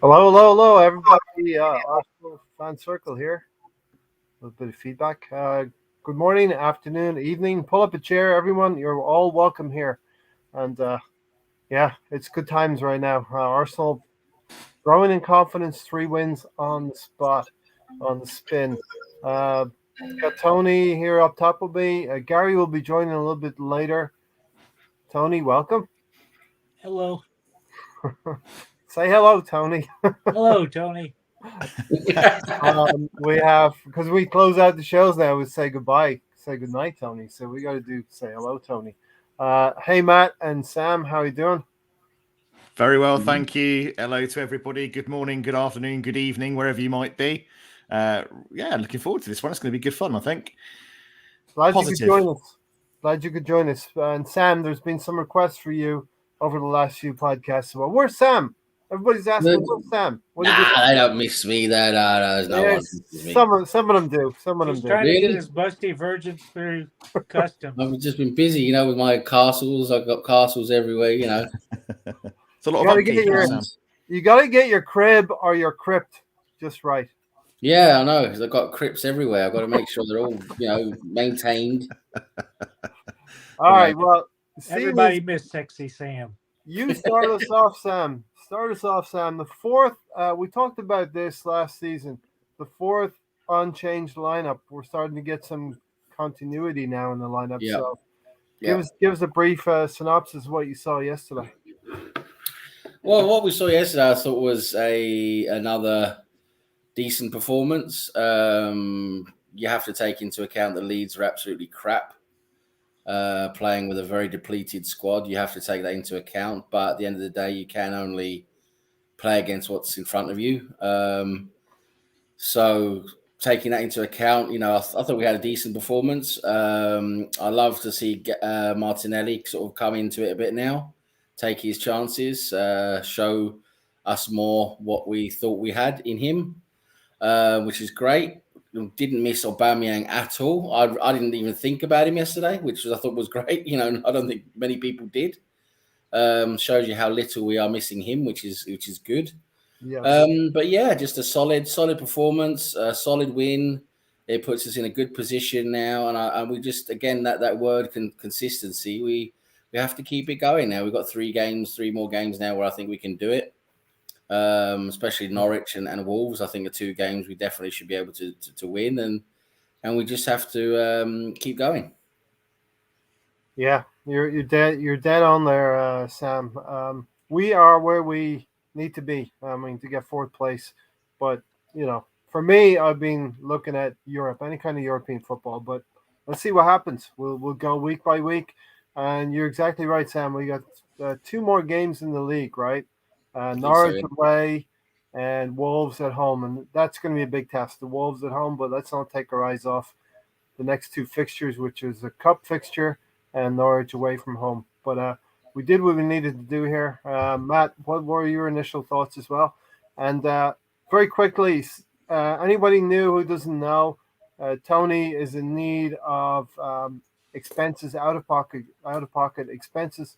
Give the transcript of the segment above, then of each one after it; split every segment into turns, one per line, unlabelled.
Hello, hello, hello, everybody. Arsenal fan circle here. A little bit of feedback. Good morning, afternoon, evening. Pull up a chair, everyone. You're all welcome here. And yeah, it's good times right now. Arsenal growing in confidence. 3 wins on the spot, on the spin. Uh, got Tony here up top with me. Gary will be joining a little bit later. Tony, welcome.
Hello.
Say hello, Tony.
Hello, Tony.
We have because we close out the shows now. We say goodbye, say goodnight, Tony. So we got to do say hello, Tony. Hey, Matt and Sam, how you doing?
Very well, thank you. Hello to everybody. Good morning, good afternoon, good evening, wherever you might be. Yeah, looking forward to this one. It's going to be good fun, I think.
Glad you could
Positive.
join us. Glad you could join us. And Sam, there's been some requests for you over the last few podcasts. Well, where's Sam? Everybody's asking, where's Sam? What did you?
Nah, they don't miss me. There's no one
Yes,
misses me.
some of them do. Some of them
He's
do.
trying to get
Really?
his busty virgins through customs.
I've just been busy, with my castles. I've got castles everywhere.
It's a lot
You
of
gotta get
upkeep,
your
Sam.
you gotta get your crib or your crypt just right.
Yeah, I know. 'Cause I've got crypts everywhere. I've got to make sure they're all, maintained.
All right. Well, seeing as
Everybody missed Sexy Sam.
you start us off, Sam. Start us off, Sam. The fourth, we talked about this last season. The fourth unchanged lineup. We're starting to get some continuity now in the lineup.
Yeah.
So
Yeah.
give us a brief synopsis of what you saw yesterday.
Well, what we saw yesterday, I thought was another decent performance. You have to take into account that Leeds are absolutely crap. Playing with a very depleted squad, you have to take that into account. But at the end of the day, you can only play against what's in front of you. So taking that into account, I thought we had a decent performance. I love to see Martinelli sort of come into it a bit now, take his chances, show us more what we thought we had in him, which is great. Didn't miss Aubameyang at all. I didn't even think about him yesterday, which I thought was great. I don't think many people did. Shows you how little we are missing him, which is good.
Yes.
But yeah, just a solid performance, a solid win. It puts us in a good position now, and we just again that word consistency. We have to keep it going now. We've got 3 more games now where I think we can do it. Especially Norwich and Wolves. I think are 2 games we definitely should be able to win, and we just have to keep going.
Yeah, you're dead on there, Sam. We are where we need to be. I mean, to get fourth place, but for me, I've been looking at Europe, any kind of European football. But let's see what happens. We'll go week by week, and you're exactly right, Sam. We got 2 more games in the league, right?
I think so.
Norwich away and Wolves at home, and that's going to be a big test. The Wolves at home, but let's not take our eyes off the next 2 fixtures, which is a cup fixture and Norwich away from home. But we did what we needed to do here. Matt, what were your initial thoughts as well? And very quickly, anybody new who doesn't know, Tony is in need of expenses, out of pocket expenses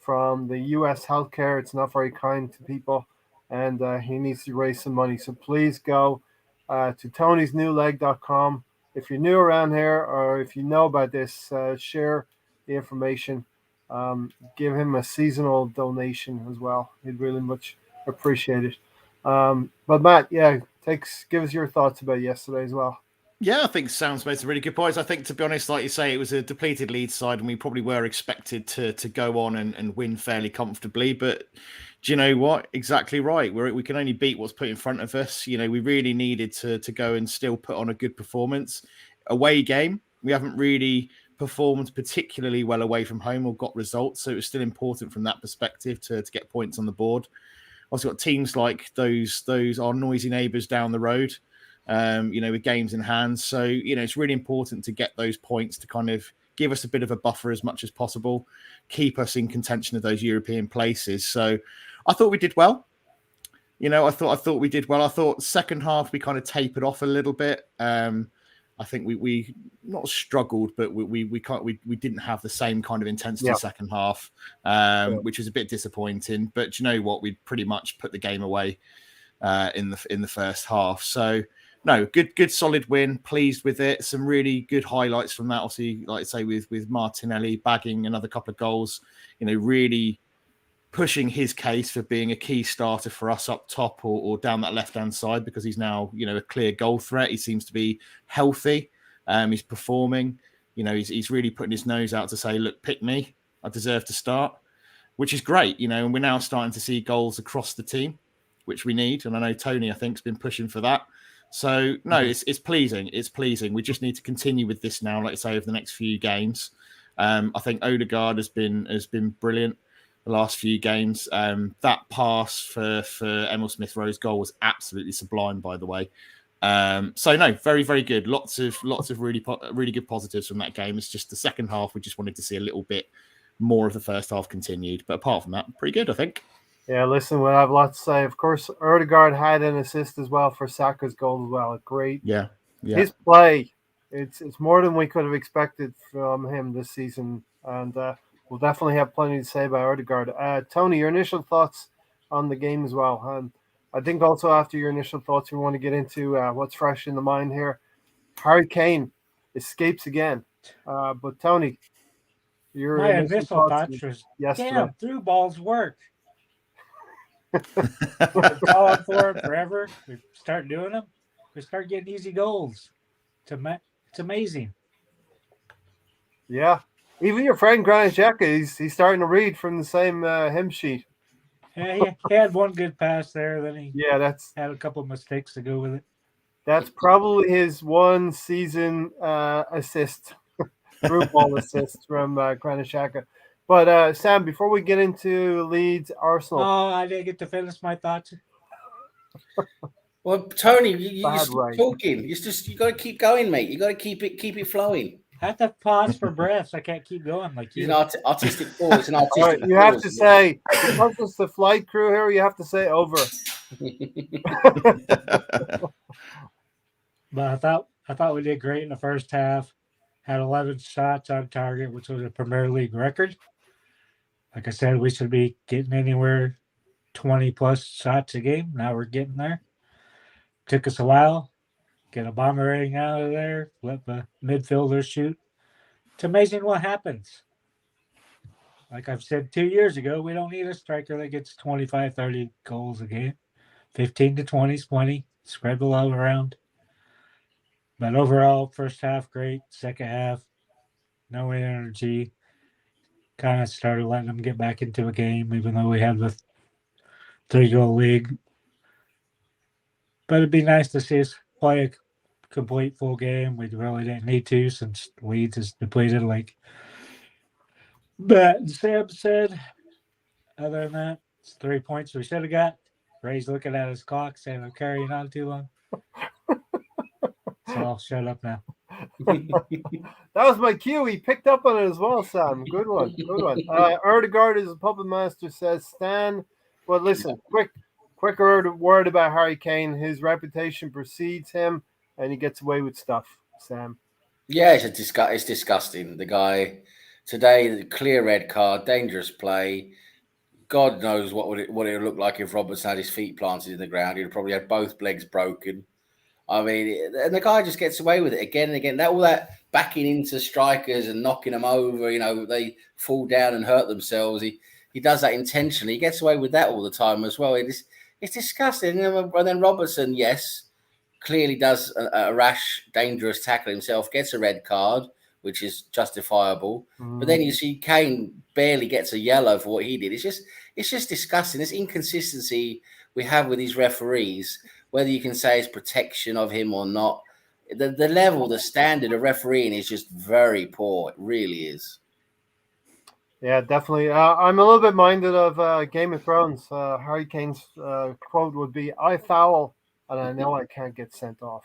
from the U.S. healthcare. It's not very kind to people, and he needs to raise some money. So please go to tonysnewleg.com. If you're new around here or if you know about this, share the information. Give him a seasonal donation as well. He'd really much appreciate it. But Matt, yeah, give us your thoughts about yesterday as well.
Yeah, I think Sam's made some really good points. I think, to be honest, like you say, it was a depleted Leeds side, and we probably were expected to go on and win fairly comfortably. But do you know what? Exactly right. We can only beat what's put in front of us. We really needed to go and still put on a good performance. Away game, we haven't really performed particularly well away from home or got results, so it was still important from that perspective to get points on the board. Also got teams like those our noisy neighbours down the road. With games in hand. So, it's really important to get those points to kind of give us a bit of a buffer as much as possible, keep us in contention of those European places. So I thought we did well. I thought we did well. I thought second half we kind of tapered off a little bit. I think we not struggled, but we didn't have the same kind of intensity second half, which was a bit disappointing. But you know what? We pretty much put the game away. in the first half. So no, good solid win. Pleased with it. Some really good highlights from that. Obviously, like I say, with Martinelli bagging another couple of goals. Really pushing his case for being a key starter for us up top or down that left-hand side, because he's now, a clear goal threat. He seems to be healthy. He's performing. He's really putting his nose out to say, look, pick me. I deserve to start, which is great. And we're now starting to see goals across the team, which we need. And I know Tony, I think, has been pushing for that. So, no, it's pleasing. It's pleasing. We just need to continue with this now, like I say, over the next few games. I think Odegaard has been brilliant the last few games. That pass for Emil Smith-Rowe's goal was absolutely sublime, by the way. So no, very, very good. Lots of really good positives from that game. It's just the second half, we just wanted to see a little bit more of the first half continued. But apart from that, pretty good, I think.
Yeah, listen, we have a lot to say. Of course, Odegaard had an assist as well for Saka's goal as well. Great.
Yeah.
His play, it's more than we could have expected from him this season. And we'll definitely have plenty to say about Odegaard. Tony, your initial thoughts on the game as well. And I think also after your initial thoughts, we want to get into what's fresh in the mind here. Harry Kane escapes again. But Tony, your
My initial thoughts was,
yesterday.
damn, through balls work. We've gone for it forever. We start doing them. We start getting easy goals. It's amazing.
Yeah. Even your friend Granit Xhaka, he's starting to read from the same hymn sheet.
Yeah, he had one good pass there. Then he
that's
had a couple of mistakes to go with it.
That's probably his one season assist, through ball assist from Granit Xhaka. But Sam, before we get into Leeds Arsenal,
I didn't get to finish my thoughts.
Well, Tony, you're
Bad
still
right.
talking. You got to keep going, mate. You got to keep it flowing.
I have to pause for breaths. I can't keep going like
It's
you.
an artistic pause. It's an artistic
all right, you have to say, because it's the flight crew here, you have to say over.
But I thought we did great in the first half. Had 11 shots on target, which was a Premier League record. Like I said, we should be getting anywhere 20 plus shots a game. Now we're getting there. Took us a while. Get a bomber rating out of there. Let the midfielders shoot. It's amazing what happens. Like I've said 2 years ago, we don't need a striker that gets 25, 30 goals a game. 15 to 20 is plenty. Spread the love around. But overall, first half, great. Second half, no energy. Kind of started letting them get back into a game, even though we had the 3-goal league. But it'd be nice to see us play a complete full game. We really didn't need to, since Leeds is depleted. But Sam said, other than that, it's 3 points we should have got. Ray's looking at his clock, saying I'm carrying on too long. So I'll shut up now.
That was my cue. He picked up on it as well, Sam. Good one. Odegaard, as a puppet master, says Stan. But listen, quick word about Harry Kane. His reputation precedes him, and he gets away with stuff, Sam.
Yeah, it's disgusting. The guy today, the clear red card, dangerous play. God knows what would it look like if Robertson had his feet planted in the ground. He'd probably had both legs broken. I mean, and the guy just gets away with it again and again. All that backing into strikers and knocking them over, they fall down and hurt themselves. He does that intentionally. He gets away with that all the time as well. It's disgusting. And then Robertson, yes, clearly does a rash, dangerous tackle himself, gets a red card, which is justifiable. But then you see Kane barely gets a yellow for what he did. It's just disgusting. This inconsistency we have with these referees, whether you can say it's protection of him or not, the level, the standard of refereeing is just very poor. It really is.
Yeah, definitely. I'm a little bit minded of Game of Thrones. Harry Kane's quote would be, "I foul, and I know I can't get sent off."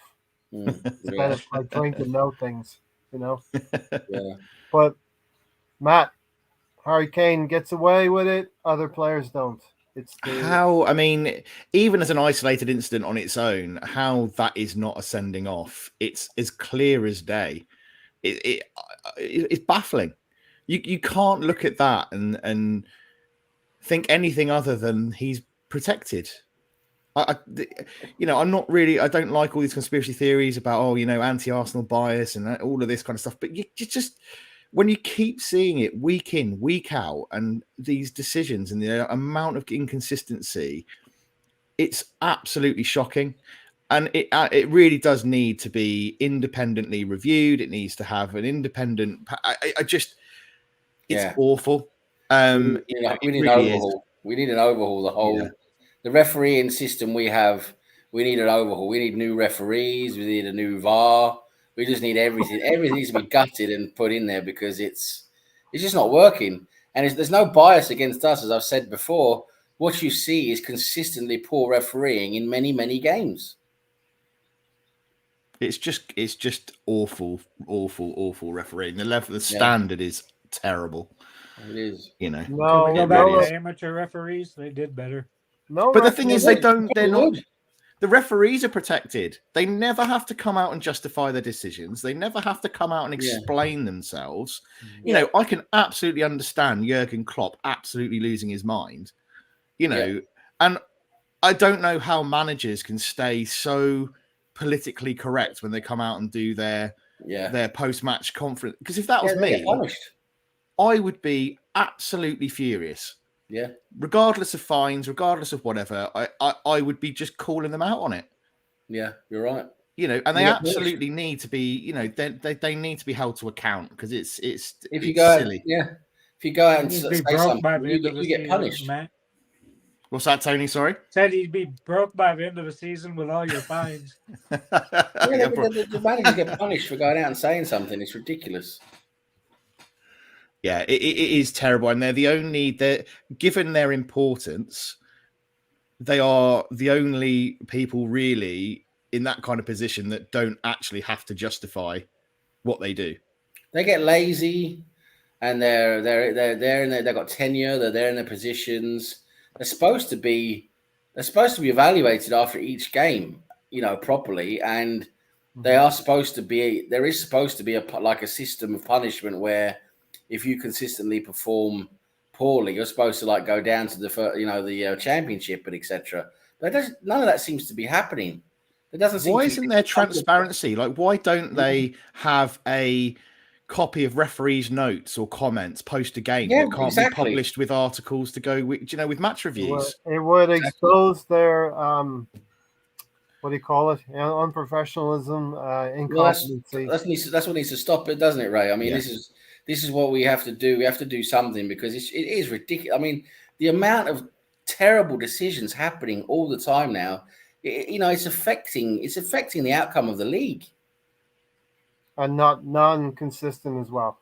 Instead of like drinking no things,
Yeah.
But Matt, Harry Kane gets away with it. Other players don't.
Even as an isolated incident on its own, how that is not a sending off, it's as clear as day. It's baffling. You can't look at that and think anything other than he's protected. I'm not really. I don't like all these conspiracy theories about anti-Arsenal bias and all of this kind of stuff. But you just when you keep seeing it week in, week out, and these decisions and the amount of inconsistency, it's absolutely shocking. And it really does need to be independently reviewed. It needs to have an independent. It's awful.
We need an overhaul. We need an overhaul. The whole the refereeing system we have. We need an overhaul. We need new referees. We need a new VAR. We just need everything. Everything needs to be gutted and put in there because it's just not working. And there's no bias against us, as I've said before. What you see is consistently poor refereeing in many, many games.
It's just awful refereeing. The standard is terrible.
It is.
Can we go back to amateur referees? They did better.
No, but the thing is, they're not. The referees are protected. They never have to come out and justify their decisions. They never have to come out and explain themselves. I can absolutely understand Jurgen Klopp absolutely losing his mind. And I don't know how managers can stay so politically correct when they come out and do their post-match conference. Because if that was me, I would be absolutely furious.
Yeah.
Regardless of fines, regardless of whatever, I would be just calling them out on it.
Yeah, you're right.
And they absolutely need to be, they need to be held to account because it's
silly. If you go out and say something, you get punished.
Matt.
What's that, Tony? Sorry?
Said he'd be broke by the end of the season with all your fines.
The managers get punished for going out and saying something. It's ridiculous.
Yeah, it is terrible. And they're given their importance, they are the only people really in that kind of position that don't actually have to justify what they do.
They get lazy and they're in there, they've got tenure, they're there in their positions. They're supposed to be evaluated after each game, properly, and there is supposed to be a system of punishment where if you consistently perform poorly, you're supposed to go down to the championship and etc. But none of that seems to be happening. It doesn't.
Why isn't there transparency? Why don't they have a copy of referees' notes or comments post a game that can't be published with articles to go with match reviews?
It would expose their what do you call it? Unprofessionalism, incompetency.
That's what needs to stop it, doesn't it, Ray? I mean, this is what we have to do. We have to do something because it is ridiculous. I mean, the amount of terrible decisions happening all the time now, it's affecting the outcome of the league.
And not non-consistent as well,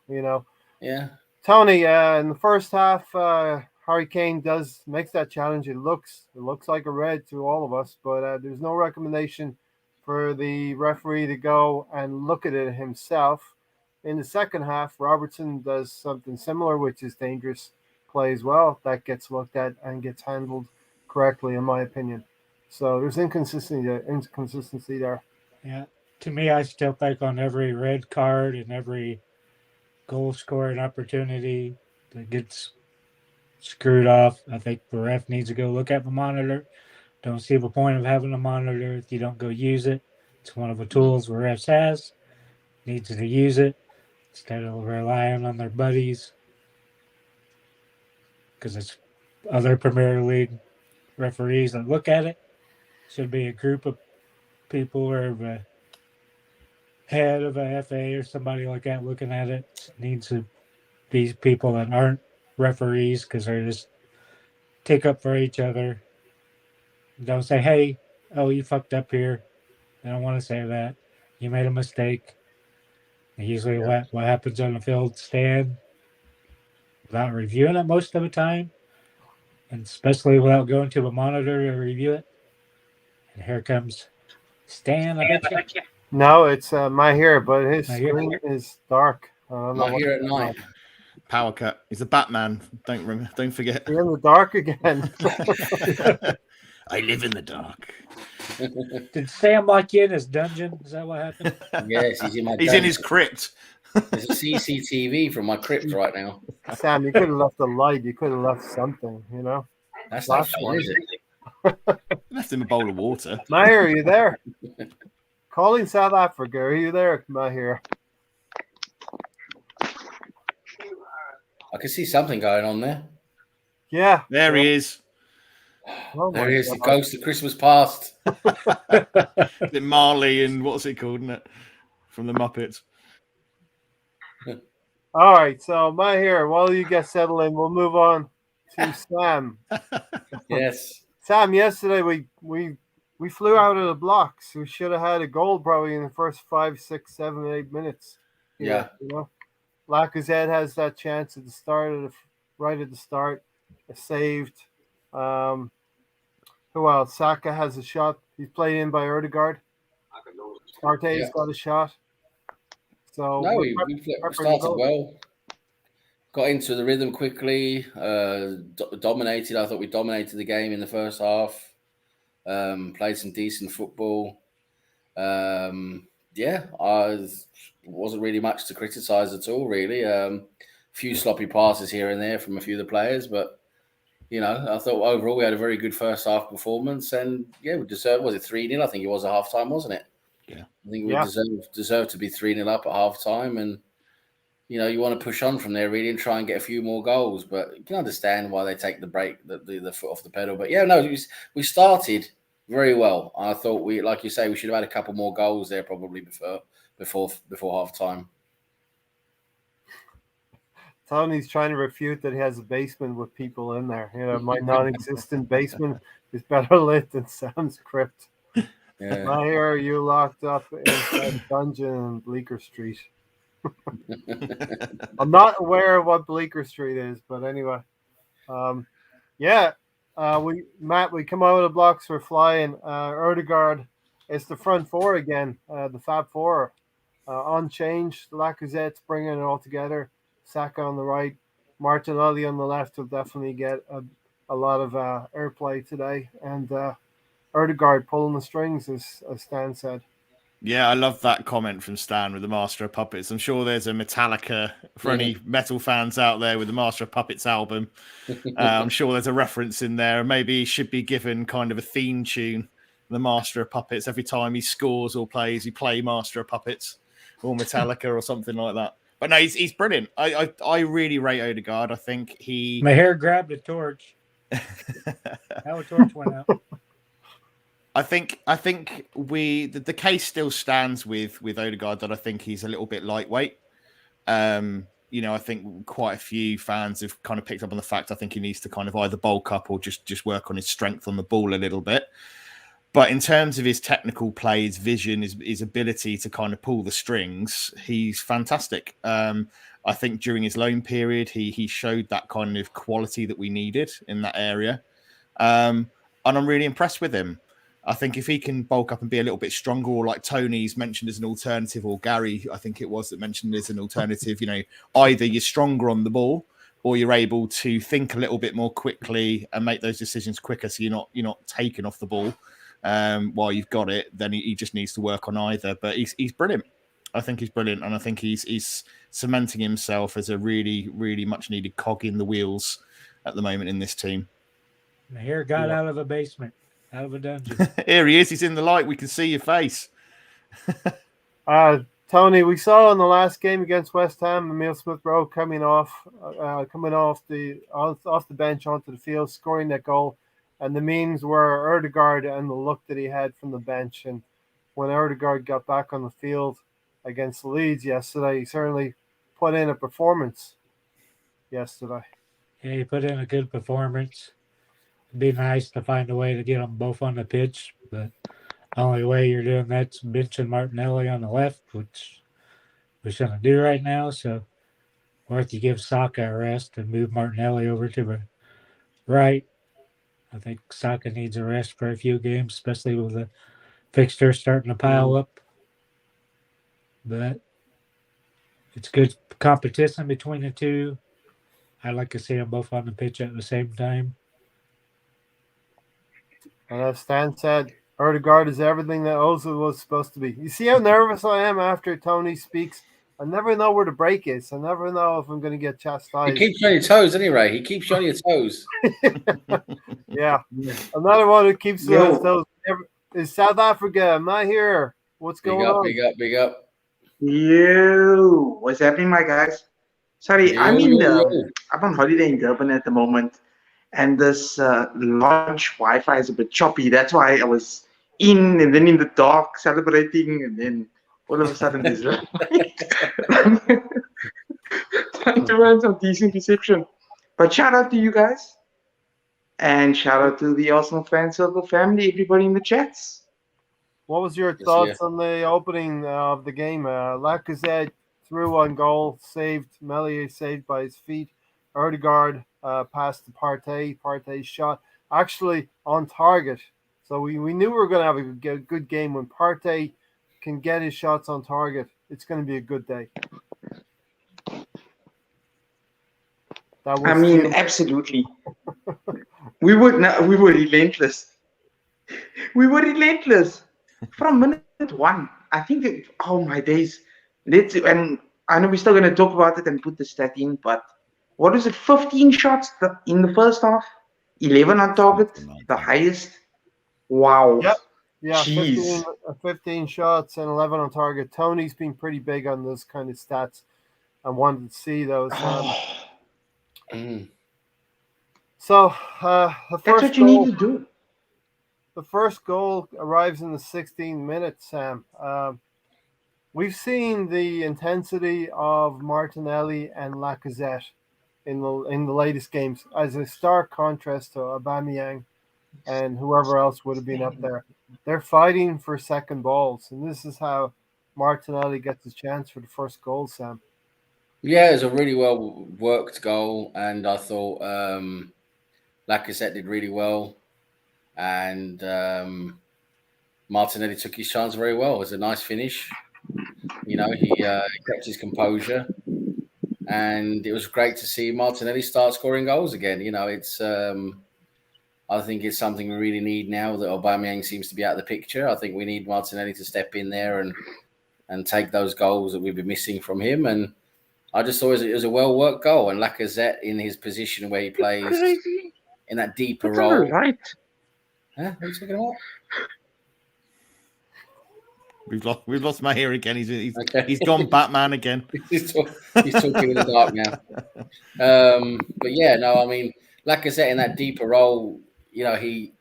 Yeah.
Tony, in the first half, Harry Kane makes that challenge. It looks like a red to all of us, but there's no recommendation for the referee to go and look at it himself. In the second half, Robertson does something similar, which is dangerous play as well. That gets looked at and gets handled correctly, in my opinion. So there's inconsistency there.
Yeah. To me, I still think on every red card and every goal scoring opportunity that gets screwed off, I think the ref needs to go look at the monitor. Don't see the point of having a monitor if you don't go use it. It's one of the tools the refs has. Needs to use it instead of relying on their buddies. Because it's other Premier League referees that look at it. Should be a group of people or the head of a FA or somebody like that looking at it. Needs to be people that aren't referees because they're just take up for each other. Don't say, hey, you fucked up here. They don't want to say that. You made a mistake. They usually let what happens on the field stand without reviewing it most of the time, and especially without going to the monitor to review it. And here comes Stan, I bet you.
No, it's my hair, but his screen is dark.
My hair at night.
Power cut. He's a Batman. Don't forget.
You're in the dark again.
I live in the dark.
Did Sam lock you in his dungeon? Is that what happened?
Yes, he's in my.
He's in his crypt.
There's a CCTV from my crypt right now.
Sam, you could have left a light. You could have left something.
That's not fun, is it?
Left him a bowl of water.
Maher, are you there? Calling South Africa. Are you there, Maher?
I can see something going on there.
Yeah.
There he is.
Oh
There
my
he is, the
God.
ghost of Christmas past.
Is it Marley and what's it called, isn't it? From the Muppets.
All right. So Maher, while you get settled in, we'll move on to Sam.
Yes.
Sam, yesterday we flew out of the blocks. We should have had a goal probably in the first 5, 6, 7, 8 minutes. Here,
Yeah.
you know, Lacazette has that chance at the start of right at the start, saved. Who else? Saka has a shot. He's played in by Erdegaard. Partey's
Yeah.
got a shot. So
No,
we're
we
prepping to
started
go.
well. Got into the rhythm quickly. Dominated. I thought we dominated the game in the first half. Played some decent football. Yeah, wasn't really much to criticise at all. Really, a few sloppy passes here and there from a few of the players, but I thought overall we had a very good first half performance, and yeah, we deserved. Was it 3-0? I think it was at half time, wasn't it?
Yeah.
I think we
Yeah.
deserved to be 3-0 up at half time, and you want to push on from there really and try and get a few more goals. But you can understand why they take the break, the foot off the pedal. But yeah, no, we started very well. I thought like you say, we should have had a couple more goals there probably before half time.
Tony's trying to refute that he has a basement with people in there. My non-existent basement is better lit than Sam's crypt.
Yeah.
Maher, you locked up inside a dungeon in Bleecker Street. I'm not aware of what Bleecker Street is, but anyway, yeah. We come out of the blocks. We're flying. Erdegaard, it's the front four again. The Fab Four, unchanged. Lacazette's bringing it all together. Saka on the right, Martinelli on the left will definitely get a lot of airplay today, and Erdegaard pulling the strings, as Stan said.
Yeah, I love that comment from Stan with the Master of Puppets. I'm sure there's a Metallica for any metal fans out there with the Master of Puppets album. I'm sure there's a reference in there. Maybe he should be given kind of a theme tune, the Master of Puppets. Every time he scores or plays, he play Master of Puppets or Metallica or something like that. But no, he's brilliant. I really rate Odegaard. I think he...
Maher grabbed a torch. How a torch went out.
I think the case still stands with Odegaard that I think he's a little bit lightweight. I think quite a few fans have kind of picked up on the fact I think he needs to kind of either bulk up or just work on his strength on the ball a little bit. But in terms of his technical play, his vision, his ability to kind of pull the strings, he's fantastic. I think during his loan period, he showed that kind of quality that we needed in that area. And I'm really impressed with him. I think if he can bulk up and be a little bit stronger, or like Tony's mentioned as an alternative, or Gary, I think it was that mentioned as an alternative, either you're stronger on the ball or you're able to think a little bit more quickly and make those decisions quicker. So you're not taken off the ball while you've got it. Then he just needs to work on either. But he's brilliant. I think he's brilliant. And I think he's cementing himself as a really, really much needed cog in the wheels at the moment in this team.
Maher got out of a basement. Out of a dungeon.
Here he is. He's in the light. We can see your face.
Tony, we saw in the last game against West Ham, Emile Smith-Rowe coming off the bench onto the field, scoring that goal, and the memes were Erdegaard and the look that he had from the bench. And when Erdegaard got back on the field against Leeds yesterday, he certainly put in a performance yesterday.
Yeah, he put in a good performance. It'd be nice to find a way to get them both on the pitch, but the only way you're doing that's benching Martinelli on the left, which we shouldn't do right now. So, or if you give Saka a rest and move Martinelli over to the right, I think Saka needs a rest for a few games, especially with the fixture starting to pile up. But it's good competition between the two. I'd like to see them both on the pitch at the same time.
And as Stan said, Erdegaard is everything that Ozil was supposed to be. You see how nervous I am after Tony speaks I never know where the break is. I never know if I'm going to get
He
chastised.
keeps you on your toes, anyway. He keeps you on your toes.
Yeah. Another one who keeps you on his
Yo,
toes is South Africa. I'm not here. What's
Big
going
up,
on?
big up, big up.
yo, what's happening, my guys? Sorry,
Yo, yo, yo.
I'm on holiday in Durban at the moment, and this lodge Wi-Fi is a bit choppy. That's why I was in and then in the dark celebrating, and then all of a sudden there's trying to run some decent reception. But shout out to you guys, and shout out to the Arsenal fan circle family, everybody in the chats.
What was your
Yes,
thoughts on the opening of the game? Lacazette threw on goal, saved. Melier saved by his feet. Erdegaard passed to Partey. Partey's shot actually on target. So we knew we were going to have a good game when Partey can get his shots on target. It's going to be a good day. That was
I mean,
Hugh.
absolutely. We were relentless. We were relentless from minute one. I think, oh my days. And I know we're still going to talk about it and put the stat in, but what is it? 15 shots in the first half, 11 on target, the highest. Wow.
Yep. Yeah,
Jeez.
15 shots and 11 on target. Tony's been pretty big on those kind of stats. I wanted to see those. So the
That's
first
what you
goal.
need to do.
The first goal arrives in the 16th minute, Sam. We've seen the intensity of Martinelli and Lacazette in the latest games as a stark contrast to Aubameyang and whoever else would have been up there. They're fighting for second balls, and this is how Martinelli gets his chance for the first goal, Sam.
Yeah, it was a really well worked goal, and I thought Lacazette did really well, and Martinelli took his chance very well. It was a nice finish. You know, he kept his composure, and it was great to see Martinelli start scoring goals again. You know, it's I think it's something we really need now that Aubameyang seems to be out of the picture. I think we need Martinelli to step in there and take those goals that we've been missing from him. And I just thought it was a well worked goal, and Lacazette in his position where he plays in that deeper
It's on the
role.
right.
Huh? What are you talking about?
We've lost Mahir again. He's
Okay.
gone Batman again.
he's talking in the dark now. But yeah, no, I mean, Lacazette in that deeper role, you know, you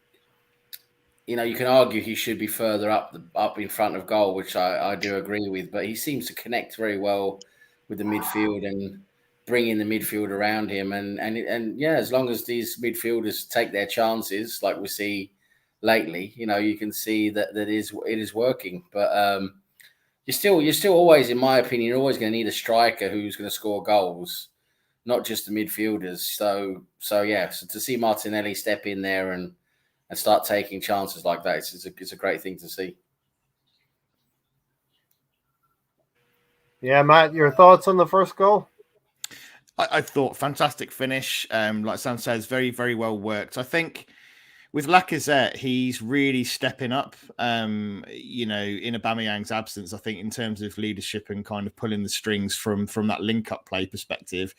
can argue he should be further up in front of goal, which I do agree with. But he seems to connect very well with the midfield and bring in the midfield around him. And yeah, as long as these midfielders take their chances, like we see lately, you know, you can see that it is working. But you're still always, in my opinion, you're always going to need a striker who's going to score goals, not just the midfielders. So to see Martinelli step in there and start taking chances like that, it's a great thing to see.
Yeah, Matt, your thoughts on the first goal?
I thought fantastic finish. Like Sam says, very, very well worked. I think with Lacazette, he's really stepping up. You know, in Aubameyang's absence, I think in terms of leadership and kind of pulling the strings from that link-up play perspective.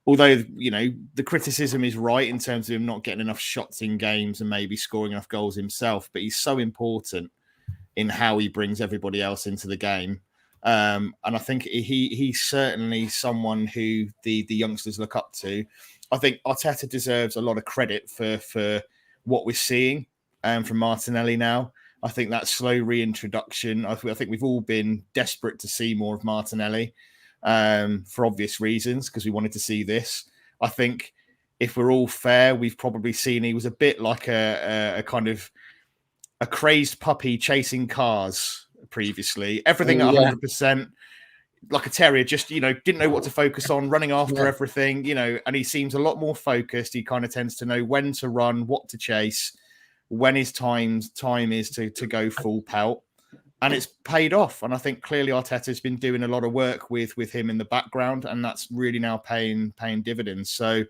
Although, you know, the criticism is right in terms of him not getting enough shots in games and maybe scoring enough goals himself, but he's so important in how he brings everybody else into the game. And I think he's certainly someone who the youngsters look up to. I think Arteta deserves a lot of credit for what we're seeing from Martinelli now. I think that slow reintroduction, I think we've all been desperate to see more of Martinelli for obvious reasons, because we wanted to see this. I think if we're all fair, we've probably seen he was a bit like a kind of a crazed puppy chasing cars previously. Everything at 100%, like a terrier, just, you know, didn't know what to focus on, running after everything, you know, and he seems a lot more focused. He kind of tends to know when to run, what to chase, when his time is to go full pelt. And it's paid off. And I think clearly Arteta's been doing a lot of work with him in the background, and that's really now paying dividends. So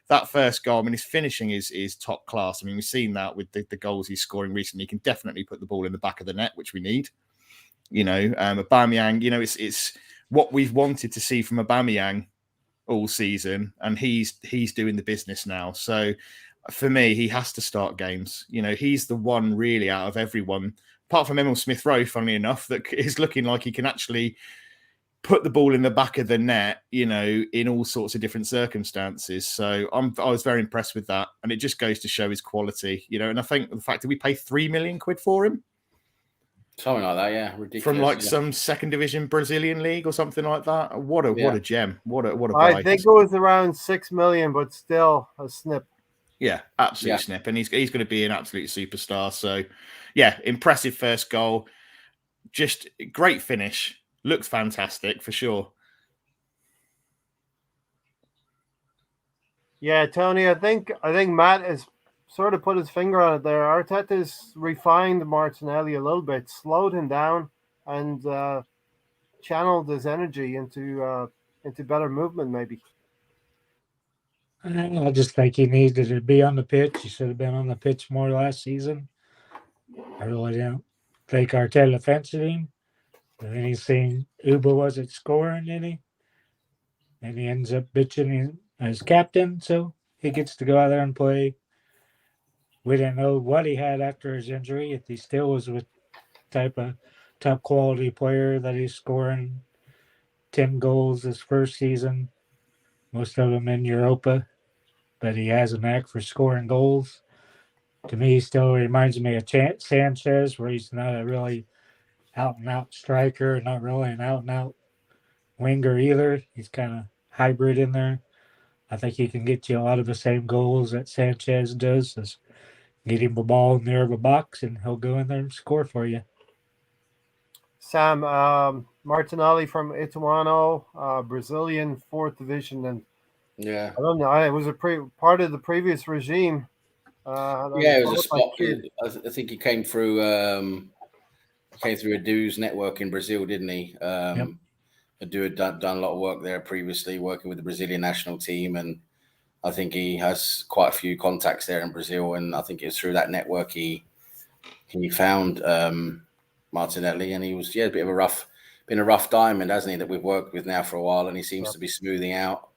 that first goal, I mean, his finishing is top class. I mean, we've seen that with the goals he's scoring recently. He can definitely put the ball in the back of the net, which we need. You know, Aubameyang, you know, it's what we've wanted to see from Aubameyang all season, and he's doing the business now. So for me, he has to start games. You know, he's the one really out of everyone, apart from Emil Smith-Rowe, funnily enough, that is looking like he can actually put the ball in the back of the net, you know, in all sorts of different circumstances. So I was very impressed with that. And it just goes to show his quality, you know. And I think the fact that we pay 3 million quid for him,
something like that, yeah, ridiculous.
from like some second division Brazilian league or something like that. What a gem! What a buy.
I think it was around 6 million, but still a snip.
Yeah, absolute snip, and he's going to be an absolute superstar. So, yeah, impressive first goal, just great finish, looks fantastic for sure.
Yeah, Tony, I think Matt has sort of put his finger on it there. Arteta's refined Martinelli a little bit, slowed him down, and channeled his energy into better movement, maybe.
I just think he needed to be on the pitch. He should have been on the pitch more last season. I really don't think Arteta fancied him. And then he's seen Uba wasn't scoring any. And he ends up bitching as captain, so he gets to go out there and play. We didn't know what he had after his injury, if he still was with type of top quality player that he's scoring 10 goals this first season, most of them in Europa, but he has a knack for scoring goals. To me, he still reminds me of Sanchez, where he's not a really out-and-out striker, not really an out-and-out winger either. He's kind of hybrid in there. I think he can get you a lot of the same goals that Sanchez does. Just get him the ball near the box, and he'll go in there and score for you.
Sam, Martinelli from Ituano, Brazilian 4th division, and
yeah,
I don't know. It was part of the previous regime.
It was a spot. I think he came through Edu's network in Brazil, didn't he? Edu had done a lot of work there previously, working with the Brazilian national team, and I think he has quite a few contacts there in Brazil. And I think it was through that network he found Martinelli, and he was a bit of a rough diamond, hasn't he? That we've worked with now for a while, and he seems to be smoothing out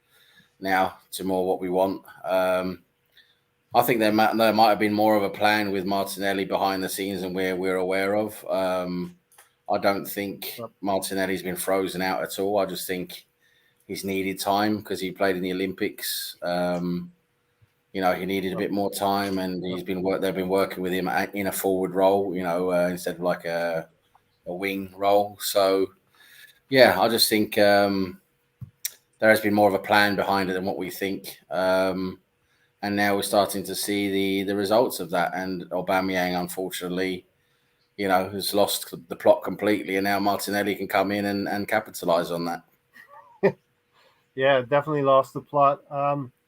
now to more what we want. I think there might have been more of a plan with Martinelli behind the scenes than we're aware of. I don't think Martinelli's been frozen out at all. I just think he's needed time because he played in the Olympics. He needed a bit more time, and they've been working with him in a forward role, instead of like a wing role. So, I just think there has been more of a plan behind it than what we think. And now we're starting to see the results of that. And Aubameyang, unfortunately, has lost the plot completely. And now Martinelli can come in and capitalize on that.
Yeah, definitely lost the plot.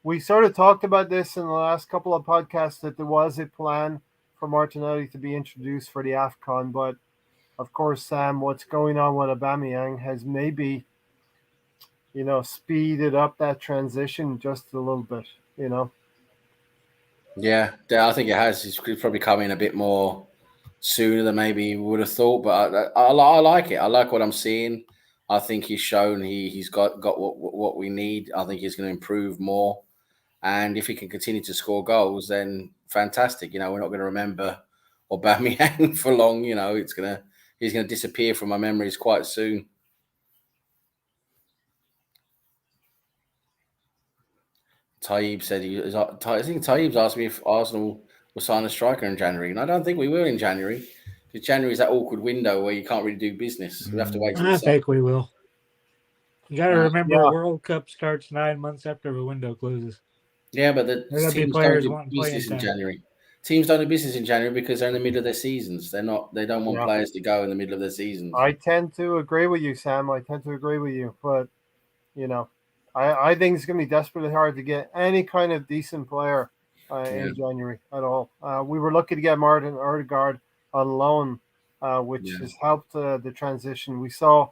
We sort of talked about this in the last couple of podcasts, that there was a plan for Martinelli to be introduced for the AFCON. But, of course, Sam, what's going on with Aubameyang has maybe, speeded up that transition just a little bit,
Yeah, I think it has. He's probably come in a bit more sooner than maybe we would have thought, but I like it. I like what I'm seeing. I think he's shown he's got what we need. I think he's going to improve more, and if he can continue to score goals, then fantastic. We're not going to remember Aubameyang for long. He's going to disappear from our memories quite soon. Taib said I think Taib's asked me if Arsenal will sign a striker in January, and I don't think we will in January, because January is that awkward window where you can't really do business. We have to wait.
I think we will. You got to remember, World Cup starts 9 months after the window closes.
Yeah, but the teams don't do business in January. Teams don't do business in January because they're in the middle of their seasons. They don't want players to go in the middle of their seasons.
I tend to agree with you, Sam. I tend to agree with you, but I think it's going to be desperately hard to get any kind of decent player in January at all. We were lucky to get Martin Odegaard on loan, which has helped the transition. We saw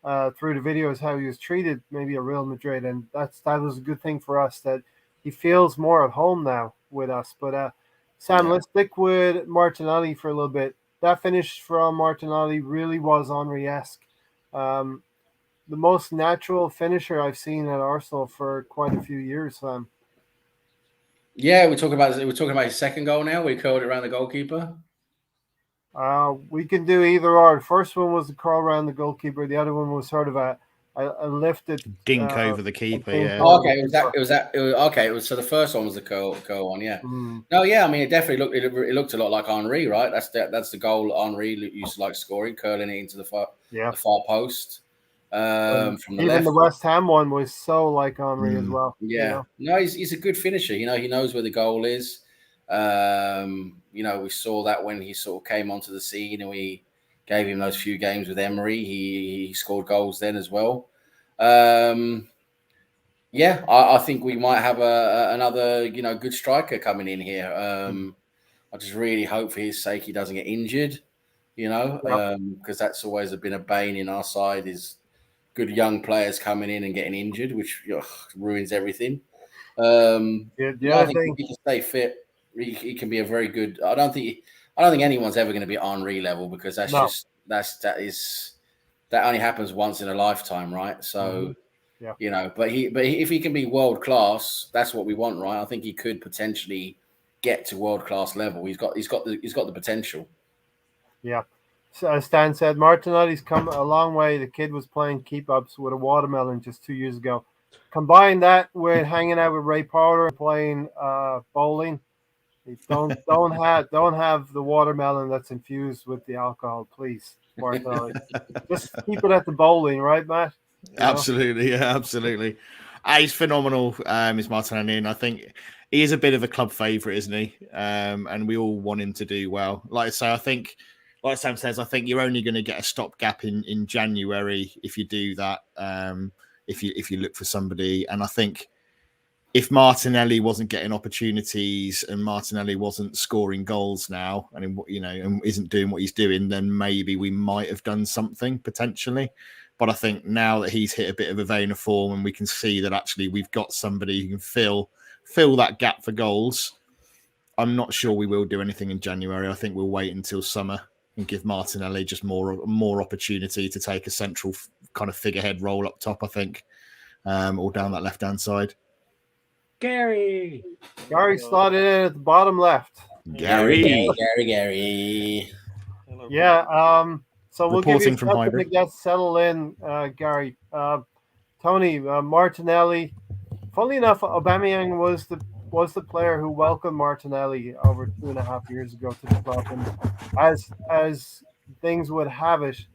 through the videos how he was treated maybe at Real Madrid, and that was a good thing for us, that he feels more at home now with us. But Sam, let's stick with Martinelli for a little bit. That finish from Martinelli really was Henry-esque. the most natural finisher I've seen at Arsenal for quite a few years.
Yeah, we're talking about his second goal now. We curled it around the goalkeeper.
We can do either or. The first one was the curl around the goalkeeper. The other one was sort of a lifted
Dink over the keeper.
dink
Yeah.
over
Oh, okay, okay. It was so the first one was the curl one. Yeah. No, yeah. I mean, it definitely looked a lot like Henri, right? That's the goal Henri used to like scoring, curling it into the far post from the
Even
left.
the West Ham one was so like Henri as well.
Yeah.
You know?
No, he's a good finisher. You know, he knows where the goal is. You know, we saw that when he sort of came onto the scene and we gave him those few games with Emery. He scored goals then as well. Yeah, I think we might have another, you know, good striker coming in here. I just really hope for his sake he doesn't get injured, you know, because that's always been a bane in our side is good young players coming in and getting injured, which ruins everything.
The
I
other
think
thing,
if he can stay fit, he can be a very good. I don't think anyone's ever going to be Henri level because that only happens once in a lifetime, right? So. You know, but if he can be world class, that's what we want, right? I think he could potentially get to world class level. He's got the potential.
Yeah. So, as Stan said, Martinelli's come a long way. The kid was playing keep ups with a watermelon just 2 years ago. Combine that with hanging out with Ray Powder and playing bowling. Don't have the watermelon that's infused with the alcohol, please, Martinelli. Just keep it at the bowling, right, Matt?
Absolutely, yeah, absolutely. He's phenomenal, is Martinelli, and I think he is a bit of a club favourite, isn't he? And we all want him to do well. Like I say, I think, like Sam says, I think you're only going to get a stopgap in January if you do that. If you look for somebody, and I think if Martinelli wasn't getting opportunities and Martinelli wasn't scoring goals now, and and isn't doing what he's doing, then maybe we might have done something potentially. But I think now that he's hit a bit of a vein of form and we can see that actually we've got somebody who can fill that gap for goals, I'm not sure we will do anything in January. I think we'll wait until summer and give Martinelli just more opportunity to take a central kind of figurehead role up top, I think, or down that left-hand side.
Gary
slotted in at the bottom left.
Gary.
Yeah. So we'll give you a
Reporting from
second to
Hybrid.
get settled in, Gary. Tony, Martinelli. Funnily enough, Aubameyang was the player who welcomed Martinelli over 2.5 years ago to the club, and as things would have it,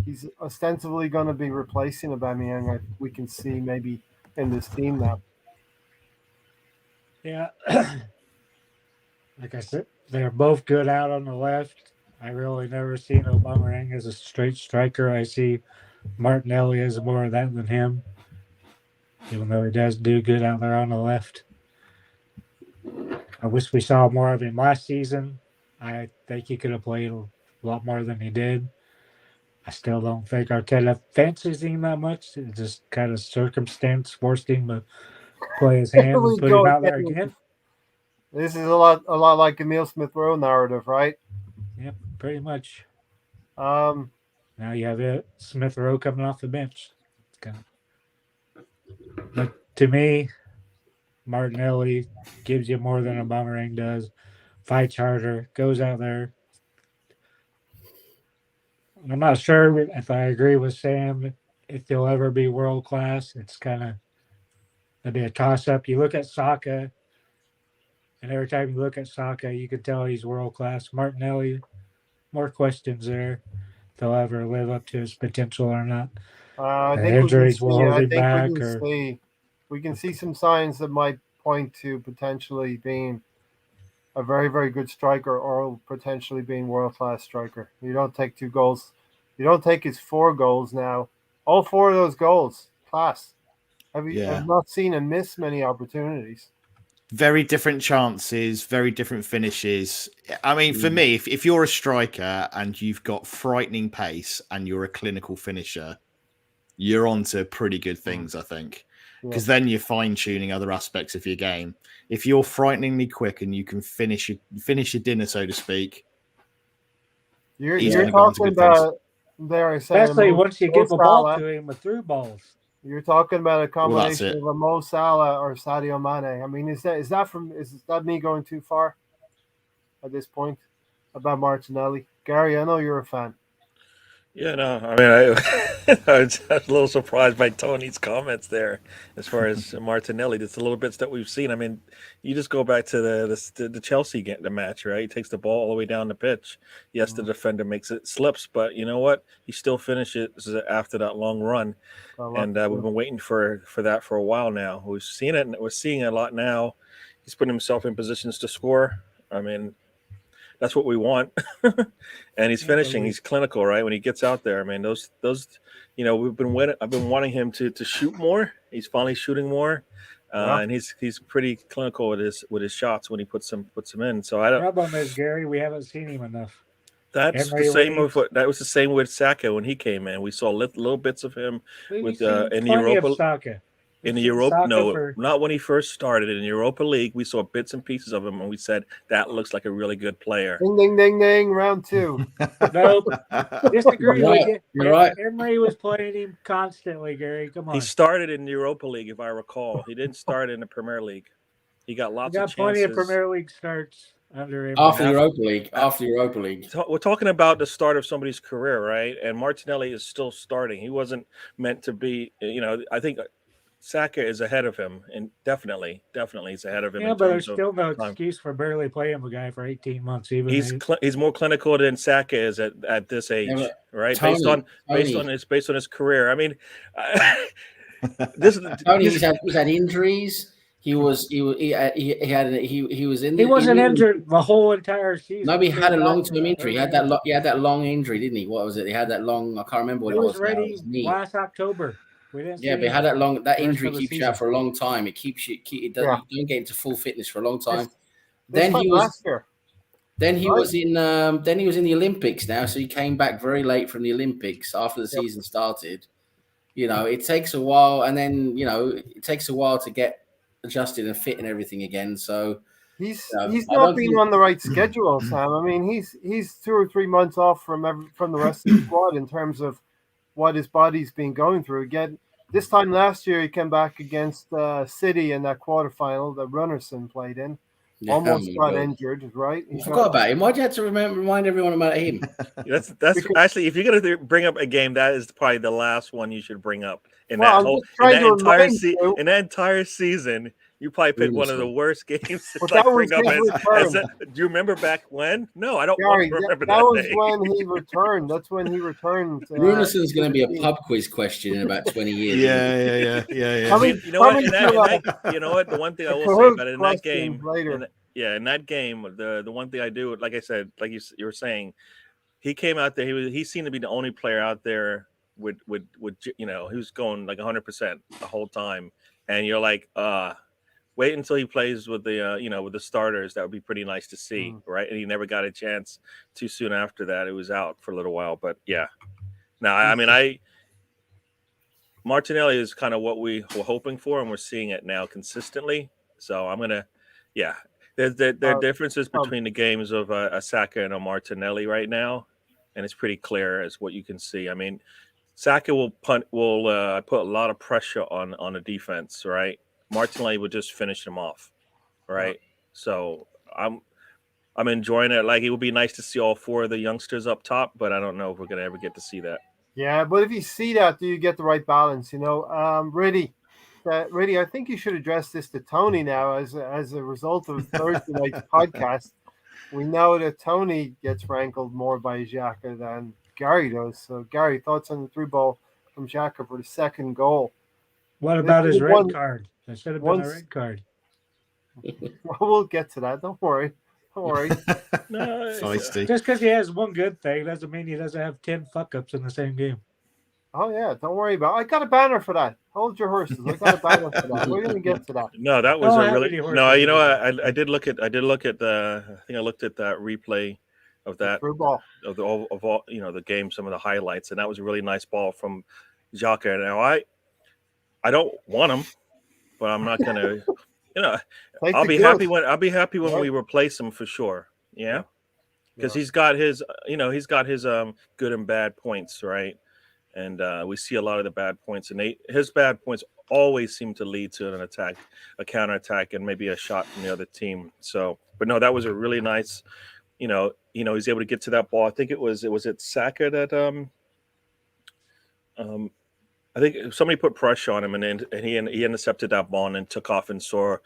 he's ostensibly going to be replacing Aubameyang. We can see maybe in this team now.
Yeah. Like I said, they're both good out on the left. I really never seen Aubameyang as a straight striker. I see Martinelli as more of that than him, even though he does do good out there on the left. I wish we saw more of him last season. I think he could have played a lot more than he did. I still don't think Arteta fancies him that much. It just kind of circumstance forced him to play his hand and put him out there again.
This is a lot like Emile Smith-Rowe narrative, right?
Yep, pretty much.
Now
you have Smith-Rowe coming off the bench. But to me, Martinelli gives you more than Aubameyang does. Fights harder, goes out there. I'm not sure if I agree with Sam if he'll ever be world class. It's kind of be a toss up. You look at Saka, and every time you look at Saka, you can tell he's world class. Martinelli, more questions there. If he'll ever live up to his potential or not.
I think
injuries will hold him back.
We can see some signs that might point to potentially being a very, very good striker or potentially being world-class striker. You don't take 2 goals. You don't take his 4 goals now. All 4 of those goals, class. I've not seen him miss many opportunities.
Very different chances, very different finishes. I mean, for me, if you're a striker and you've got frightening pace and you're a clinical finisher, you're on to pretty good things, I think. Because then you're fine-tuning other aspects of your game. If you're frighteningly quick and you can finish your dinner, so to speak,
you're talking about There I say,
Especially
Mo,
once you
Mo
give a ball
Salah.
to him with through balls.
You're talking about a
Well, that's
combination
it.
of a Mo Salah or Sadio Mane. I mean, is that me going too far at this point about Martinelli? Gary, I know you're a fan.
Yeah, no, I mean, I was a little surprised by Tony's comments there as far as Martinelli. It's the little bits that we've seen. I mean, you just go back to the Chelsea the match, right? He takes the ball all the way down the pitch. Yes, the defender makes it slips, but you know what? He still finishes after that long run, and we've been waiting for that for a while now. We've seen it, and we're seeing it a lot now. He's putting himself in positions to score. I mean, that's what we want. And he's finishing. He's clinical, right? When he gets out there, I mean, those, we've been waiting. I've been wanting him to shoot more. He's finally shooting more, and he's pretty clinical with his shots when he puts them in. So I don't.
Problem is, Gary, we haven't seen him enough.
That's the same with that was the same with Saka when he came in. We saw little bits of him with in the Europa.
Saka.
In the Europa, not when he first started. In the Europa League, we saw bits and pieces of him, and we said that looks like a really good player.
Ding, ding, ding, ding. Round 2.
Nope. Disagree with you.
You're right.
Emery was playing him constantly, Gary. Come on.
He started in the Europa League, if I recall. He didn't start in the Premier League. He got lots of chances.
Plenty of Premier League starts under Emery.
After Europa League.
We're talking about the start of somebody's career, right? And Martinelli is still starting. He wasn't meant to be, I think Saka is ahead of him, and definitely he's ahead of him.
Yeah, but there's still no excuse for barely playing a guy for 18 months. Even
he's more clinical than Saka is at this age, right?
Tony,
based on his career. I mean,
he's had injuries. He wasn't
injured the whole entire season.
No, he had a long-term injury. He had that long injury, didn't he? What was it? He had that long. I can't remember what it was.
Ready last October.
But he had that injury keeps you out for a long time. It keeps you. You don't get into full fitness for a long time. Then he was in the Olympics now, so he came back very late from the Olympics after the season started. It takes a while, and then it takes a while to get adjusted and fit and everything again. So
he's not been on the right schedule, Sam. I mean, he's 2 or 3 months off from the rest of the squad in terms of what his body's been going through. Again, this time last year, he came back against City in that quarterfinal that Runnerson played in. Almost got injured, right?
I forgot about him. Why'd you have to remind everyone about him?
That's actually, if you're going to bring up a game, that is probably the last one you should bring up in that entire season. You probably picked one of the worst games to bring up. Do you remember back when? No, I don't remember that.
That was when he returned. That's when he returned.
Runerson's going to be a pub quiz question in about 20 years.
Yeah.
You know what? The one thing I will say about it in that game, in that game, the one thing I do, like I said, like you were saying, he came out there. He seemed to be the only player out there with he was going like 100% the whole time, and you're like, wait until he plays with the with the starters. That would be pretty nice to see, right? And he never got a chance too soon after that. It was out for a little while, but yeah. Now, I mean, Martinelli is kind of what we were hoping for, and we're seeing it now consistently. So I'm gonna, there are differences between the games of a Saka and a Martinelli right now, and it's pretty clear as what you can see. I mean, Saka will put a lot of pressure on the defense, right? Martinelli would just finish him off, right? So I'm enjoying it. Like, it would be nice to see all 4 of the youngsters up top, but I don't know if we're gonna ever get to see that.
Yeah, but if you see that, do you get the right balance? Really, I think you should address this to Tony now as a result of Thursday night's podcast. We know that Tony gets rankled more by Xhaka than Gary does. So, Gary, thoughts on the through ball from Xhaka for the second goal?
What about his red card? That should have been a red card.
Well, we'll get to that. Don't worry.
No,
just because he has one good thing doesn't mean he doesn't have 10 fuck-ups in the same game.
Oh, yeah. Don't worry about it. I got a banner for that. Hold your horses. I got a banner for that. We're going to get to that.
No, that was a really... No, I did look at the... I think I looked at that replay of that.
Through ball.
Of all, the game, some of the highlights, and that was a really nice ball from Xhaka. Now, I don't want him, but I'm not going to... I'll be happy when we replace him for sure. Yeah. because
Yeah.
he's got his good and bad points, right? And we see a lot of the bad points, and his bad points always seem to lead to an attack, a counterattack, and maybe a shot from the other team. So, but no, that was a really nice, he's able to get to that ball. I think it was Saka that I think somebody put pressure on him, and he intercepted that ball and then took off and saw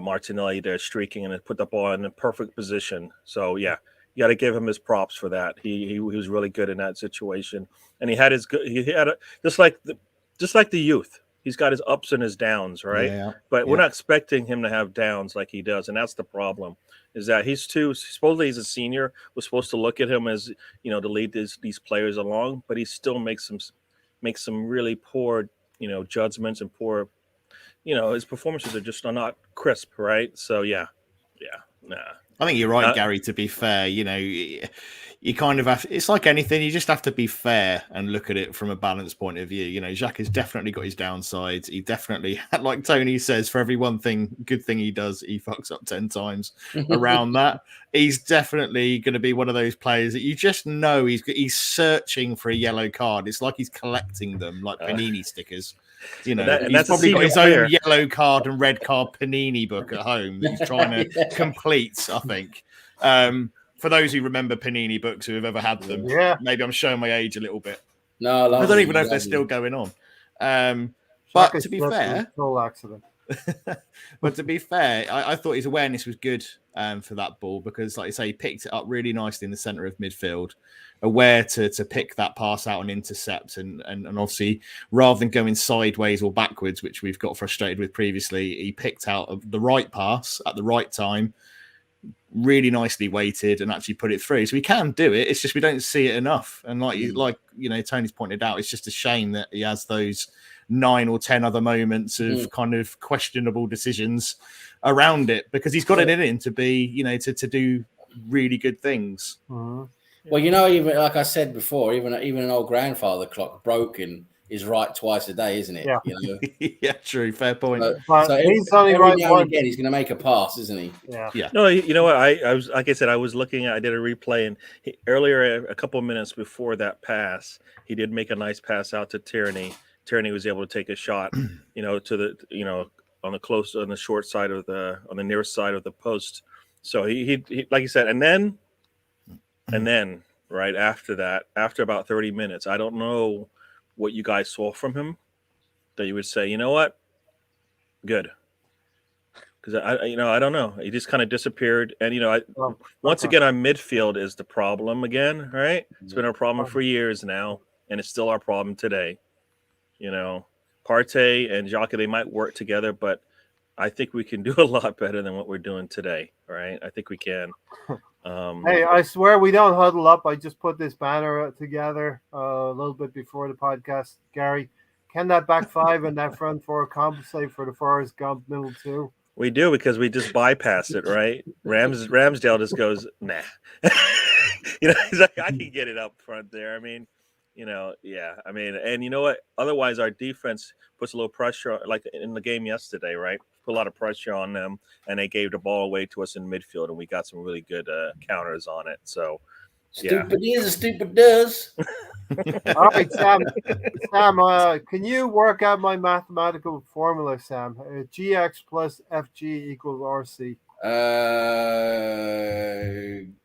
Martinelli there streaking and then put the ball in a perfect position. So yeah, you got to give him his props for that. He was really good in that situation, and he had just like the youth. He's got his ups and his downs, right?
Yeah,
But we're
yeah.
not expecting him to have downs like he does, and that's the problem. Is that supposedly he's a senior. We're supposed to look at him as to lead these players along, but he still makes some really poor judgments and poor his performances are just not crisp, right? So yeah, nah.
I think you're right, Gary. To be fair, you kind of have. It's like anything; you just have to be fair and look at it from a balanced point of view. Jacques has definitely got his downsides. He definitely, like Tony says, for every good thing he does, he fucks up 10 times around that. He's definitely going to be one of those players that you just know he's searching for a yellow card. It's like he's collecting them, like Panini stickers. He's probably got his own yellow card and red card Panini book at home that he's trying to complete, I think. For those who remember Panini books who have ever had them, maybe I'm showing my age a little bit.
No,
I don't even know if they're still going on. But to be fair,
accident.
But to be fair, I thought his awareness was good for that ball because, like I say, he picked it up really nicely in the centre of midfield, aware to pick that pass out and intercept. And obviously, rather than going sideways or backwards, which we've got frustrated with previously, he picked out the right pass at the right time, really nicely weighted and actually put it through. So we can do it. It's just we don't see it enough. And Tony's pointed out, it's just a shame that he has those 9 or 10 other moments of kind of questionable decisions around it because he's got it in him to be, to do really good things.
Mm-hmm.
Well, even like I said before, even an old grandfather clock broken is right twice a day, isn't it?
Yeah.
Yeah, true. Fair point.
So he's only right now and again, he's going to make a pass, isn't he?
Yeah.
No, you know what? I was, like I said, I was looking at. I did a replay, and earlier, a couple of minutes before that pass, he did make a nice pass out to Tierney. Tierney was able to take a shot, to the, on the short side on the nearest side of the post. So he like you said, and then right after that, after about 30 minutes, I don't know what you guys saw from him that you would say, you know what, good. Because I don't know. He just kind of disappeared, and once again, our midfield is the problem again, right? It's been our problem for years now, and it's still our problem today. Partey and Jacques, they might work together, but I think we can do a lot better than what we're doing today, right? I think we can.
Hey, I swear we don't huddle up. I just put this banner together a little bit before the podcast. Gary, can that back five and that front four compensate for the Forrest Gump middle two?
We do, because we just bypass it, right? Ramsdale just goes, nah. He's like, I can get it up front there. I mean, and you know what? Otherwise, our defense puts a little pressure, like in the game yesterday, right? Put a lot of pressure on them, and they gave the ball away to us in midfield, and we got some really good counters on it. So,
stupid is, stupid does.
All right, Sam. Sam, can you work out my mathematical formula, Sam? GX plus FG equals RC.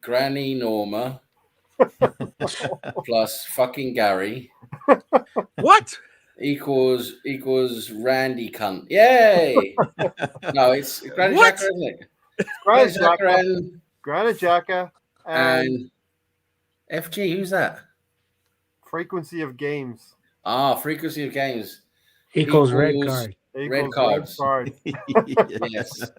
Granny Norma plus fucking Gary.
What?
Equals Randy cunt. Yay! No, it's Granny Jacker, isn't it?
Granny Jacker
and FG. Who's that?
Frequency of games.
Frequency of games
equals red card.
Red cards. Yes.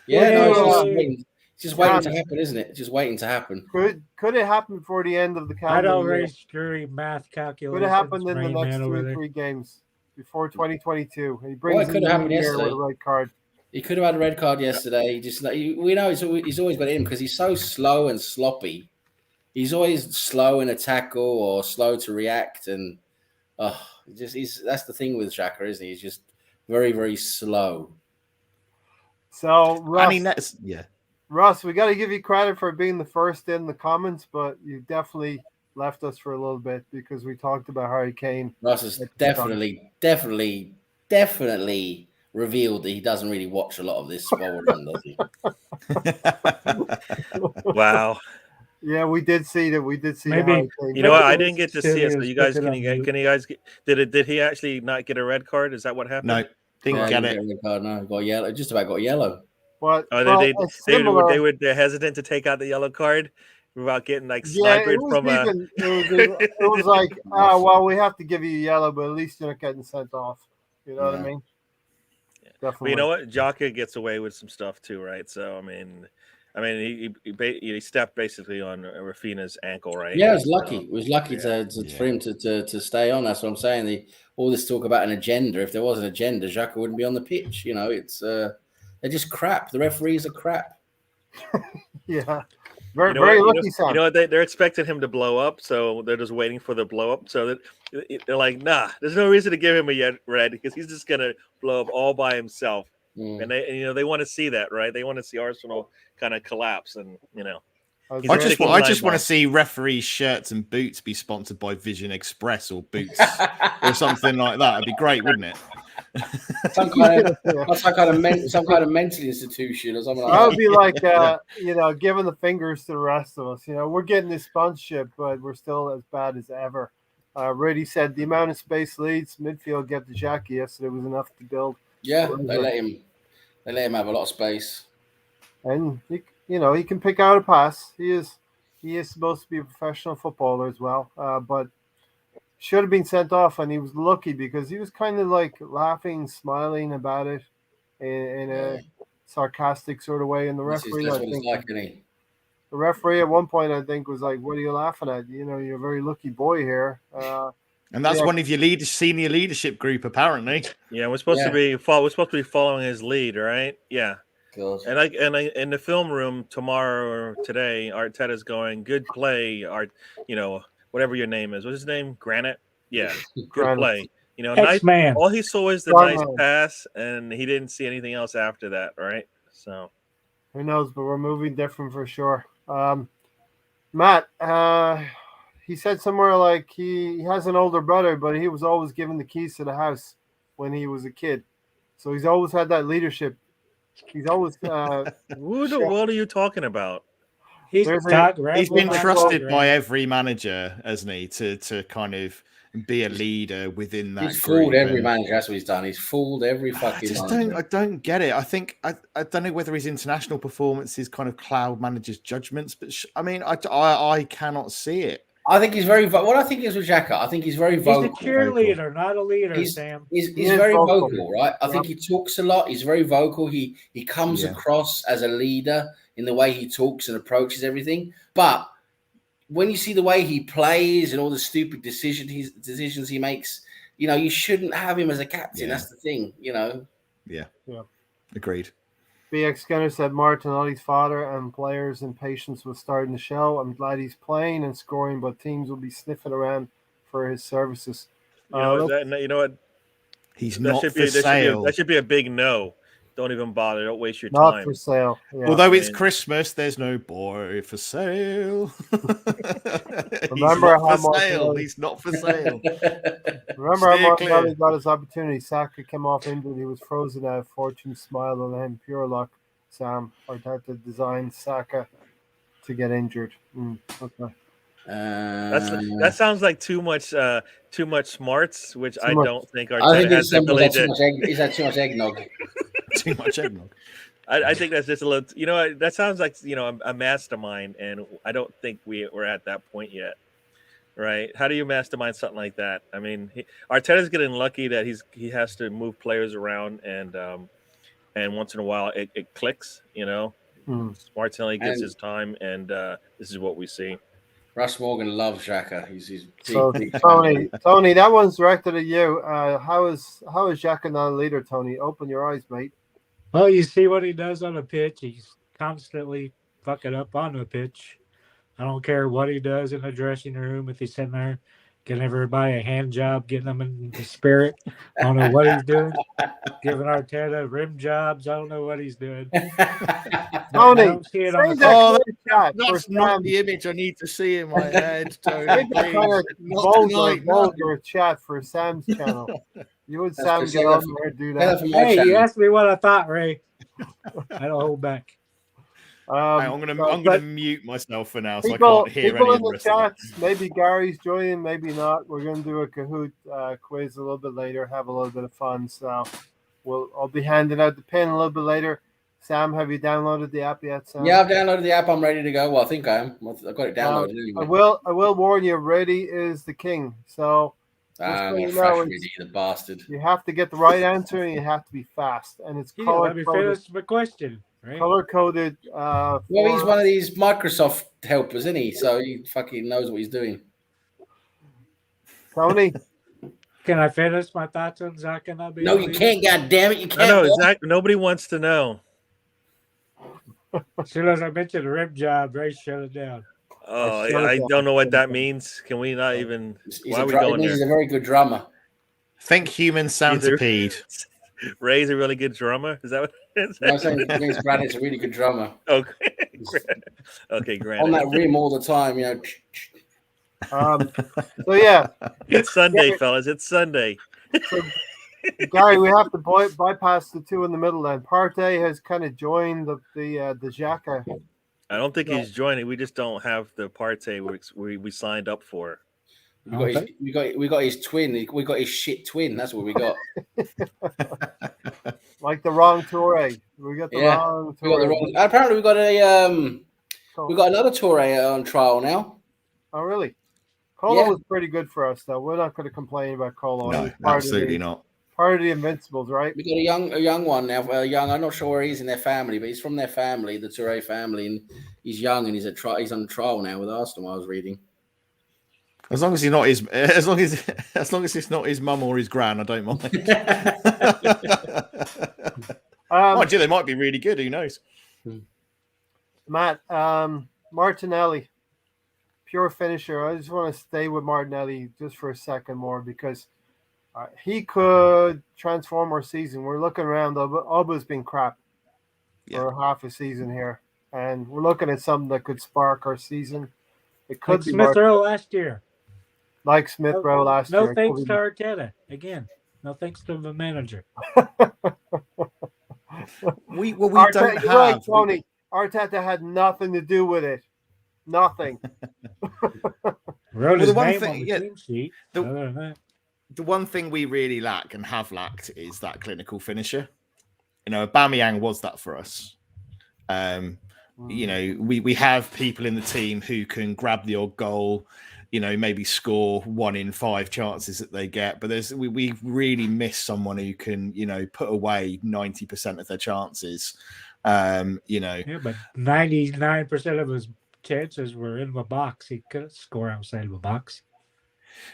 It's just waiting to happen, isn't it? Just waiting to happen.
Could it happen before the end of the calendar?
I don't raise jury math calculations.
Could it happen in the next 2 or 3 games before 2022? He brings
could have happened
yesterday with a red card.
He could have had a red card yesterday. We know he's always got it in because he's so slow and sloppy. He's always slow in a tackle or slow to react, and that's the thing with Xhaka, isn't he? He's just very, very slow.
So, Russ, Russ, we got to give you credit for being the first in the comments, but you definitely left us for a little bit because we talked about Harry Kane.
Russ has definitely revealed that he doesn't really watch a lot of this while we're on, does he?
Wow.
Yeah, we did see that. We did see
Maybe-
Harry Kane.
You know what? I
Maybe
didn't get to
Silly
see it. So
was
you guys,
put it
can
on
you guys did he actually not get a red card? Is that what happened?
No, didn't
Yeah,
get
he
it.
didn't get a red card, no, got yellow. Just about got yellow.
But
Oh,
well,
they're hesitant to take out the yellow card without getting like
yeah,
sniped
it was
from a.
even. It was like, oh well, we have to give you yellow, but at least you're not getting sent off. You know what I
Yeah.
mean?
Yeah.
Definitely.
But you know what? Jaka gets away with some stuff too, right? So I mean, he stepped basically on Rafina's ankle, right?
Yeah, it was lucky. It was lucky
Yeah.
for him to stay on. That's what I'm saying. All this talk about an agenda. If there was an agenda, Xhaka wouldn't be on the pitch. You know, it's they're just crap. The referees are crap.
Yeah. Very,
You know
very
what?
lucky, Sam.
You know what? They're expecting him to blow up, so they're just waiting for the blow up. So that they're like, nah, there's no reason to give him a red because he's just gonna blow up all by himself. And they want to see that, right? They want to see Arsenal kind of collapse, and he's
I
a
just
ticking
want
time
to
bomb.
see referees' shirts and boots be sponsored by Vision Express or Boots or something like that. It'd be great, wouldn't it?
some kind of mental institution or something like
That
that.
would be like, giving the fingers to the rest of us. We're getting this sponsorship, but we're still as bad as ever. Rudy said the amount of space Leeds midfield get to Xhaka yesterday was enough to build.
Yeah, they let him have a lot of space.
And he can pick out a pass. He is supposed to be a professional footballer as well. But should have been sent off, and he was lucky because he was kind of like laughing, smiling about it in a sarcastic sort of way. And the referee,
That's what it's like, isn't he?
The referee at one point, I think, was like, "What are you laughing at? You're a very lucky boy here."
And that's one of your senior leadership group, apparently.
Yeah, we're supposed to be following his lead, right? Yeah.
God.
And in the film room tomorrow or today, Arteta's going, good play, whatever your name is. What's his name? Granite? Yeah. Good play. Nice
X-Man.
All he saw was the nice pass, and he didn't see anything else after that, right? So
who knows, but we're moving different for sure. Matt, he said somewhere like he has an older brother, but he was always given the keys to the house when he was a kid. So he's always had that leadership. He's always
who the world are you talking about?
He's been trusted by every manager, hasn't he, to kind of be a leader within that.
He's fooled every manager. That's what he's done. He's fooled every fucking manager.
I don't get it. I think I don't know whether his international performances kind of cloud managers' judgments, but I cannot see it.
I think he's very. What I think is with Xhaka, I think he's very vocal.
He's a cheerleader, not a leader, Sam.
He's very vocal, right? I think he talks a lot. He's very vocal. He comes across as a leader in the way he talks and approaches everything. But when you see the way he plays and all the stupid decisions he makes, you shouldn't have him as a captain. That's the thing,
Yeah. Agreed.
BX Gunner said Martinelli's father and players' impatience was starting to show. I'm glad he's playing and scoring, but teams will be sniffing around for his services.
You know what?
He's not for sale.
That should be a big no. Don't even bother. Don't waste your
time.
Not
for sale. Yeah.
Although it's Christmas, there's no boy for sale.
Remember how
He's not for sale.
Remember how Martinelli got his opportunity. Saka came off injured. He was frozen out. Fortune smiled on him. Pure luck. Sam Arteta designed Saka to get injured. Okay.
That sounds like too much smarts, which I don't think Arteta has the ability to.
He's had too much eggnog.
Too much eggnog.
I think that's just a little. That sounds like a mastermind, and I don't think we're at that point yet. Right? How do you mastermind something like that? I mean, Arteta's getting lucky that he has to move players around, and once in a while it clicks. Martinelli gets his time, and this is what we see.
Russ Morgan loves Xhaka. He's
big Tony, that one's directed at you. How is Xhaka not a leader, Tony? Open your eyes, mate.
Well, you see what he does on the pitch. He's constantly fucking up on the pitch. I don't care what he does in the dressing room. If he's sitting there getting everybody a hand job, getting them in the spirit. I don't know what he's doing. Giving Arteta rim jobs. I don't know what he's doing. I
Tony,
don't see it on
save
the
that
Oh,
clear chat for
That's not
Sam.
the image I need to see in my head, Tony.
Save that kind
Please.
of
Not tonight, no.
vulgar chat for Sam's channel. You and
That's
Sam
good.
get
Save
on
that
there and do
Tell
that.
her for my
Hey, you
channel.
asked me what I thought, Ray. I don't hold back.
Hey, I'm gonna
but
mute myself for now, so
people,
I can't hear
people
any
in
of the
the
rest of that.
chats, maybe Gary's joining, maybe not. We're going to do a Kahoot quiz a little bit later, have a little bit of fun. So I'll be handing out the pin a little bit later. Sam, have you downloaded the app yet, Sam?
Yeah, I've downloaded the app. I'm ready to go. Well, I think I am. I've got it downloaded anyway.
I will warn you, ready is the king. So just so you know,
Ready, the bastard.
you have to get the right answer and you have to be fast. And it's
Yeah, let me finish my question. Right?
color coded.
Well, he's one of these Microsoft helpers, isn't he? So he fucking knows what he's doing.
Tony,
Can I finish my thoughts on Zach and Nabil?
No, you can't. God damn it, you
I
can't.
know exactly. Nobody wants to know.
As soon as I mentioned the rim job, Ray shut it down.
Oh,
shut it
I
down.
don't know what that means. Can we not even? Why are we
It
going
means
there?
he's a very good drummer.
Think human centipede.
Ray's a really good drummer. Is that what? Is
No, I'm saying James Granite's a really good drummer.
Okay. Okay, Grant.
On that rim all the time, you know.
so yeah,
It's Sunday,
Gary,
fellas. It's Sunday.
so, Gary, we have to bypass the two in the middle. Then Partey has kind of joined the Xhaka.
I don't think he's joining. We just don't have the Partey we signed up for.
We got his twin. We got his shit twin. That's what we got.
Like the wrong Toure. We got the wrong Toure.
Apparently, we got another Toure on trial now.
Oh, really? Colo was pretty good for us, though. We're not going to complain about Colo.
No, absolutely not.
Part of the Invincibles, right?
We got a young one now. I'm not sure where he's in their family, but he's from their family, the Toure family, and he's young and he's on trial now with Arsenal. I was reading.
As long as he's not his, as long as it's not his mum or his gran, I don't mind. Mind you, they might be really good. Who knows?
Matt, Martinelli, pure finisher. I just want to stay with Martinelli just for a second more because he could transform our season. We're looking around. Oba's been crap for half a season here, and we're looking at something that could spark our season. It could be
Smith Rowe last year.
Like Smith Rowe last year.
No thanks to Arteta. Again, no thanks to the manager.
we don't have.
Right, Tony. Arteta had nothing to do with it. Nothing.
Wrote his name on the team sheet.
The one thing we really lack and have lacked is that clinical finisher. You know, Aubameyang was that for us. You know, we have people in the team who can grab the odd goal, you know, maybe score 1 in 5 chances that they get. But we really miss someone who can, you know, put away 90% of their chances. You know.
Yeah, but 99% of his chances were in the box. He couldn't score outside of the box.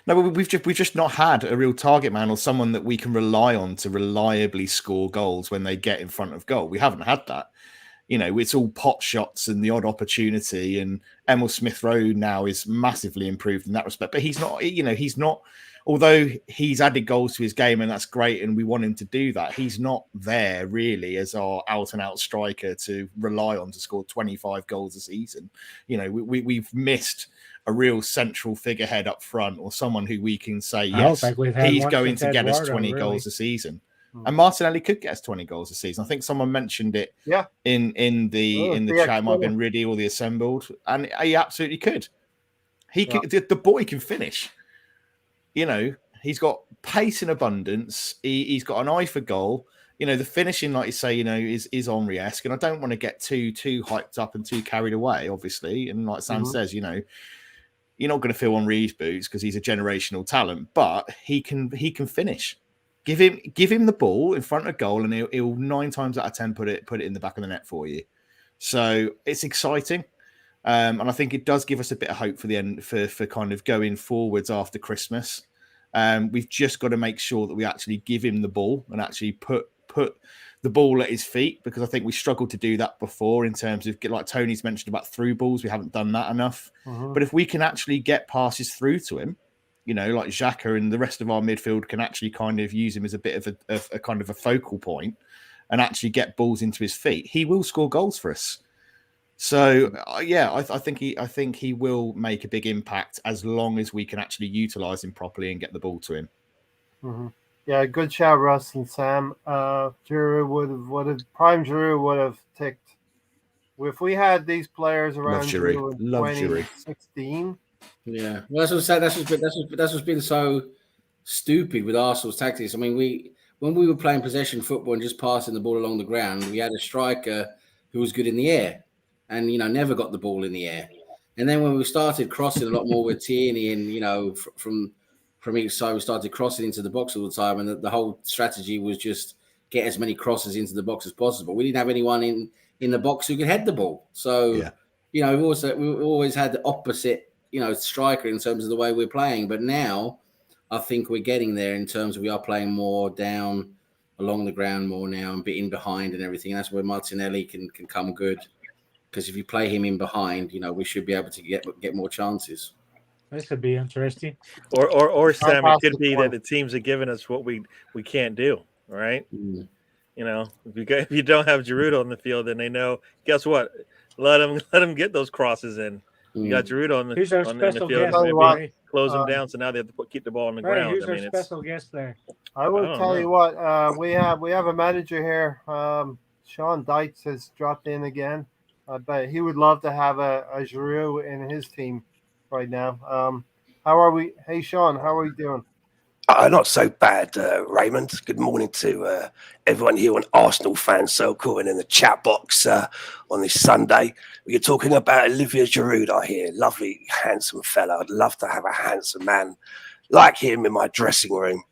No, but we've just not had a real target man or someone that we can rely on to reliably score goals when they get in front of goal. We haven't had that. You know, it's all pot shots and the odd opportunity. And Emil Smith Rowe now is massively improved in that respect. But he's not, you know, although he's added goals to his game and that's great and we want him to do that, he's not there really as our out and out striker to rely on to score 25 goals a season. You know, we've missed a real central figurehead up front or someone who we can say, yes, he's going to get us 20 goals a season. And Martinelli could get us 20 goals a season. I think someone mentioned it in the chat. It might have been Riddy or the Assembled. And he absolutely could. He could, the boy can finish. You know, he's got pace in abundance. He's got an eye for goal. You know, the finishing, like you say, you know, is Henry-esque. And I don't want to get too hyped up and too carried away, obviously. And like Sam says, you know, you're not going to feel Henry's boots because he's a generational talent, but he can finish. Give him the ball in front of goal, and he'll 9 times out of 10 put it in the back of the net for you. So it's exciting, and I think it does give us a bit of hope for the end for kind of going forwards after Christmas. We've just got to make sure that we actually give him the ball and actually put the ball at his feet, because I think we struggled to do that before in terms of, like Tony's mentioned about through balls. We haven't done that enough. But if we can actually get passes through to him, like Xhaka and the rest of our midfield can actually kind of use him as a bit of a kind of a focal point and actually get balls into his feet, he will score goals for us. So I think he will make a big impact as long as we can actually utilize him properly and get the ball to him.
Mm-hmm. Yeah, good shout, Russ and Sam. Giroud Prime Giroud would have ticked. If we had these players around Giroud in 2016.
Yeah, well, that's what's been so stupid with Arsenal's tactics. I mean, when we were playing possession football and just passing the ball along the ground, we had a striker who was good in the air, and never got the ball in the air. And then when we started crossing a lot more with Tierney and from each side, we started crossing into the box all the time, and the whole strategy was just get as many crosses into the box as possible. We didn't have anyone in the box who could head the ball, so we've always had the opposite striker in terms of the way we're playing. But now I think we're getting there in terms of we are playing more down along the ground more now and in behind and everything. And that's where Martinelli can come good, because if you play him in behind, we should be able to get more chances.
This would be interesting.
Or Sam, it could be that the teams are giving us what we can't do. Right?
Mm.
If you don't have Giroud on the field, then they know. Guess what? Let them get those crosses in. You got Giroud on the field. Maybe close them down, so now they have to keep the ball on the ground.
Who's our special guest there?
I will tell you what. We have a manager here. Sean Dietz has dropped in again. I bet he would love to have a Giroud in his team right now. How are we? Hey, Sean, how are we doing?
Not so bad, Raymond. Good morning to everyone here on Arsenal Fan Circle and in the chat box on this Sunday. You're talking about Olivier Giroud, I hear. Lovely, handsome fella. I'd love to have a handsome man like him in my dressing room.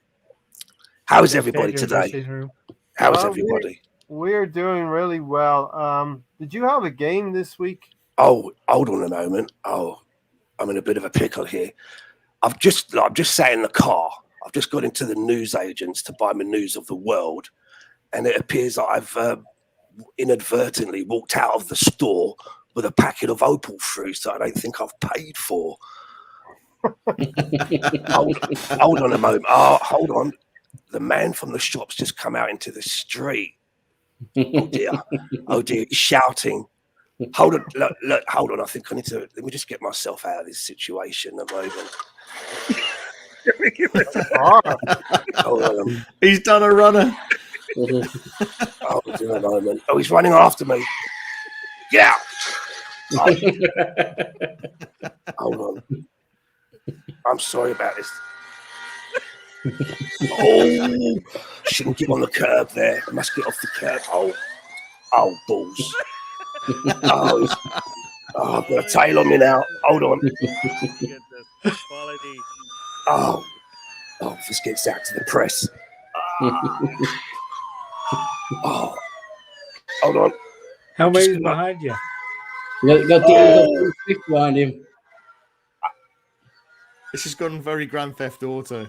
How's everybody today? How's everybody?
We're doing really well. Did you have a game this week?
Oh, hold on a moment. Oh, I'm in a bit of a pickle here. I'm just sat in the car. I've just got into the newsagents to buy my News of the World, and it appears that I've inadvertently walked out of the store with a packet of Opal fruits that I don't think I've paid for. hold on a moment. Oh, hold on. The man from the shop's just come out into the street. Oh dear. Oh dear. He's shouting. Hold on. Look, hold on. I think I need to. Let me just get myself out of this situation a moment.
He's done a runner.
Oh, dear, a moment. Oh, he's running after me. Get out. Oh. Hold on. I'm sorry about this. Oh, shouldn't get on the curb there. I must get off the curb. Oh, balls. I've got a tail on me now. Hold on. Oh, this gets out to the press. Oh, hold on.
How many is behind you?
Got behind him.
This has gone very Grand Theft Auto.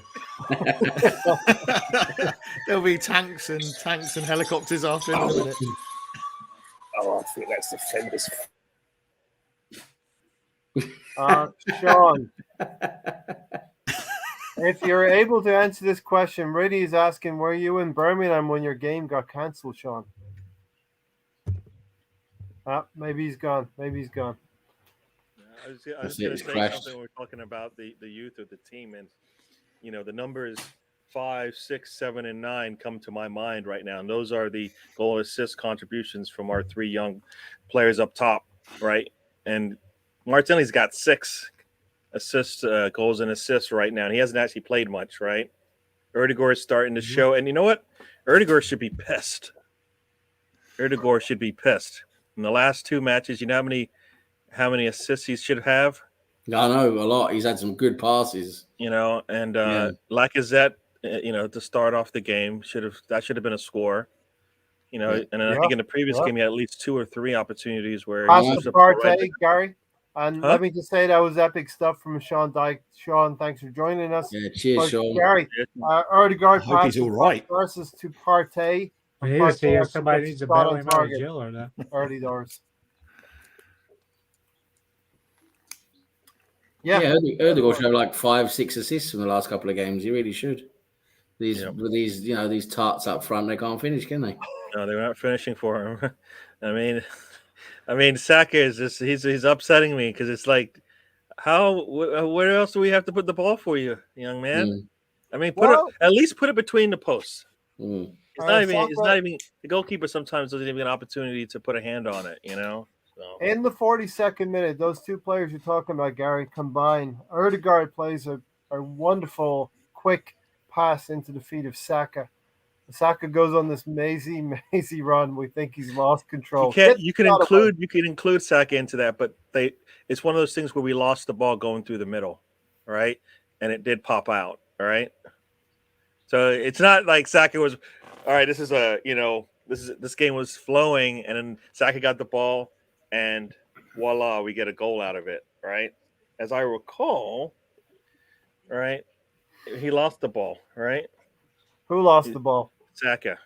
There'll be tanks and helicopters after in a minute.
Oh, I think that's the fenders.
Sean, if you're able to answer this question, Riddy is asking, were you in Birmingham when your game got cancelled, Sean? Maybe he's gone. I
was going to say something. We're talking about the youth of the team, and the numbers 5, 6, 7, and 9 come to my mind right now, and those are the goal assist contributions from our 3 young players up top, right? And Martinelli's got 6 assists, goals and assists right now, and he hasn't actually played much, right? Erdegaard is starting to show, and you know what? Erdegaard should be pissed. In the last 2 matches, you know how many assists he should have?
I know, a lot. He's had some good passes.
And Lacazette, to start off the game, should have been a score. And I think in the previous game, he had at least 2 or 3 opportunities where
pass to Partey, Gary. And let me just say that was epic stuff from Sean Dyke. Sean, thanks for joining us.
Yeah, cheers, Sean.
Gary, Erdegaard
pass all right.
versus to Partey.
I need to see if somebody needs to bail him out of jail or not.
Early doors. Yeah,
Erdogan should have like 5-6 assists in the last couple of games. He really should.
Yep.
With these tarts up front, they can't finish, can they?
No, they're not finishing for him. I mean, Saka is just he's upsetting me because it's like, where else do we have to put the ball for you, young man?
Mm,
I mean,
Well-
at least put it between the posts.
mm.
It's not even the goalkeeper sometimes doesn't even get an opportunity to put a hand on it, you know. So
In the 42nd minute, those two players you're talking about, Gary, combine. Erdegaard plays a wonderful, quick pass into the feet of Saka. Saka goes on this mazy run. We think he's lost control.
you can include Saka into that, but it's one of those things where we lost the ball going through the middle, right? And it did pop out, all right? So it's not like Saka was, all right, this game was flowing, and then Saka got the ball, and voila, we get a goal out of it, right? As I recall, right, he lost the ball, right?
Who lost the ball?
Saka.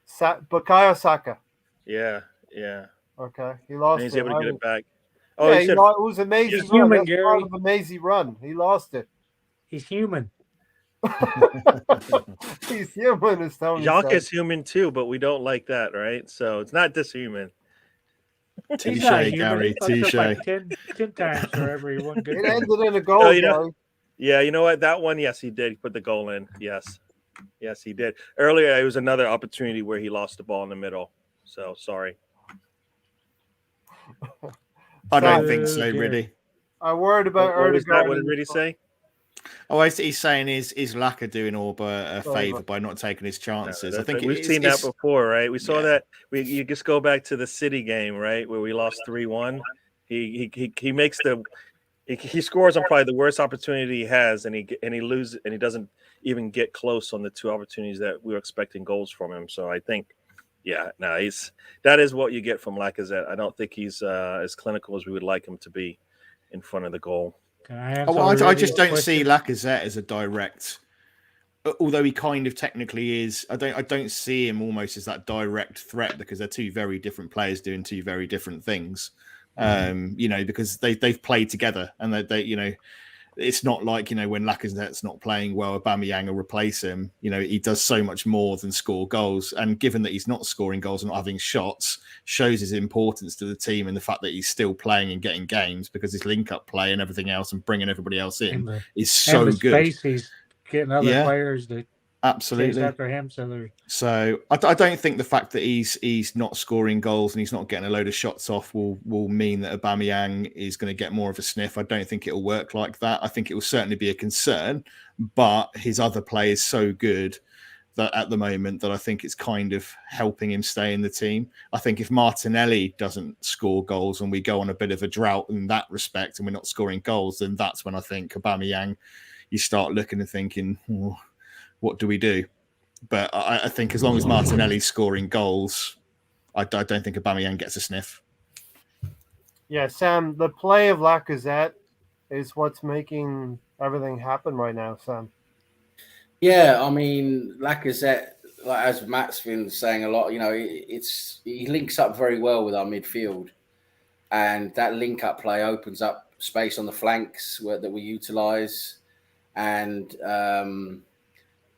Bukayo Saka.
Yeah.
Okay, he lost
And he's
it.
able to get it back. Oh,
Yeah,
he said,
it was an amazing
He's
run.
human,
That's
Gary.
part of an amazing run. He lost it.
He's human.
He's human, as Tony
Jacques
said.
is human too, but we don't like that, right? So it's not dishuman.
He's not
Touche,
human.
Gary.
He fucks up
Touche.
like 10 times for every one good
It
thing.
ended in a goal,
Oh, you know-
Gary.
Yeah, you know what? That one, yes, he did. He put the goal in. Yes, he did. Earlier, it was another opportunity where he lost the ball in the middle. So sorry.
I don't
Sam,
think so,
Gary.
really.
I worried about
What was that?
Erdegaard.
What did Riddy say?
Oh, he's saying is Laka doing Orba a
Favour.
favour by not taking his chances? I think
we've seen that before, right? We saw
Yeah.
that. You just go back to the City game, right, where we lost 3-1. He makes he scores on probably the worst opportunity he has, and he loses, and he doesn't even get close on the two opportunities that we were expecting goals from him. So I think, that is what you get from Lacazette. I don't think he's as clinical as we would like him to be in front of the goal.
Can I answer
I
Riddy's
just don't see
question?
Lacazette as a direct. Although he kind of technically is, I don't see him almost as that direct threat because they're two very different players doing two very different things. Because they've played together and they it's not like, when Lacazette's not playing well, Aubameyang will replace him. He does so much more than score goals. And given that he's not scoring goals and not having shots, shows his importance to the team and the fact that he's still playing and getting games because his link-up play and everything else and bringing everybody else in is so
and the
good.
space he's getting other players to chase
Absolutely.
after him.
So I don't think the fact that he's not scoring goals and he's not getting a load of shots off will mean that Aubameyang is going to get more of a sniff. I don't think it'll work like that. I think it will certainly be a concern, but his other play is so good that at the moment that I think it's kind of helping him stay in the team. I think if Martinelli doesn't score goals and we go on a bit of a drought in that respect and we're not scoring goals, then that's when I think Aubameyang, you start looking and thinking, what do we do? But I think as long as Martinelli's scoring goals, I don't think Aubameyang gets a sniff.
Yeah, Sam, the play of Lacazette is what's making everything happen right now, Sam.
Yeah, I mean, Lacazette, like as Matt's been saying a lot, he links up very well with our midfield, and that link-up play opens up space on the flanks that we utilise, and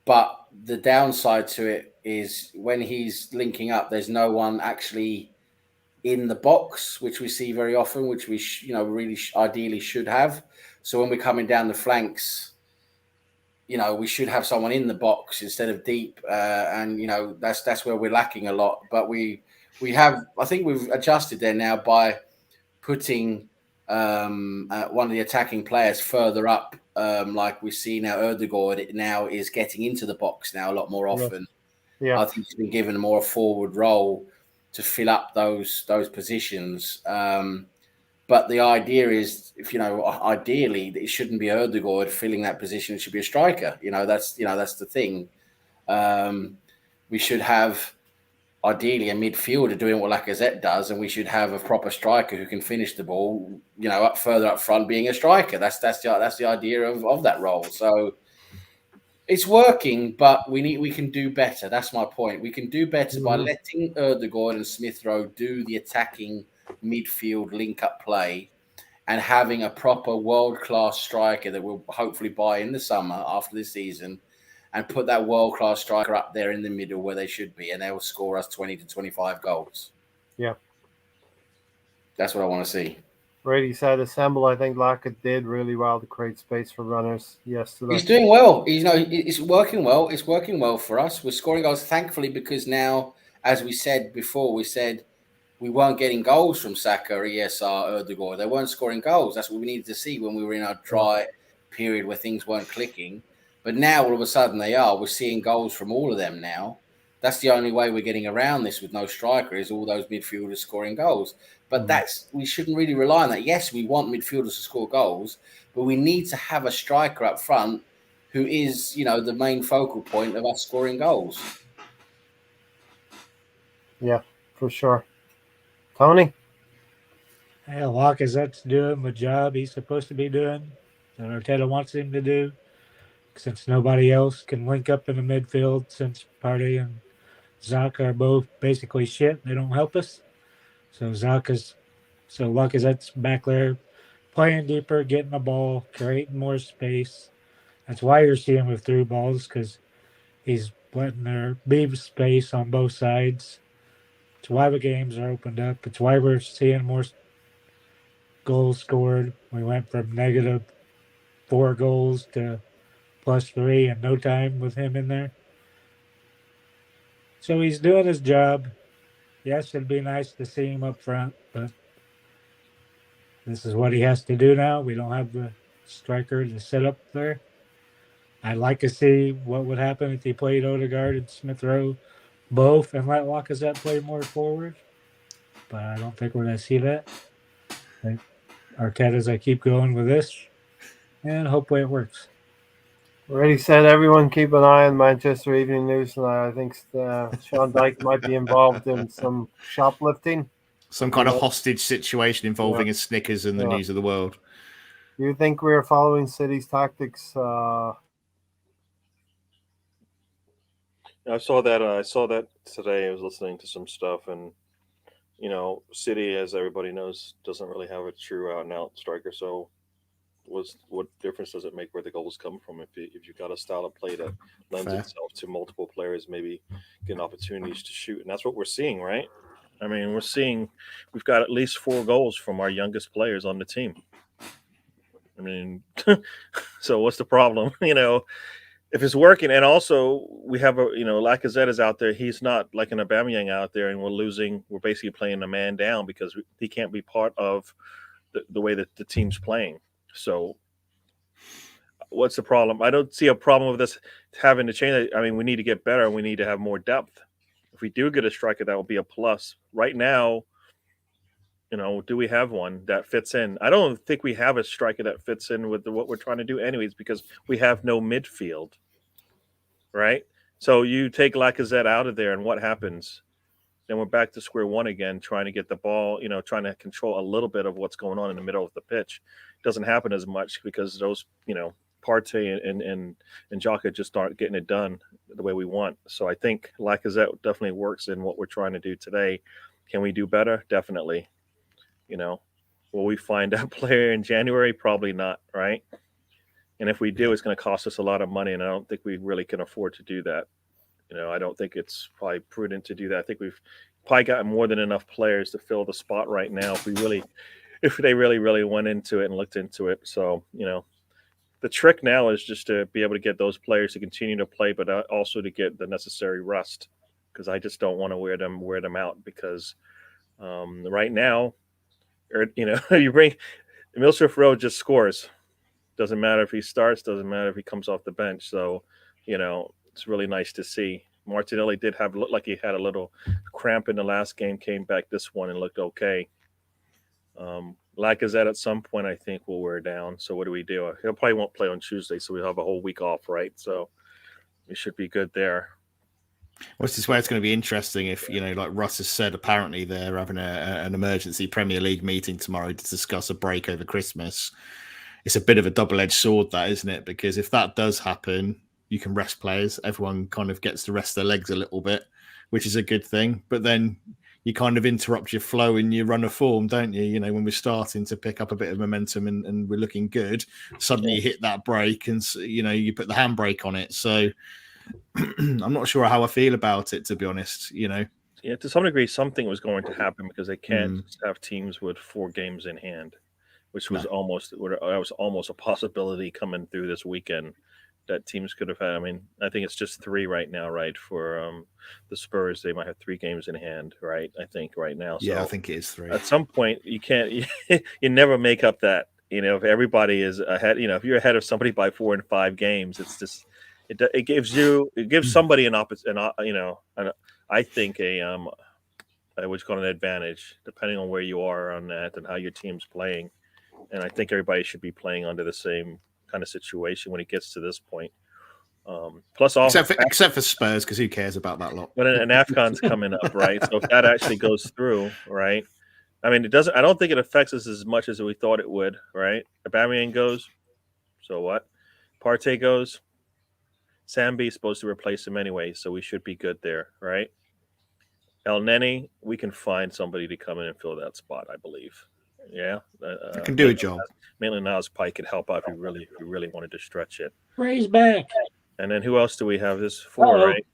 but the downside to it is when he's linking up, there's no one actually in the box, which we see very often, which we really ideally should have. So when we're coming down the flanks, we should have someone in the box instead of deep, and that's where we're lacking a lot. But I think we've adjusted there now by putting one of the attacking players further up. Like we see now, Erdegaard it now is getting into the box now a lot more often.
Yeah.
I think he's been given a more forward role to fill up those positions. But the idea is, ideally, it shouldn't be Erdegaard filling that position. It should be a striker. That's the thing. We should have ideally a midfielder doing what Lacazette does, and we should have a proper striker who can finish the ball, further up front, being a striker. That's the idea of that role. So it's working, but we can do better. That's my point. We can do better by letting Erdegaard and Smith Rowe do the attacking midfield link-up play, and having a proper world-class striker that we'll hopefully buy in the summer after this season, and put that world-class striker up there in the middle where they should be, and they will score us 20 to 25 goals.
Yeah.
That's what I want to see.
Brady said assemble. I think Lockett did really well to create space for runners yesterday.
He's doing well. It's working well. It's working well for us. We're scoring goals, thankfully, because now, as we said before, we said we weren't getting goals from Saka, ESR, Erdogan. They weren't scoring goals. That's what we needed to see when we were in our dry period where things weren't clicking. But now, all of a sudden, they are. We're seeing goals from all of them now. That's the only way we're getting around this with no striker, is all those midfielders scoring goals. But we shouldn't really rely on that. Yes, we want midfielders to score goals, but we need to have a striker up front who is, the main focal point of us scoring goals.
Yeah, for sure. Tony?
Hey, Lacazette's doing the job he's supposed to be doing, that Arteta wants him to do, since nobody else can link up in the midfield, since Partey and Zaka are both basically shit. They don't help us. So Lacazette's back there playing deeper, getting the ball, creating more space. That's why you're seeing with through balls, because he's letting there be space on both sides. It's why the games are opened up. It's why we're seeing more goals scored. We went from -4 goals to +3 in no time with him in there. So he's doing his job. Yes, it'd be nice to see him up front, but this is what he has to do now. We don't have the striker to sit up there. I'd like to see what would happen if he played Odegaard and Smith Rowe both and let Lacazette play more forward. But I don't think we're going to see that. Arteta's I keep going with this, and hopefully it works.
Already said everyone keep an eye on Manchester Evening News tonight. I think Sean Dyche might be involved in some shoplifting.
Some kind of hostage situation involving a Snickers and the news of the world.
Do you think we're following City's tactics?
I saw that today. I was listening to some stuff, and City, as everybody knows, doesn't really have a true out-and-out striker. So, what difference does it make where the goals come from? If you've got a style of play that lends itself to multiple players, maybe getting opportunities to shoot, and that's what we're seeing, right? I mean, we've got at least 4 goals from our youngest players on the team. I mean, so what's the problem? If it's working, and also we have Lacazette is out there. He's not like an Aubameyang out there, and we're basically playing a man down because he can't be part of the way that the team's playing. So what's the problem? I don't see a problem with this having to change. I mean, we need to get better, and we need to have more depth. If we do get a striker, that will be a plus. Right now, do we have one that fits in? I don't think we have a striker that fits in with what we're trying to do anyways, because we have no midfield, right? So you take Lacazette out of there, and what happens? Then we're back to square one again, trying to get the ball, trying to control a little bit of what's going on in the middle of the pitch. It doesn't happen as much because those, Partey and Xhaka just aren't getting it done the way we want. So I think Lacazette definitely works in what we're trying to do today. Can we do better? Definitely. Will we find a player in January? Probably not, right? And if we do, it's going to cost us a lot of money, and I don't think we really can afford to do that. I don't think it's probably prudent to do that. I think we've probably got more than enough players to fill the spot right now if they really went into it and looked into it. So, the trick now is just to be able to get those players to continue to play, but also to get the necessary rest, because I just don't want to wear them out, because right now, you bring Milsrif Rowe just scores. Doesn't matter if he starts, doesn't matter if he comes off the bench. So, it's really nice to see. Martinelli looked like he had a little cramp in the last game, came back this one and looked okay. Lacazette at some point, I think, will wear down. So what do we do? He'll probably won't play on Tuesday, so we'll have a whole week off, right? So we should be good there.
Well, this is where it's going to be interesting if, like Russ has said, apparently they're having an emergency Premier League meeting tomorrow to discuss a break over Christmas. It's a bit of a double-edged sword, that, isn't it? Because if that does happen, you can rest players. Everyone kind of gets to rest their legs a little bit, which is a good thing. But then you kind of interrupt your flow in your run of form, don't you? You know, when we're starting to pick up a bit of momentum and we're looking good, suddenly you hit that break and, you know, you put the handbrake on it. So I'm not sure how I feel about it, to be honest, you know.
Yeah, to some degree, something was going to happen because they can't just have teams with 4 games in hand, which was almost a possibility coming through this weekend that teams could have had. I mean, I think it's just 3 right now, right? For the Spurs, they might have 3 games in hand, right? I think right now.
Yeah,
so
I think it is 3.
At some point, you can't. You never make up that. You know, if everybody is ahead, you know, if you're ahead of somebody by 4 and 5 games, it's just it gives somebody an opposite, you know, I think what's called an advantage, depending on where you are on that and how your team's playing. And I think everybody should be playing under the same kind of situation when it gets to this point. Plus,
except for Spurs, because who cares about that lot?
But an AFCON's coming up, right? So if that actually goes through, right? I mean, it doesn't. I don't think it affects us as much as we thought it would, right? Aubameyang goes, so what? Partey goes. Sambi is supposed to replace him anyway, so we should be good there, right? El Neni, we can find somebody to come in and fill that spot, I believe. Yeah,
I can do a job.
Maitland-Niles Pike could help out if we really wanted to stretch it.
Ray's back.
And then who else do we have? There's 4, right?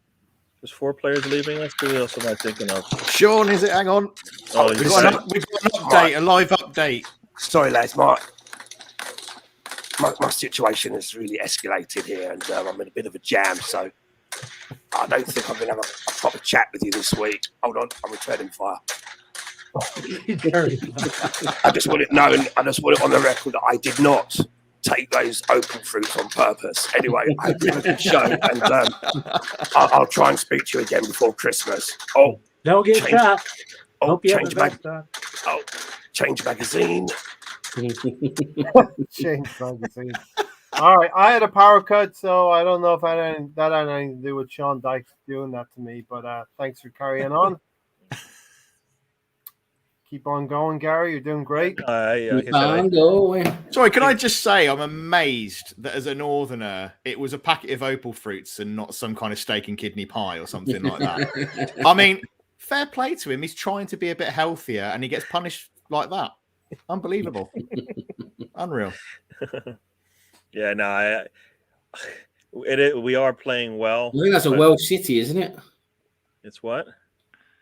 There's 4 players leaving us. Who else am I thinking of?
Sean, is it? Hang on. We've got an update, a live update.
Sorry, lads, my situation has really escalated here, and I'm in a bit of a jam, so I don't think I'm going to have a proper chat with you this week. Hold on, I'm returning fire. I just want it known, I just want it on the record that I did not take those open fruits on purpose. Anyway, I hope you have a good show, and I'll try and speak to you again before Christmas. Oh,
don't get shot.
Oh,
Hope you
change change magazine.
Change magazine. All right, I had a power cut, so I don't know if that had anything to do with Sean Dykes doing that to me, but thanks for carrying on. Keep on going, Gary. You're doing great.
Keep on going.
Sorry, can I just say I'm amazed that as a northerner, it was a packet of opal fruits and not some kind of steak and kidney pie or something like that. I mean, fair play to him. He's trying to be a bit healthier and he gets punished like that. Unbelievable. Unreal.
Yeah, no, we are playing well.
I think that's a Welsh city, isn't it?
It's what?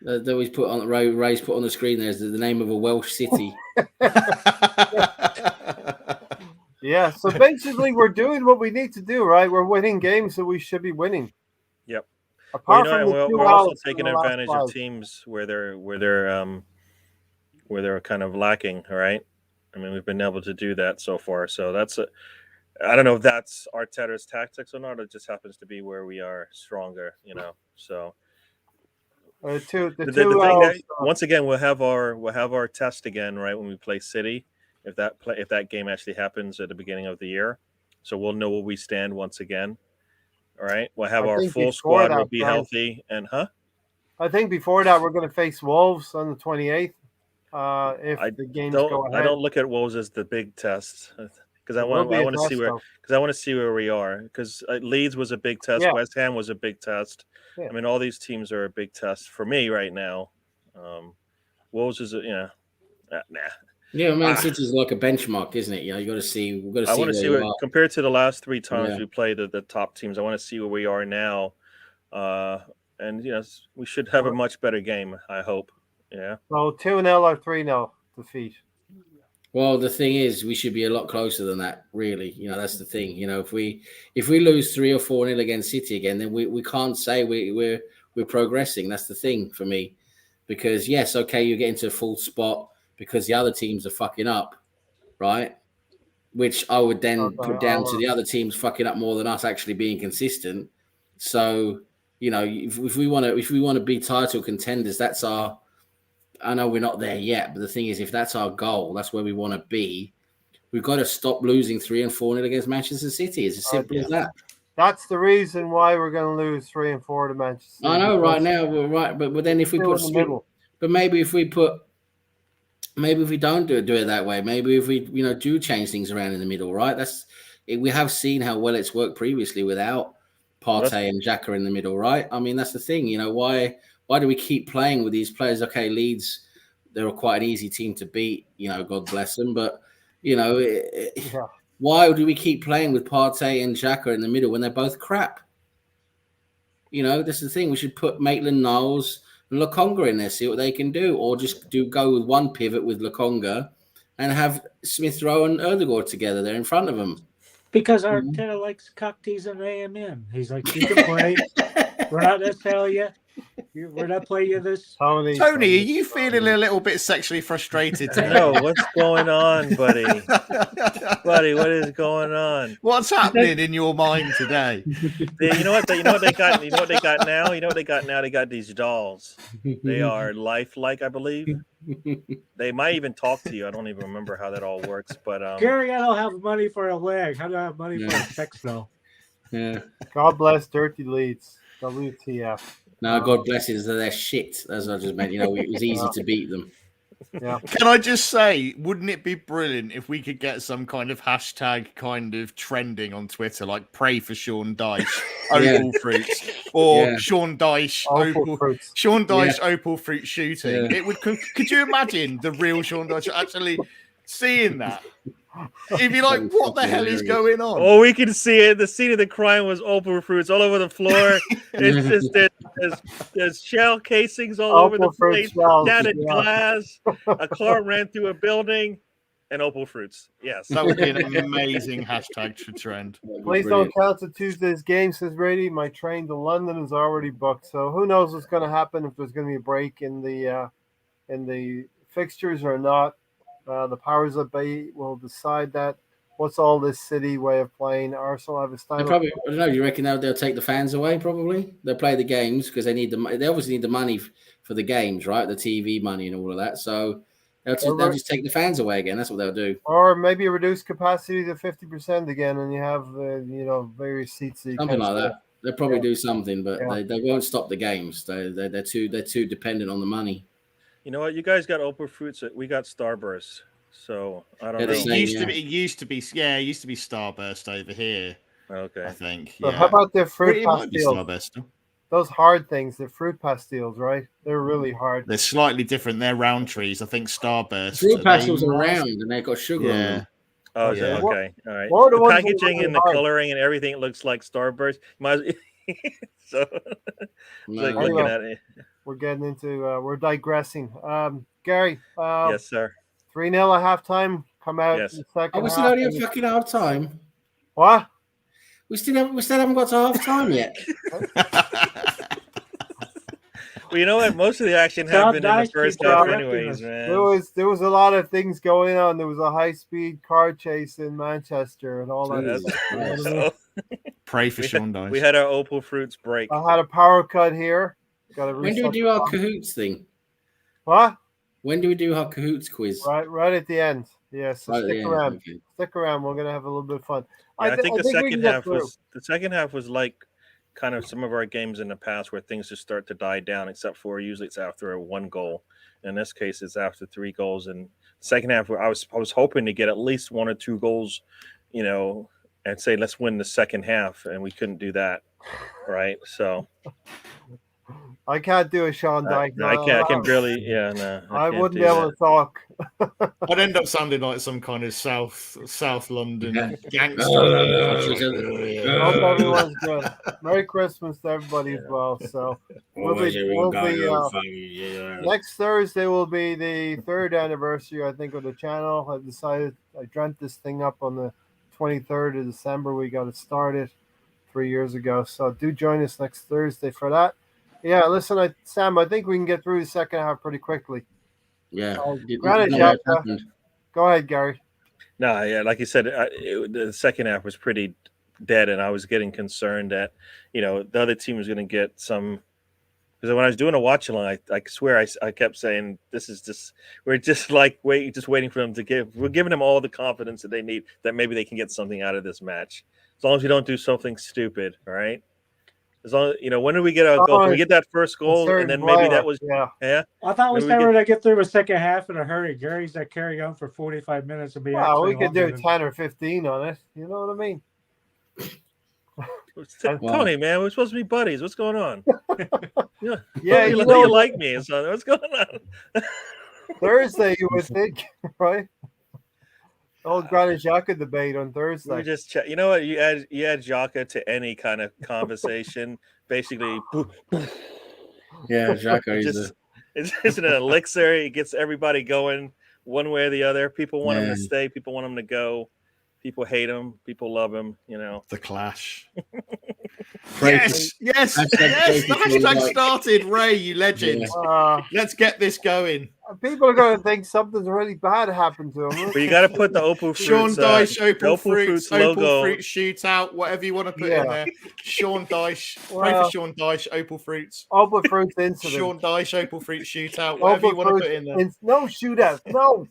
That always put on Ray's put on the screen. There's the name of a Welsh city.
Yeah, so basically we're doing what we need to do, right? We're winning games that we should be winning.
Yep.
Apart
from we're also taking advantage of teams where they're kind of lacking. All right. I mean, we've been able to do that so far. So I don't know if that's Arteta's tactics or not. It just happens to be where we are stronger, you know. So
the thing
that, once again, we'll have our test again, right, when we play City. If that game actually happens at the beginning of the year, so we'll know where we stand once again. All right, we'll have our full squad. We'll be healthy, and
I think before that we're going to face Wolves on the 28th. If the games go ahead.
I don't look at Wolves as the big test. Because I want to see where we are. Because Leeds was a big test. Yeah. West Ham was a big test. Yeah. I mean, all these teams are a big test for me right now. Wolves is nah.
Yeah, Man City's like a benchmark, isn't it? You know, you got to see. We've got to see.
I want to see compared to the last 3 times we played the top teams. I want to see where we are now, and we should have a much better game. I hope. Yeah.
So 2-0 or 3-0 defeat.
Well, the thing is, we should be a lot closer than that, really. You know, that's the thing. You know, if we lose 3 or 4-0 against City again, then we can't say we're progressing. That's the thing for me. Because, yes, okay, you get into a full spot because the other teams are fucking up, right? Which I would then put down to the other teams fucking up more than us actually being consistent. So, you know, if we want to be title contenders, that's our... I know we're not there yet, but the thing is, if that's our goal, that's where we want to be. We've got to stop losing 3 and 4-0 against Manchester City. It's as simple as that.
That's the reason why we're going to lose 3 and 4 to Manchester City.
I know right now we're right, but then if we put in the middle, but maybe if we don't do it that way, maybe if we do change things around in the middle, right? We have seen how well it's worked previously without Partey and Xhaka in the middle, right? I mean, that's the thing. You know, why Why do we keep playing with these players? Okay, Leeds, they're quite an easy team to beat. God bless them. But
Yeah.
why do we keep playing with Partey and Xhaka in the middle when they're both crap? This is the thing. We should put Maitland-Niles and Lokonga in there, see what they can do, or just go with one pivot with Lokonga and have Smith Rowe and Erdegaard together there in front of them.
Because Arteta likes cocktease and AMM. He's like, you can play. We're not going to tell you. We're not playing you this.
Tony, are you feeling a little bit sexually frustrated today?
No, what's going on, buddy? Buddy, what is going on?
What's happening in your mind today?
You know what they got? You know what they got now? You know what they got now? They got these dolls. They are lifelike, I believe. They might even talk to you. I don't even remember how that all works. But
Gary, I don't have money for a leg. How do I have money for a sex though?
Yeah.
God bless Dirty Leeds. WTF.
No, God bless it. They're shit. As I just meant, it was easy to beat them.
Yeah.
Can I just say, wouldn't it be brilliant if we could get some kind of hashtag kind of trending on Twitter, like pray for Sean Dyche, opal fruits, or Sean Dyche, opal fruit shooting?
Yeah.
It would. Could you imagine the real Sean Dyche actually seeing that? He'd be like, what the hell is going on?
Oh, we can see it. The scene of the crime was opal fruits all over the floor. It's just there's shell casings all over the place, shattered glass. A car ran through a building, and opal fruits. Yes,
that would be an amazing hashtag to trend.
Please don't cancel Tuesday's game, says Brady. My train to London is already booked, so who knows what's going to happen, if there's going to be a break in the fixtures or not. The powers that be will decide that. What's all this City way of playing? Arsenal have a style.
I don't know. You reckon they'll take the fans away? Probably they'll play the games because they need they obviously need the money for the games, right? The TV money and all of that. So they'll just take the fans away again. That's what they'll do.
Or maybe reduce capacity to 50% again, and you have various seats.
Something like that. They'll probably do something, but they won't stop the games. They're too dependent on the money.
You know what? You guys got opal fruits. We got Starburst. So I don't know.
It used to be Starburst over here.
Okay,
I think.
So how about the fruit
pastilles?
Starburst. Those hard things, the fruit pastilles, right? They're really hard.
They're slightly different. They're round trees. I think Starburst.
Fruit pastilles are round and they've got sugar on them.
Oh, yeah. Okay. All right. The packaging and the coloring and everything looks like Starburst. So like looking at it.
We're getting into we're digressing. Gary.
Yes, sir.
3-0 at halftime. Come out in the second.
We still only at fucking half time.
What?
We still haven't got to half time yet.
Well, you know what? Most of the action happened in the first half, anyways, man.
There was a lot of things going on. There was a high-speed car chase in Manchester and all that.
Pray for Sean Dyche.
We had our opal fruits break.
I had a power cut here.
When do we do our cahoots thing?
What?
When do we do our cahoots quiz?
Right at the end. Yes. So stick around.
Okay.
Stick around. We're gonna have a little bit of fun.
Yeah, I think the second half was like kind of some of our games in the past where things just start to die down, except for usually it's after one goal. In this case, it's after 3 goals. And second half, I was hoping to get at least 1 or 2 goals, and say let's win the second half, and we couldn't do that, right? So.
I can't do a Sean Dyche.
No, I can't. I can barely. Yeah, no.
I wouldn't be able to talk.
I'd end up sounding like some kind of South London gangster.
Hope everyone's good. Merry Christmas to everybody as well. So next Thursday will be the 3rd anniversary, I think, of the channel. I dreamt this thing up on the 23rd of December. We got it started 3 years ago. So do join us next Thursday for that. Yeah, listen, Sam, I think we can get through the second half pretty quickly.
Yeah.
Go ahead, Gary.
No, yeah, like you said, the second half was pretty dead, and I was getting concerned that, the other team was going to get some. Because when I was doing a watch along, I swear I kept saying, we're just waiting for them to we're giving them all the confidence that they need, that maybe they can get something out of this match. As long as we don't do something stupid, all right? As long when did we get a goal? Can we get that first goal? And then maybe that was
I thought we said we're gonna get through a second half in a hurry. Gary's that carry on for 45 minutes and be.
Well, we could do 10 or 15 on it. You know what I mean?
Tony, man, we're supposed to be buddies. What's going on? Yeah,
Yeah,
you,
you know,
you like me, so what's going on?
Thursday you would think, right? Old Granit Xhaka debate on
We were
Thursday.
just you know what, you add Xhaka to any kind of conversation, basically.
Yeah, Xhaka is
Just it's just an elixir. It gets everybody going one way or the other. People want him to stay. People want him to go. People hate him. People love him. You know,
The Clash.
Yes,
yes.
Hashtag
The
Sophie
hashtag
like-
started. Ray, you legend.
Uh,
Let's get this going.
people are going to think something's really bad happened to him.
but you got to put the Opal
Sean
Fruits,
Dyche, Opal
Fruits
Fruits
logo.
Fruit shootout, whatever you want to put in there. Sean Dyche, pray for Sean Dyche, Opal Fruits.
Opal Fruits incident.
Sean Dyche, Opal Fruit shootout, whatever you want to put in there.
No shootout. No.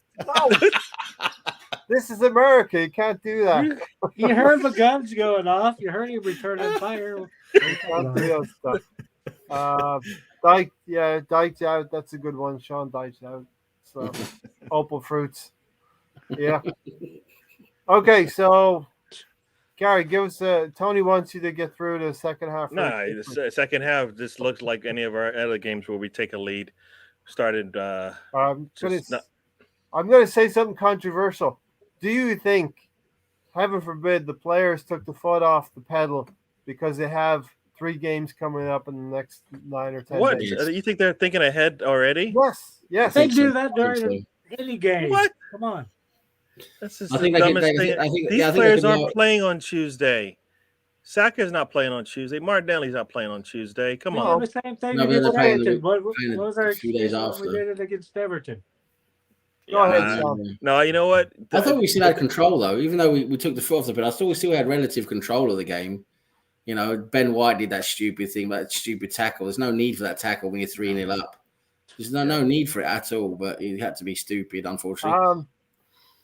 This is America. You can't do that.
You heard the guns going off. You heard him returning fire.
You can't do that stuff. Dyche out. That's a good one. Sean Dyche out. So, Opal Fruits. Yeah. Okay, so Gary, give us Tony wants you to get through the second half.
No, the second half just looks like any of our other games where we take a lead. Started.
I'm going to say something controversial. Do you think, heaven forbid, the players took the foot off the pedal because they have 3 games coming up in the next 9 or 10
What?
days?
You think they're thinking ahead already?
Yes.
They do that during any game.
What?
Come on.
That's just
I
the
think
dumbest thing. These players
they
aren't playing on Tuesday. Saka's not playing on Tuesday. Martinelli's not playing on Tuesday. Come on.
The same thing
No, but
against
they're playing
Everton. What was our
a few days
excuse when we
after.
did it against Everton?
Go ahead, Sean.
No, you know what?
I thought we still had control though, even though we took the foot off the pedal. I thought we still had relative control of the game. You know, Ben White did that stupid thing, that stupid tackle. There's no need for that tackle when you're 3-0 up. There's no need for it at all, but it had to be stupid, unfortunately.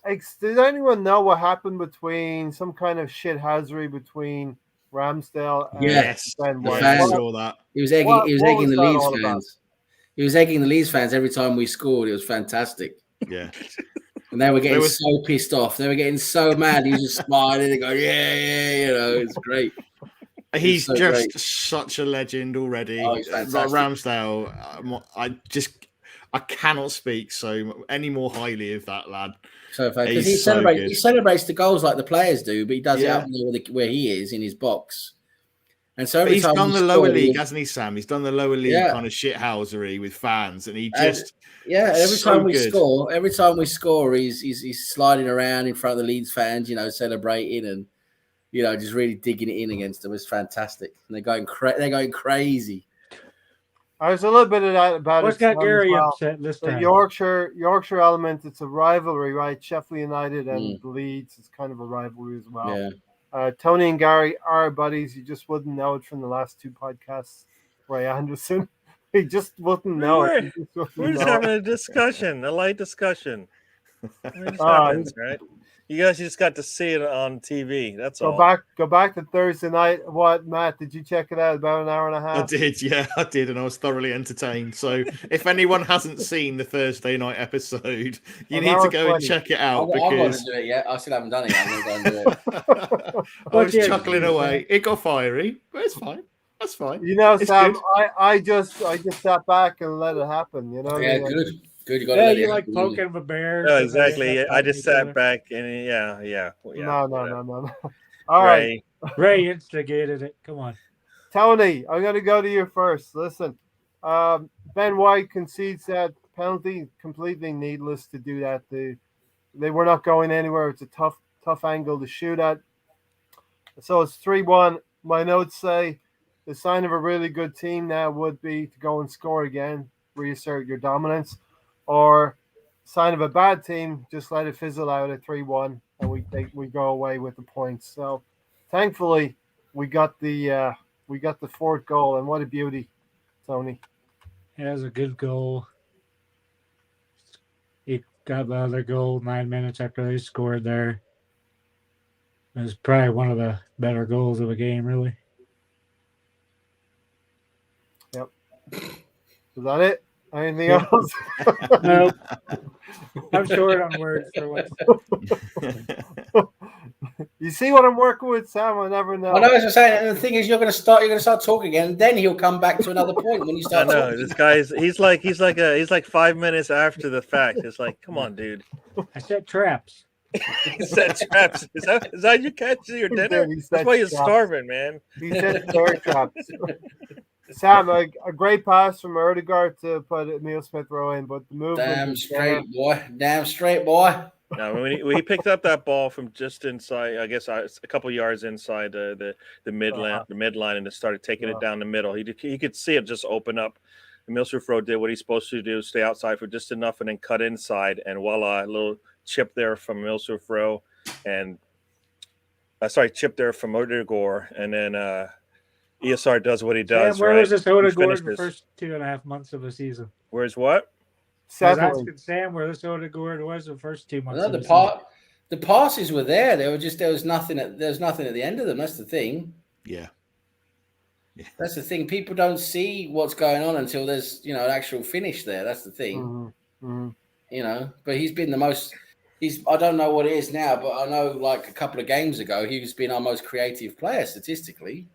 Does anyone know what happened between some kind of shithousery between Ramsdale and Ben White?
fans.
Saw that.
He was egging the Leeds fans. He was egging the Leeds fans every time we scored. It was fantastic.
Yeah.
And they were getting so pissed off. They were getting so mad. He was just smiling and going, yeah, you know, it's great.
He's so just great. Such a legend already.
Oh, he's fantastic.
Ramsdale, I cannot speak any more highly of that lad.
So because he celebrates the goals like the players do, but he does it up where he is in his box. And so
he's done the lower league, hasn't he, Sam? He's done the lower league kind of shithousery with fans, and he just
every time we score, he's sliding around in front of the Leeds fans, you know, celebrating and you know just really digging it in against them. It's fantastic, and they're going crazy.
There's a little bit of that about
What's got Gary upset this time?
The Yorkshire element, it's a rivalry, right? Sheffield United and Leeds is kind of a rivalry as well.
Yeah.
Tony and Gary are buddies. You just wouldn't know it from the last 2 podcasts. Ray Anderson, he just wouldn't know it.
We're just having a discussion, a light discussion. It just happens, right? You guys just got to see it on TV. That's all.
Go back to Thursday night. What, Matt? Did you check it out? About an hour and a half.
I did, and I was thoroughly entertained. So, if anyone hasn't seen the Thursday night episode, you need to go and check it out.
I want to do it yet. I still haven't done it. I'm going to go and do it.
I was chuckling away. It got fiery, but it's fine. That's fine.
You know,
it's
Sam,
good.
I just sat back and let it happen. You know.
Yeah, good. You got
you like poking the bear.
Oh, exactly. I just sat back and yeah.
No. All right.
Ray instigated it. Come on,
Tony. I'm going to go to you first. Listen, Ben White concedes that penalty. Completely needless to do that. They were not going anywhere. It's a tough angle to shoot at. So it's 3-1. My notes say the sign of a really good team now would be to go and score again, reassert your dominance. Or sign of a bad team, just let it fizzle out at 3-1, and we go away with the points. So, thankfully, we got the 4th goal, and what a beauty, Tony.
It was a good goal. He got the other goal 9 minutes after they scored there. It was probably one of the better goals of the game, really.
Yep. Is that it? Anything else?
No. I'm short on words for once.
You see what I'm working with, Sam? I never know.
I know as I'm saying, and the thing is, you're going to start talking again, and then he'll come back to another point when you
I
start
know
talking.
this guy's. He's like 5 minutes after the fact. It's like, come on, dude.
I set traps.
He set traps. Is that you catch your
He
dinner?
did. He
That's
set
why you're
traps.
starving, man.
He said bear traps. Sam, a great pass from Erdegaard to put Emil Smith Rowe in, but the movement.
Damn
is there.
straight, boy. Damn straight, boy.
No, when he picked up that ball from just inside, I guess a couple yards inside the midline, and just started taking it down the middle. He could see it just open up. Emil Smith Rowe did what he's supposed to do: stay outside for just enough, and then cut inside. And voila, a little chip there from Emil Smith Rowe, and chip there from Odegaard, and then ESR does what he does.
Sam, where was this Odegaard the
finishes.
first 2.5 months of the season?
Where's what?
I was
Settling.
asking Sam where this Odegaard was the first 2 months.
No,
of the
the passes were there. There was nothing at the end of them. That's the thing.
Yeah.
That's the thing. People don't see what's going on until there's an actual finish there. That's the thing.
Mm-hmm.
But he's been the most. I don't know what it is now, but I know like a couple of games ago he's been our most creative player statistically.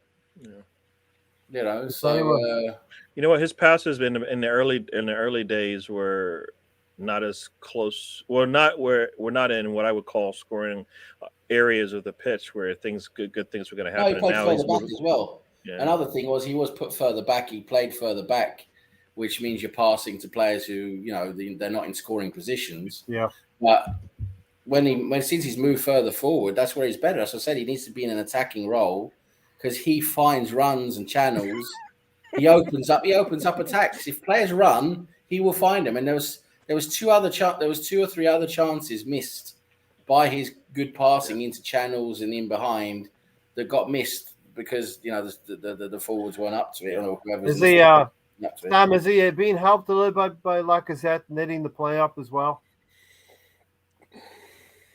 Yeah.
So
you know what, his passes in the early days were not as close. We're not in what I would call scoring areas of the pitch where good things were going to happen.
he played further back as well.
Yeah.
Another thing was he was put further back. He played further back, which means you're passing to players who they're not in scoring positions.
Yeah.
But since he's moved further forward, that's where he's better. As I said, he needs to be in an attacking role because he finds runs and channels. He opens up attacks. If players run, he will find them. And there was two or three other chances missed by his good passing into channels and in behind that got missed because the forwards weren't up to it or whoever.
Is he Sam? Is he being helped a little bit by Lacazette knitting the play up as well?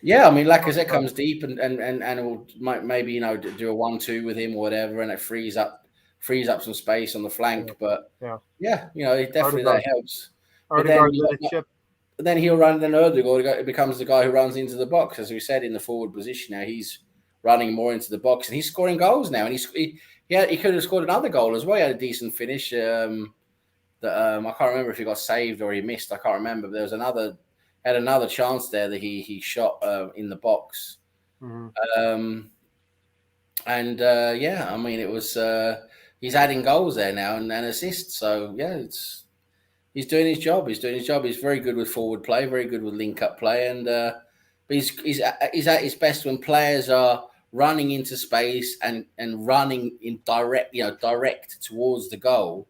Yeah, I mean Lacazette comes deep and will maybe do a 1-2 with him or whatever, and it frees up some space on the flank. But it definitely that helps. But then he'll run. Then Erdegaard becomes the guy who runs into the box, as we said, in the forward position. Now he's running more into the box, and he's scoring goals now. And he could have scored another goal as well. He had a decent finish. I can't remember if he got saved or he missed. I can't remember. But there was another chance there that he shot in the box.
Mm-hmm.
I mean it was he's adding goals there now and assists. So yeah, he's doing his job. He's very good with forward play, very good with link up play, and but he's at his best when players are running into space and running in direct towards the goal.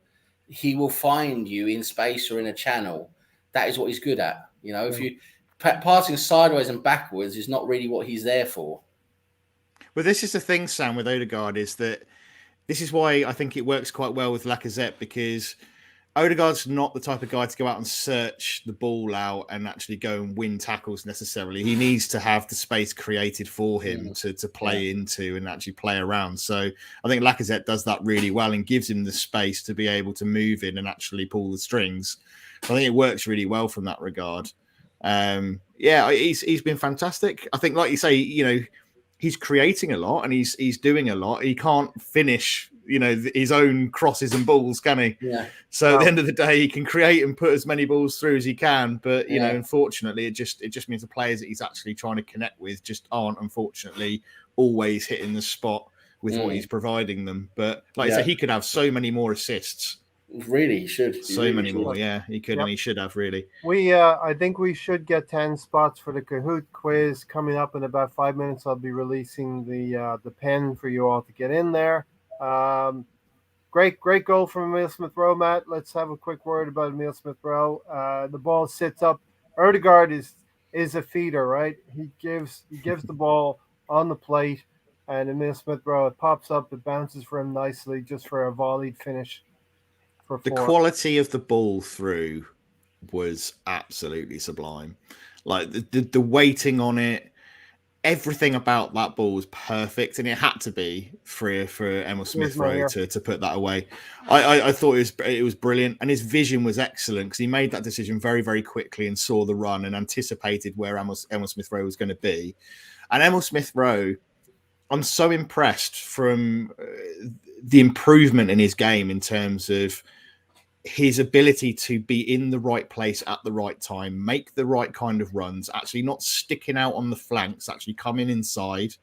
He will find you in space or in a channel. That is what he's good at. If you passing sideways and backwards is not really what he's there for.
But this is the thing, Sam, with Odegaard, is that this is why I think it works quite well with Lacazette, because Odegaard's not the type of guy to go out and search the ball out and actually go and win tackles necessarily. He needs to have the space created for him to play into and actually play around. So I think Lacazette does that really well and gives him the space to be able to move in and actually pull the strings. So I think it works really well from that regard. He's been fantastic. I think, like you say, he's creating a lot and he's doing a lot. He can't finish, his own crosses and balls, can he?
Yeah.
So at the end of the day, he can create and put as many balls through as he can. But unfortunately, it just means the players that he's actually trying to connect with just aren't, unfortunately, always hitting the spot with what he's providing them. But like I say, he could have so many more assists.
Really, he should.
Many more, he could, and he should have, really.
I think we should get 10 spots for the Kahoot quiz coming up in about 5 minutes. I'll be releasing the pen for you all to get in there. Great goal from Emil Smith Rowe, Matt. Let's have a quick word about Emil Smith Rowe. The ball sits up. Erdegaard is a feeder, right? He gives the ball on the plate, and Emil Smith Rowe, it pops up, it bounces for him nicely, just for a volleyed finish.
The quality of the ball through was absolutely sublime. Like the weighting on it, everything about that ball was perfect, and it had to be for Emil Smith Rowe to put that away. I thought it was brilliant, and his vision was excellent because he made that decision very, very quickly and saw the run and anticipated where Emil Smith Rowe was going to be. And Emil Smith Rowe I'm so impressed from the improvement in his game in terms of his ability to be in the right place at the right time, make the right kind of runs, actually not sticking out on the flanks, actually coming inside,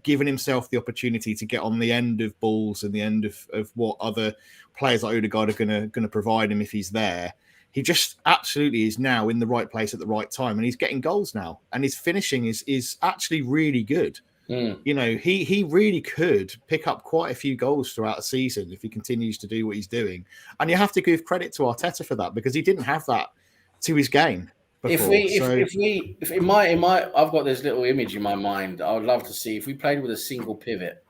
giving himself the opportunity to get on the end of balls and the end of what other players like Odegaard are going to provide him if he's there. He just absolutely is now in the right place at the right time, and he's getting goals now, and his finishing is actually really good. He really could pick up quite a few goals throughout the season if he continues to do what he's doing. And you have to give credit to Arteta for that, because he didn't have that to his game before.
If in my I've got this little image in my mind. I would love to see if we played with a single pivot,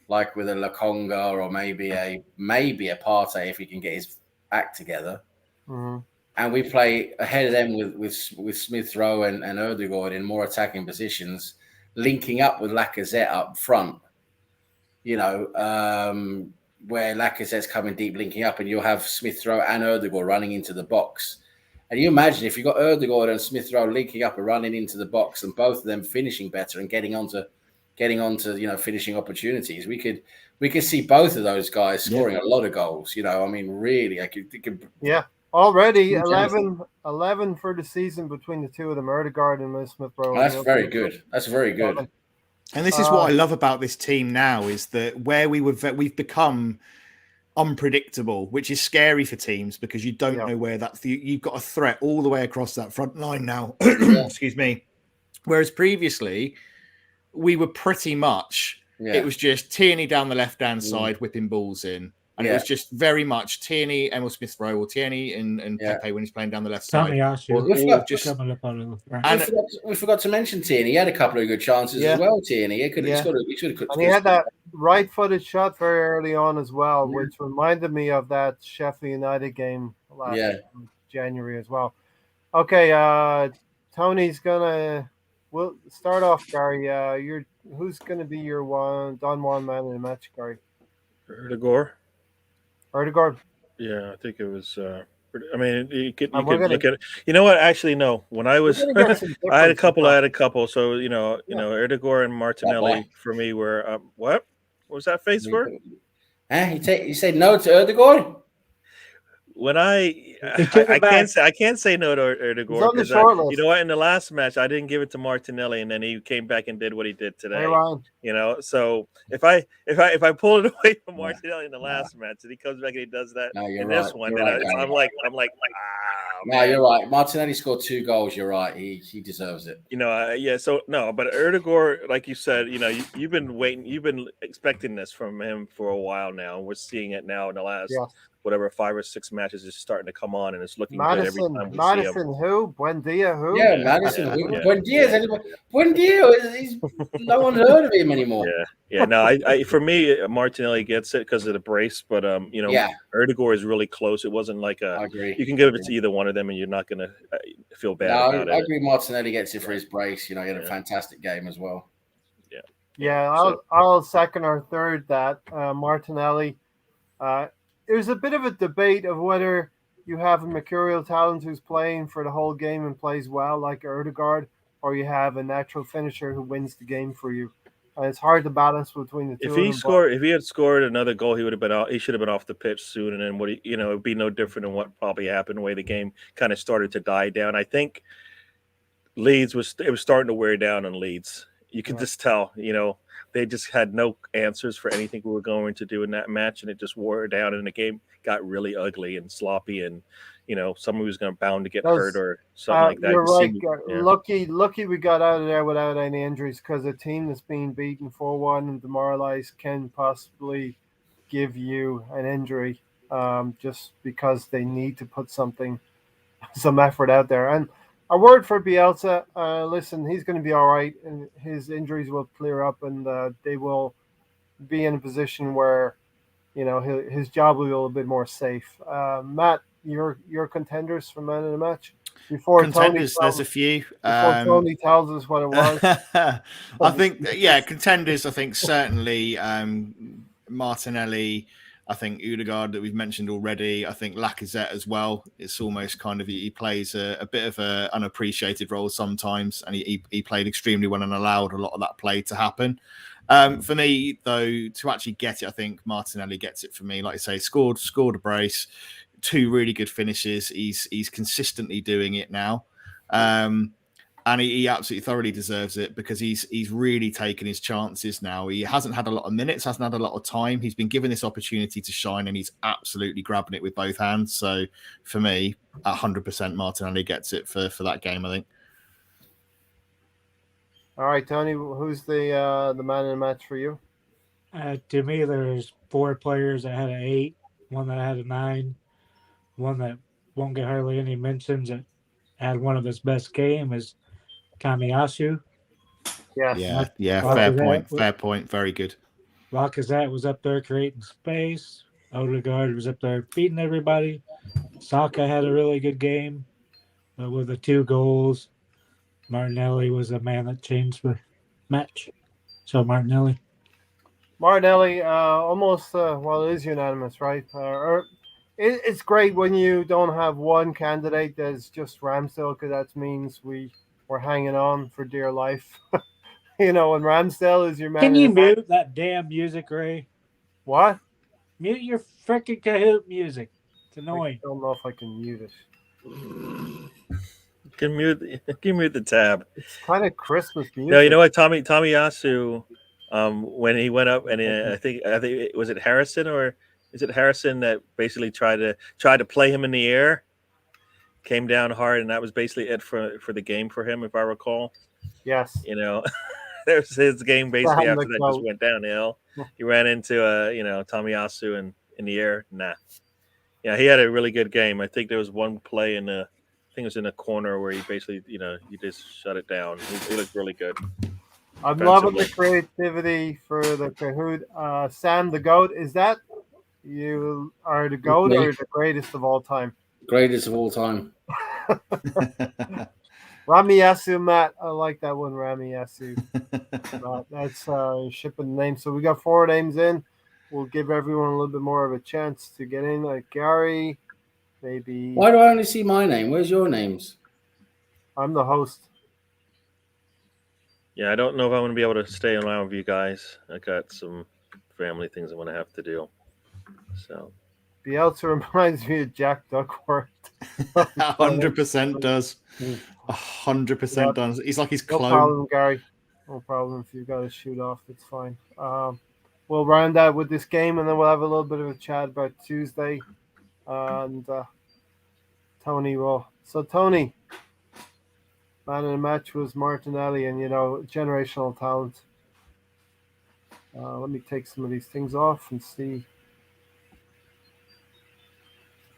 like with a Lokonga or maybe a Partey if he can get his act together.
Mm-hmm.
And we play ahead of them with Smith Rowe and Odegaard in more attacking positions, linking up with Lacazette up front, where Lacazette's coming deep, linking up, and you'll have Smith Rowe and Odegaard running into the box. And you imagine if you've got Odegaard and Smith Rowe linking up and running into the box, and both of them finishing better and getting onto finishing opportunities, we could see both of those guys scoring a lot of goals. Really,
yeah. Already 11 for the season between the two of them, Odegaard and Smith Rowe.
Well, that's very good. That's very good.
And this is what I love about this team now, is that where we've become unpredictable, which is scary for teams, because you don't know where you've got a threat all the way across that front line now. Excuse me. Whereas previously we were pretty much, it was just Tierney down the left-hand side whipping balls in. And it was just very much Tierney, Emil Smith Rowe, or Tierney and Pepe when he's playing down the left side.
We forgot to mention Tierney. He had a couple of good chances as well. Tierney, he should have.
And he had that right-footed shot very early on as well, which reminded me of that Sheffield United game last January as well. Okay, Tony's we'll start off, Gary. Who's gonna be your Don Juan man in the match, Gary? Odegaard.
Yeah, I think it was. You could look at it. You know what? Actually, no. When I was, I had a couple. So Odegaard and Martinelli for me were. What was that face for?
You said no to Odegaard.
When I can't say no to Odegaard, because you know what, in the last match I didn't give it to Martinelli, and then he came back and did what he did today. So if I pull it away from Martinelli in the last match and he comes back and he does that in this one, then I'm like,
no, you're right. Martinelli scored 2 goals. You're right. He deserves it.
So no, but Odegaard, like you said, you've been waiting, you've been expecting this from him for a while now, and we're seeing it now in the last. Whatever 5 or 6 matches is starting to come on, and it's looking good every time we see him.
Who? Buendia who?
Yeah, Madison. Buendia. No one heard of him anymore.
No, for me, Martinelli gets it because of the brace, but Odegaard is really close. It wasn't like
I agree.
You can give it to either one of them, and you're not going to feel bad about it.
I agree. Martinelli gets it for his brace. He had a fantastic game as well.
I'll second or third that Martinelli. There's a bit of a debate of whether you have a mercurial talent who's playing for the whole game and plays well, like Odegaard, or you have a natural finisher who wins the game for you. It's hard to balance between the two.
If he had scored another goal, he would have been out. He should have been off the pitch soon, and then it'd be no different than what probably happened. The way the game kind of started to die down. I think Leeds was starting to wear down on Leeds. You could just tell, they just had no answers for anything we were going to do in that match, and it just wore down, and the game got really ugly and sloppy, and someone was bound to get hurt or something like that.
You're right. Lucky we got out of there without any injuries, because a team that's being beaten 4-1 and demoralized can possibly give you an injury just because they need to put some effort out there. And a word for Bielsa. Listen, he's going to be all right, and his injuries will clear up, and they will be in a position where, his job will be a little bit more safe. Matt, your contenders for man of the match? Before
contenders, there's a few.
Before Tony tells us what it was.
I think, contenders. I think certainly Martinelli. I think Odegaard that we've mentioned already. I think Lacazette as well. It's almost kind of he plays a bit of an unappreciated role sometimes, and he played extremely well and allowed a lot of that play to happen. For me, though, to actually get it, I think Martinelli gets it for me. Like I say, scored a brace, 2 really good finishes. He's consistently doing it now. And he absolutely thoroughly deserves it because he's really taken his chances now. He hasn't had a lot of minutes, hasn't had a lot of time. He's been given this opportunity to shine, and he's absolutely grabbing it with both hands. So for me, 100% Martinelli gets it for that game, I think.
All right, Tony, who's the man in the match for you?
To me, there's 4 players that had an 8, one that had a 9, one that won't get hardly any mentions that had one of his best game is Kamiyasu.
Yes.
Yeah. Fair point. Very good.
Lacazette was up there creating space. Odegaard was up there beating everybody. Saka had a really good game, but with the 2 goals, Martinelli was the man that changed the match. So Martinelli.
Martinelli, almost, well, it is unanimous, right? It's great when you don't have one candidate that's just Ramsdale, because that means we're hanging on for dear life. And Ramsdale is your man.
Can you mute that damn music, Ray?
What?
Mute your freaking Kahoot music. It's annoying.
I don't know if I can mute it.
You can mute the tab.
It's kind of Christmas music.
No, you know what, Tomiyasu, when he went up, and I think was it Harrison, or is it Harrison that basically tried to play him in the air, came down hard, and that was basically it for the game for him, if I recall.
Yes.
There's his game basically after that just went downhill. He ran into Tomiyasu in the air. Nah. Yeah, he had a really good game. I think there was one play I think it was in a corner where he basically, you just shut it down. He looked really good.
I'm loving the creativity for the Kahoot. Sam the GOAT, is that you are the GOAT or the greatest of all time?
Greatest of all time.
Ramiyasu, Matt. I like that one, Ramiyasu. That's shipping the name. So we got 4 names in. We'll give everyone a little bit more of a chance to get in. Like Gary, maybe.
Why do I only see my name? Where's your names?
I'm the host.
Yeah, I don't know if I'm going to be able to stay online with you guys. I got some family things I'm going to have to do. So.
Bielsa reminds me of Jack Duckworth.
100% does. 100% does. He's like his clone.
No problem, Gary. No problem. If you've got to shoot off, it's fine. We'll round out with this game, and then we'll have a little bit of a chat about Tuesday. And Tony will. So, Tony, man in the match was Martinelli, and, generational talent. Let me take some of these things off and see.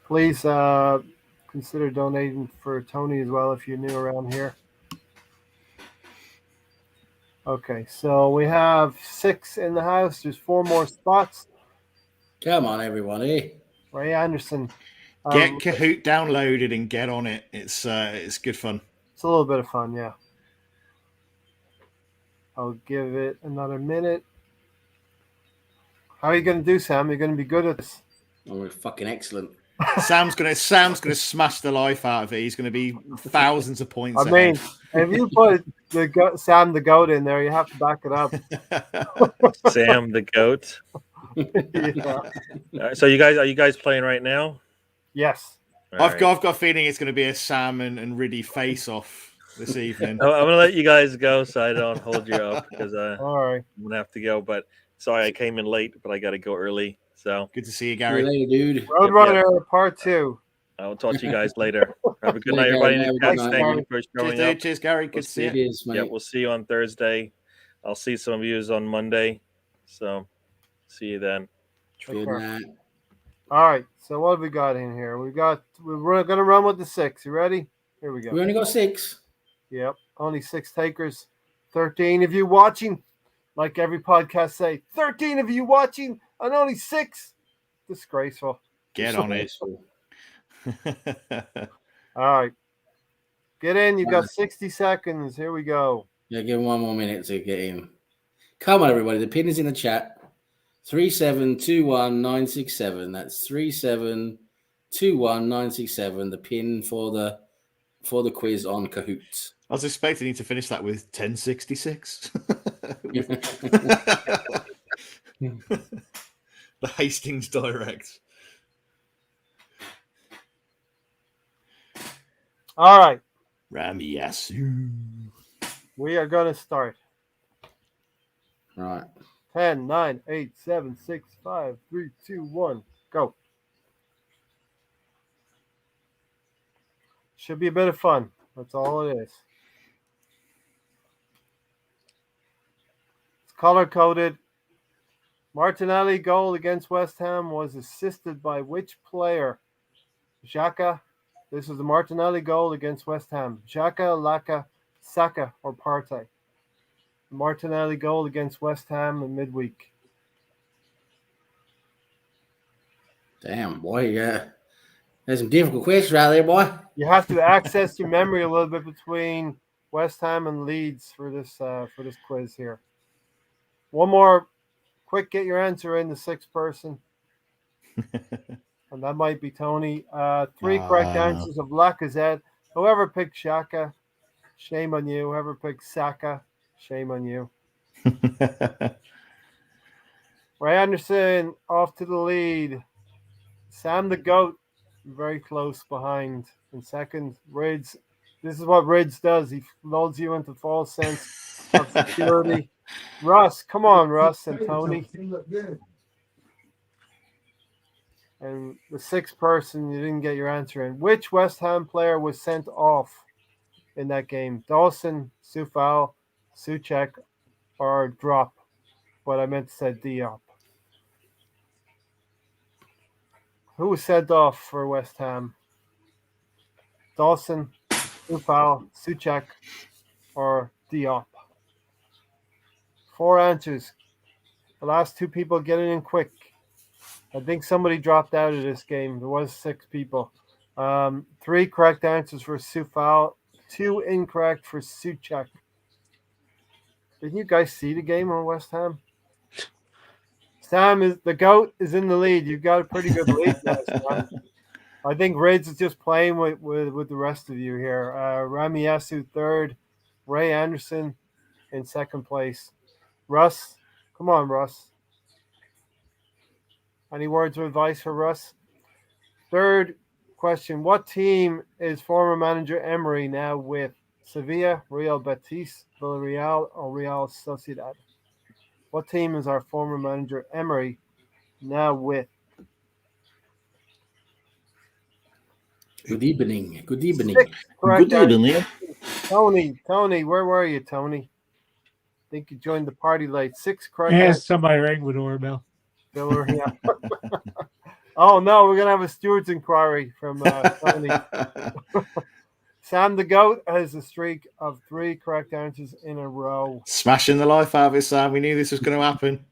Please consider donating for Tony as well if you're new around here. Okay, so we have 6 in the house. There's 4 more spots.
Come on, everybody.
Ray Anderson.
Get Kahoot downloaded and get on it. It's good fun.
It's a little bit of fun, yeah. I'll give it another minute. How are you going to do, Sam? You're going to be good at this.
Oh, we're fucking excellent.
Sam's gonna smash the life out of it. He's gonna be thousands of points.
I mean, if you put Sam the GOAT in there, you have to back it up.
Sam the GOAT.
Yeah.
So are you guys playing right now?
Yes.
I've got a feeling it's going to be a Sam and Riddy face off this evening.
I'm going to let you guys go so I don't hold you up because
all right.
I'm going to have to go. But sorry, I came in late, but I got to go early. So
good to see you, Gary.
See you later, dude.
Roadrunner Part 2.
I'll talk to you guys later. Have a good night, everybody. Thank you for showing up.
Cheers, Gary. Good to see you.
Yeah, we'll see you on Thursday. I'll see some of you on Monday. So see you then.
Good night.
All right. So what have we got in here? We're going to run with the 6. You ready? Here we go.
We only got 6.
Yep. Only 6 takers. 13 of you watching. Like every podcast say, 13 of you watching and only 6. Disgraceful.
Get on it.
All right. Get in. You've got 60 seconds. Here we go.
Yeah, give him 1 more minute to get in. Come on, everybody. The pin is in the chat. 3721967. That's 3721967. The pin for the quiz on Kahoot.
I was expecting you to finish that with 1066. The Hastings Direct.
All right.
Ramiyasu.
We are going to start.
Right.
10, 9, 8, 7, 6, 5, 3, 2, 1. Go. Should be a bit of fun. That's all it is. It's color coded. Martinelli goal against West Ham was assisted by which player? Xhaka. This is the Martinelli goal against West Ham. Xhaka, Laka, Saka, or Partey. The Martinelli goal against West Ham in midweek.
Damn, boy. Yeah. There's some difficult questions out there, boy.
You have to access your memory a little bit between West Ham and Leeds for this quiz here. One more quick, get your answer in, the sixth person. And that might be Tony. Three correct answers of Lacazette. Whoever picked Xhaka, shame on you. Whoever picked Saka, shame on you. Ray Anderson off to the lead. Sam the Goat very close behind. In second, Rids. This is what Rids does. He lulls you into false sense of security. Russ, come on, Russ and Tony. And the sixth person, you didn't get your answer in. Which West Ham player was sent off in that game? Dawson, Sufal, Suchek, or Drop? But I meant to say Diop. Who was sent off for West Ham? Dawson, Sufal, Suchek, or Diop? 4 answers. The last 2 people get it in quick. I think somebody dropped out of this game. There was 6 people. 3 correct answers for Sufal, 2 incorrect for Suchek. Didn't you guys see the game on West Ham? Sam, is the GOAT is in the lead. You've got a pretty good lead now, Sam. I think Rids is just playing with the rest of you here. Ramiyasu third, Ray Anderson in second place. Russ, come on, Russ. Any words of advice for Russ? Third question, what team is former manager Emery now with? Sevilla, Real Betis, Villarreal, or Real Sociedad? What team is our former manager Emery now with?
Good evening. Good evening.
6 correct
Good evening.
Tony, where were you, Tony? I think you joined the party late. 6 correct
Yeah,
answers.
somebody rang the doorbell.
Villarreal. Oh no, we're gonna have a steward's inquiry from Tony. Sam the Goat has a streak of 3 correct answers in a row.
Smashing the life out of it, Sam. We knew this was going to happen.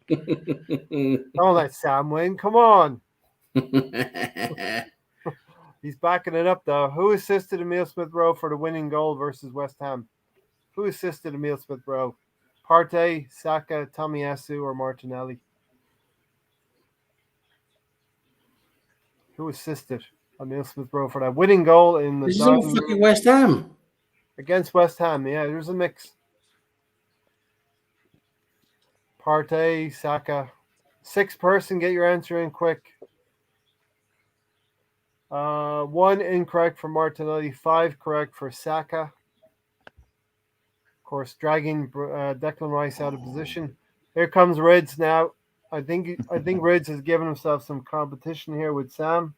Don't let Sam win. Come on. He's backing it up though. Who assisted Emile Smith-Rowe for the winning goal versus West Ham? Who assisted Emile Smith-Rowe? Partey, Saka, Tomiyasu, or Martinelli? Who assisted Emile Smith-Rowe for that winning goal in the
This is all fucking West Ham.
against West Ham? Yeah, there's a mix. Partey, Saka. 6 person, get your answer in quick. 1 incorrect for Martinelli, 5 correct for Saka. Of course, dragging Declan Rice out of position. Here comes Rids now. I think Rids has given himself some competition here with Sam.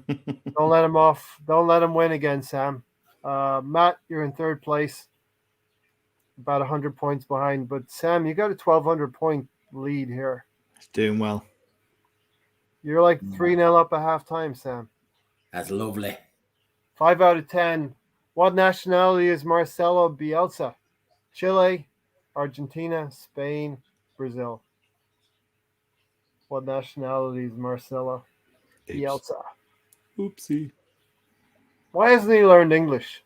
Don't let him off. Don't let him win again, Sam. Matt, you're in third place, about 100 points behind. But Sam, you got a 1,200 point lead here.
It's doing well.
You're like 3-0 up at halftime, Sam.
That's lovely.
5 out of 10. What nationality is Marcelo Bielsa? Chile, Argentina, Spain, Brazil. What nationality is Marcelo Bielsa?
Oopsie.
Why hasn't he learned English?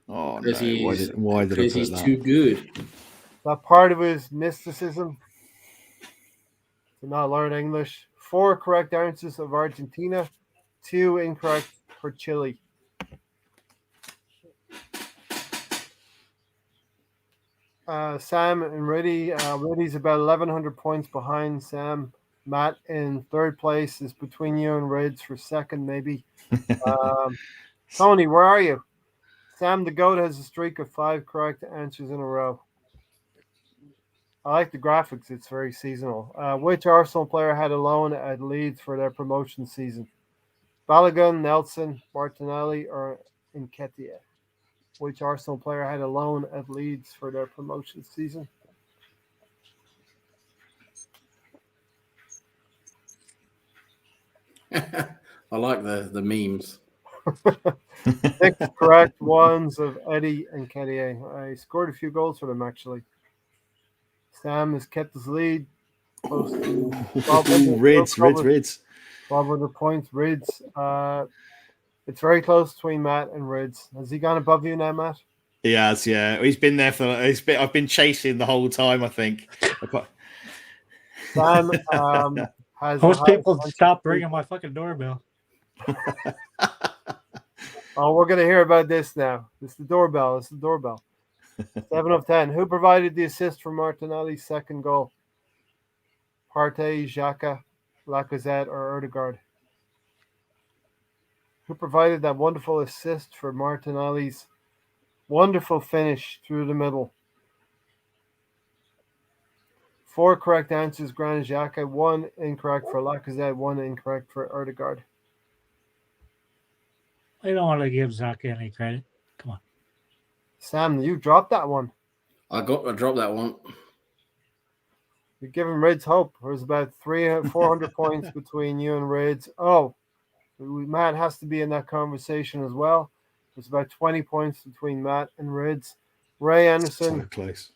Oh, no.
Because
Why did I put
he's
that?
too good.
That part of his mysticism to not learn English. 4 correct answers of Argentina, 2 incorrect for Chile. Sam and Reddy. Reddy's about 1,100 points behind Sam. Matt in third place is between you and Reds for second, maybe. Tony, where are you? Sam the Goat has a streak of 5 correct answers in a row. I like the graphics. It's very seasonal. Which Arsenal player had a loan at Leeds for their promotion season? Balogun, Nelson, Martinelli, or Nketiah? Which Arsenal player had a loan at Leeds for their promotion season?
I like the memes.
6 correct ones of Eddie and Nketiah. I scored a few goals for them, actually. Sam has kept his lead close to 1,200.
Rids.
1,200 points. Rids. It's very close between Matt and Rids. Has he gone above you now, Matt?
He has, yeah. He's been there I've been chasing the whole time, I think.
Sam has.
Most people stop ringing my fucking doorbell.
Oh, we're gonna hear about this now. It's the doorbell. 7 of 10. Who provided the assist for Martinelli's second goal? Partey, Xhaka, Lacazette, or Odegaard? Who provided that wonderful assist for Martinelli's wonderful finish through the middle? 4 correct answers, Granit Xhaka. 1 incorrect for Lacazette. 1 incorrect for Odegaard.
I don't want to give Zaka any credit. Come on.
Sam, you dropped that one.
I dropped that one.
You're giving Reds hope. There's about 400 points between you and Reds. Oh, Matt has to be in that conversation as well. There's about 20 points between Matt and Reds. Ray Anderson.
So close.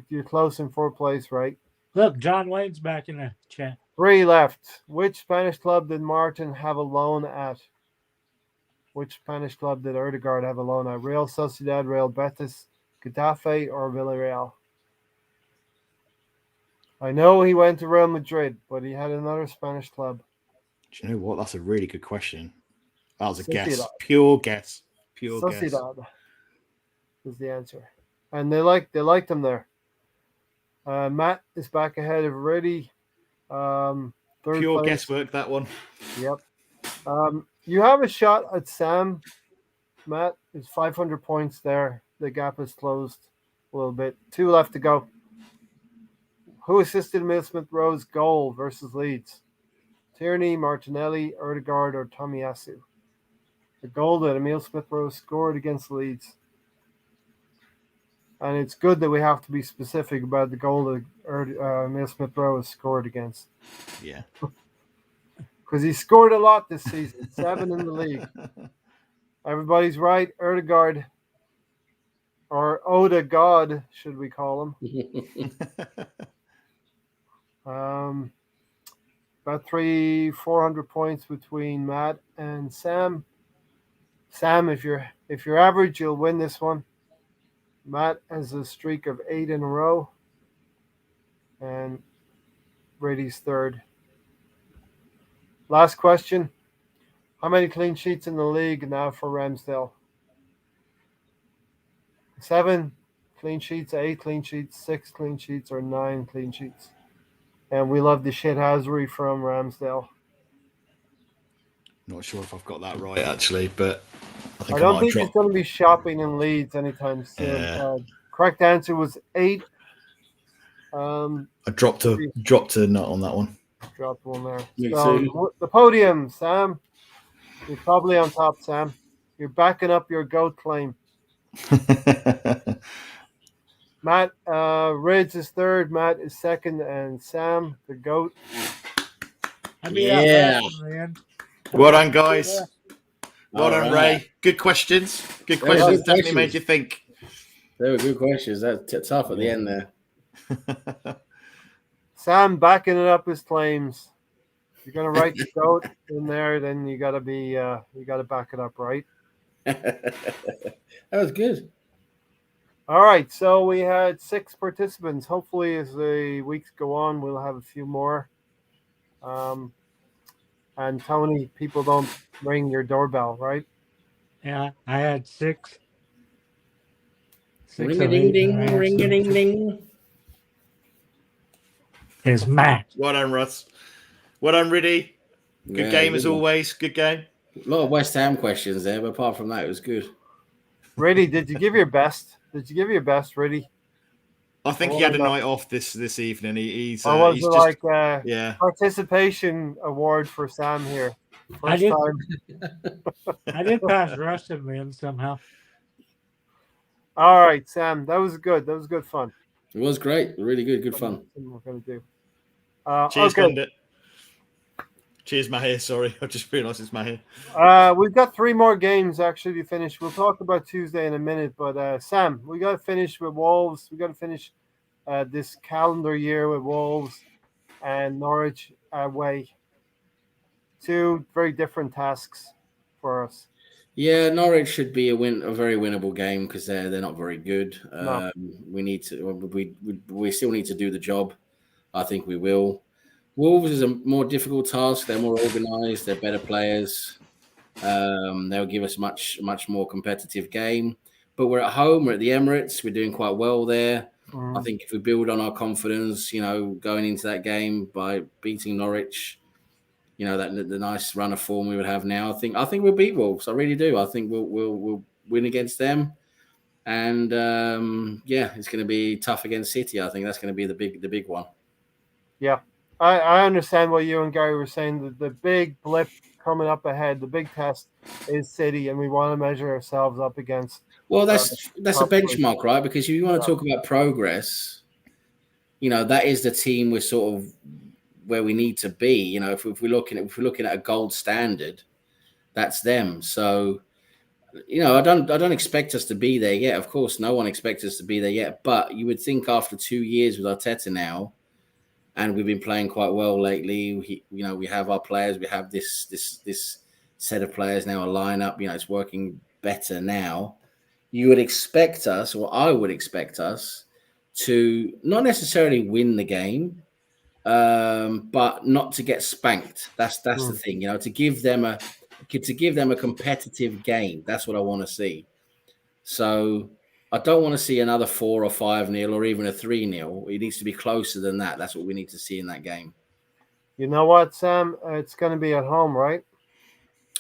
You're close in 4th place, right?
Look, John Wayne's back in the chat.
3 left. Which Spanish club did Martin have a loan at? Which Spanish club did Odegaard have a loan at? Real Sociedad, Real Betis, Getafe, or Villarreal? I know he went to Real Madrid, but he had another Spanish club.
Do you know what? That's a really good question. That was a
Sociedad.
guess. Pure guess.
Sociedad is the answer. And they liked him there. Matt is back ahead of Reddy. Third
Pure
place.
guesswork, that one.
Yep. You have a shot at Sam. Matt is 500 points there. The gap is closed a little bit. 2 left to go. Who assisted Emile Smith-Rowe's goal versus Leeds? Tierney, Martinelli, Odegaard, or Tomiyasu? The goal that Emile Smith-Rowe scored against Leeds. And it's good that we have to be specific about the goal that Emile Smith-Rowe has scored against.
Yeah.
Because he scored a lot this season. 7 in the league. Everybody's right. Odegaard, or Oda God, should we call him? About 400 points between Matt and Sam. Sam, if you're average, you'll win this one. Matt has a streak of 8 in a row, and Brady's third. Last question. How many clean sheets in the league now for Ramsdale? 7 clean sheets, 8 clean sheets, 6 clean sheets, or 9 clean sheets? And we love the shithousery from Ramsdale.
Not sure if I've got that right, actually, but
I don't think he's going to be shopping in Leeds anytime soon.
Yeah.
Correct answer was 8.
I dropped a nut on that one.
Dropped one there.
Me
So,
too.
the podium, Sam. You're probably on top, Sam. You're backing up your GOAT claim. Matt, Reds is third, Matt is second, and Sam, the GOAT.
Yeah.
Man.
Well done, guys. Well done,
All right.
Ray. Good questions. Good
Yeah,
questions.
good
Definitely
questions.
made you think.
They were good questions. That's tough at the end there.
Sam backing it up his claims. If you're gonna write the GOAT in there, then you gotta back it up, right?
That was good.
All right, so we had 6 participants. Hopefully, as the weeks go on, we'll have a few more. And Tony, people don't ring your doorbell, right?
Yeah, I had 6 6
Ring a
of
ding
8
ding,
in the
ring a ding
last
ding.
is Matt.
Well done, Russ. Well done, Riddy. Good
Yeah,
game
good
as
one.
always. Good game.
A lot of West Ham questions there, but apart from that, it was good.
Riddy, did you give your best? Did you give your best, Riddy?
I think he
Or
had a
not?
night off this evening. He's
Or was
he's
it
just
like a
yeah.
participation award for Sam here?
I
First
did.
time.
I did pass Russ and Lynn somehow.
All right, Sam, that was good. That was good fun.
It was great. Really good. Good fun.
Something we're gonna do.
Cheers,
Okay.
Gundit. Cheers, Mahir. Sorry, I just realised it's Mahir.
We've got 3 more games actually to finish. We'll talk about Tuesday in a minute, but Sam, we got to finish with Wolves. We got to finish this calendar year with Wolves and Norwich away. 2 very different tasks for us.
Yeah, Norwich should be a very winnable game because they're not very good.
No.
We need to we still need to do the job. I think we will. Wolves is a more difficult task. They're more organised. They're better players. They'll give us much more competitive game. But we're at home. We're at the Emirates. We're doing quite well there. I think if we build on our confidence, going into that game by beating Norwich, that the nice run of form we would have now, I think we'll beat Wolves. I really do. I think we'll win against them, and it's going to be tough against City. I think that's going to be the big one.
Yeah, I understand what you and Gary were saying. The big blip coming up ahead, the big test is City, and we want to measure ourselves up against.
Well, that's a benchmark, right? Because if you want to talk about progress, that is the team we're sort of where we need to be. If we're looking at a gold standard, that's them. So, I don't expect us to be there yet. Of course, no one expects us to be there yet. But you would think after 2 years with Arteta now, and we've been playing quite well lately. We have our players. We have this set of players now, a lineup. It's working better now. You would expect us, or I would expect us, to not necessarily win the game, but not to get spanked. That's the thing, to give them a competitive game. That's what I want to see. So I don't want to see another 4 or 5-0 or even a 3-0. It needs to be closer than that. That's what we need to see in that game.
You know what, Sam? It's going to be at home, right?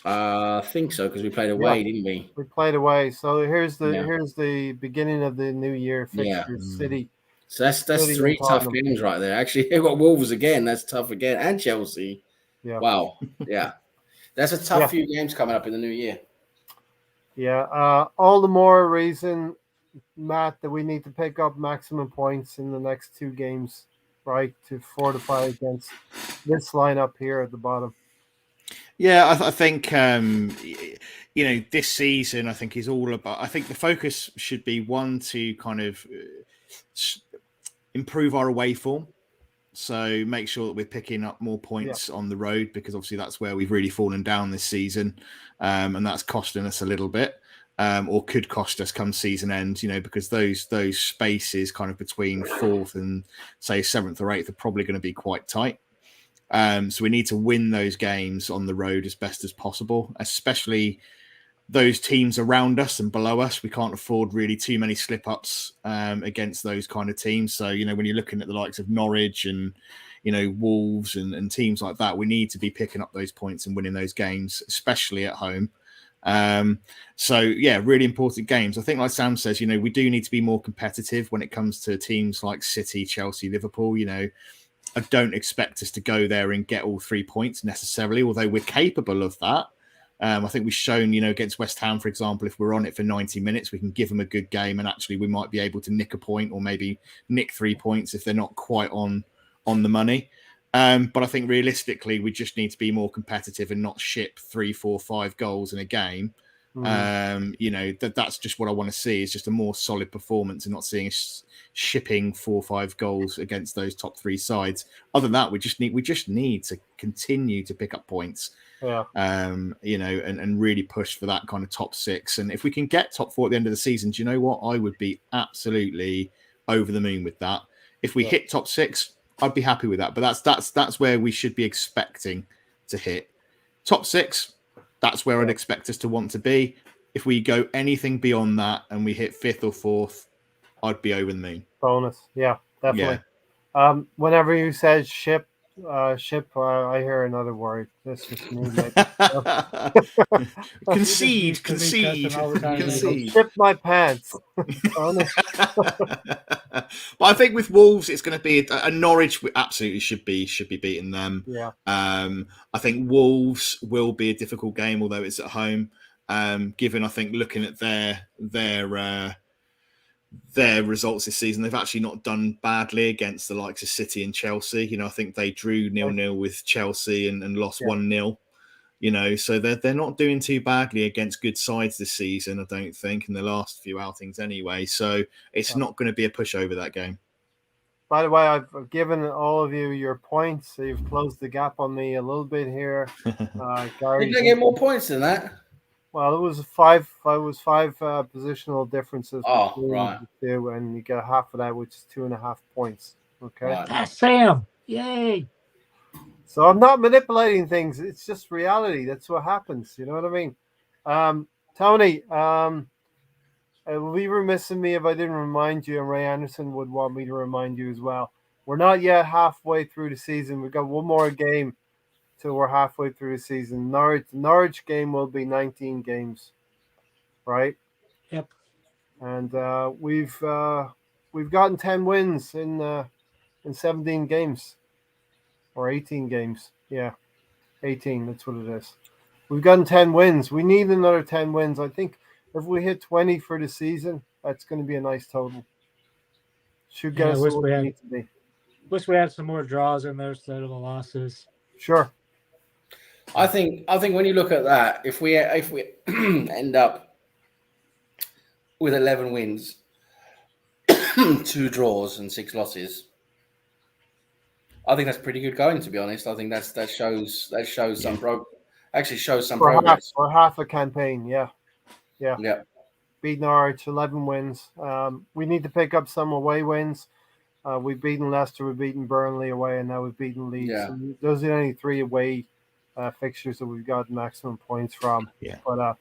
I think so, because we played away, didn't we?
We played away. So here's the beginning of the new year fixtures. City.
So that's
City
3
and
tough
Tottenham.
games right there. Actually, you've got Wolves again. That's tough again, and Chelsea.
Yeah.
Wow. Yeah, that's a tough few games coming up in the new year.
Yeah. All the more reason, Matt, that we need to pick up maximum points in the next 2 games, right, to fortify against this lineup here at the bottom.
Yeah, I think this season I think is all about. I think the focus should be one to kind of improve our away form. So make sure that we're picking up more points on the road, because obviously that's where we've really fallen down this season, and that's costing us a little bit, or could cost us come season end. Because those spaces kind of between 4th and say 7th or 8th are probably going to be quite tight. So we need to win those games on the road as best as possible, especially those teams around us and below us. We can't afford really too many slip-ups against those kind of teams. So, when you're looking at the likes of Norwich and, Wolves and teams like that, we need to be picking up those points and winning those games, especially at home. Really important games. I think, like Sam says, we do need to be more competitive when it comes to teams like City, Chelsea, Liverpool. I don't expect us to go there and get all 3 points necessarily, although we're capable of that. I think we've shown, against West Ham, for example, if we're on it for 90 minutes, we can give them a good game, and actually we might be able to nick a point or maybe nick 3 points if they're not quite on the money. But I think realistically, we just need to be more competitive and not ship 3, 4, 5 goals in a game. That's just what I want to see, is just a more solid performance and not seeing us shipping 4 or 5 goals against those top 3 sides. Other than that, we just need to continue to pick up points. And really push for that kind of top 6. And if we can get top 4 at the end of the season, do you know what? I would be absolutely over the moon with that. If we hit top 6, I'd be happy with that. But that's where we should be expecting to hit. Top 6, that's where I'd expect us to want to be. If we go anything beyond that and we hit 5th or 4th, I'd be over the moon.
Bonus. Yeah, definitely. Whenever you said ship, I hear another word. That's just me.
Concede,
Used to me cussing
concede,
all the time,
concede.
Ship my pants. Bonus.
But I think with Wolves, it's going to be a Norwich. Absolutely should be beating them.
Yeah.
I think Wolves will be a difficult game, although it's at home. Given I think looking at their results this season, they've actually not done badly against the likes of City and Chelsea. You know, I think they drew 0-0 with Chelsea and lost 1-0. You know, so they're not doing too badly against good sides this season, I don't think, in the last few outings anyway. So it's not going to be a pushover, that game.
By the way, I've given all of you your points. So you've closed the gap on me a little bit here. Gary,
Didn't they get more points than that?
well, it was five. It was five positional differences
Oh,
between
right.
the two, and you get half of that, which is 2.5 points. Okay.
Right.
That's Sam. Yay.
So I'm not manipulating things. It's just reality. That's what happens. You know what I mean? Tony, it would be remiss of me if I didn't remind you, and Ray Anderson would want me to remind you as well. We're not yet halfway through the season. We've got one more game till we're halfway through the season. Norwich game will be 19 games, right?
Yep.
And we've gotten 10 wins in 17 games or 18 games. Yeah, 18. That's what it is. We've gotten 10 wins. We need another 10 wins. I think if we hit 20 for the season, that's going to be a nice total. Should get
Yeah,
us where we need to be.
Wish we had some more draws in there instead of the losses.
Sure.
I think when you look at that, if we end up with 11 wins, 2 draws and 6 losses, I think that's pretty good going. To be honest, I think that shows some progress.
For half a campaign, yeah.
Yeah.
Beat Norwich, 11 wins. We need to pick up some away wins. We've beaten Leicester, we've beaten Burnley away, and now we've beaten Leeds.
Yeah.
So those are the only 3 away fixtures that we've got maximum points from.
Yeah.
But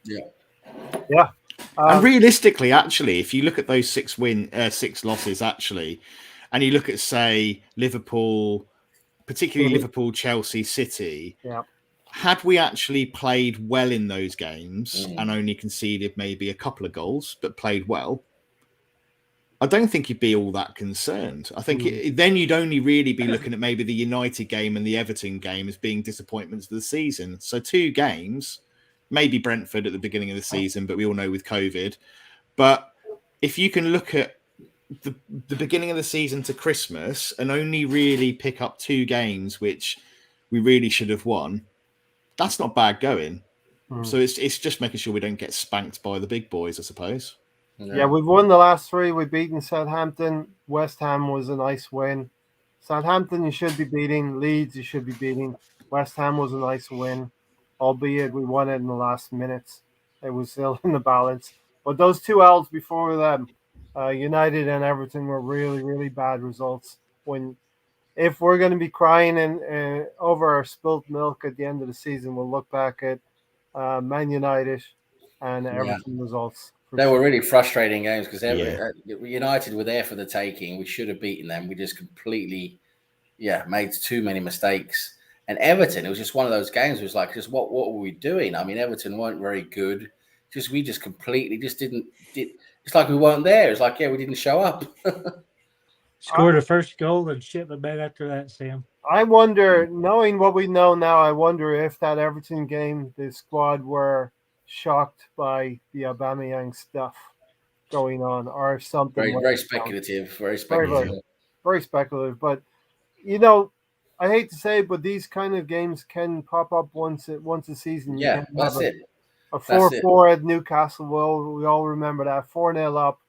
Yeah.
And realistically, actually, if you look at those 6 losses, actually, and you look at, say, Liverpool, particularly Liverpool, Chelsea, City, had we actually played well in those games and only conceded maybe a couple of goals, but played well, I don't think you'd be all that concerned. I think then you'd only really be looking at maybe the United game and the Everton game as being disappointments of the season. So 2 games, maybe Brentford at the beginning of the season, but we all know with COVID. But if you can look at the beginning of the season to Christmas and only really pick up 2 games, which we really should have won, that's not bad going. So it's just making sure we don't get spanked by the big boys, I suppose.
Yeah, we've won the last 3. We've beaten Southampton. West Ham was a nice win. Southampton, you should be beating. Leeds, you should be beating. West Ham was a nice win, albeit we won it in the last minutes. It was still in the balance. But those 2 L's before them, United and Everton, were really, really bad results. If we're going to be crying over our spilt milk at the end of the season, we'll look back at Man United and Everton results.
They were really frustrating games because United were there for the taking. We should have beaten them. We just completely, made too many mistakes. And Everton, it was just one of those games. It was like, just what were we doing? I mean, Everton weren't very good. We completely didn't. It's like we weren't there. It's like, we didn't show up.
Scored the first goal and shit the bed after that, Sam.
I wonder, knowing what we know now, I wonder if that Everton game, the squad were shocked by the Aubameyang stuff going on, or if something
very speculative,
very speculative. But I hate to say it, but these kind of games can pop up once a season.
Yeah, that's it.
A 4-4 at Newcastle. Well, we all remember that 4-0 up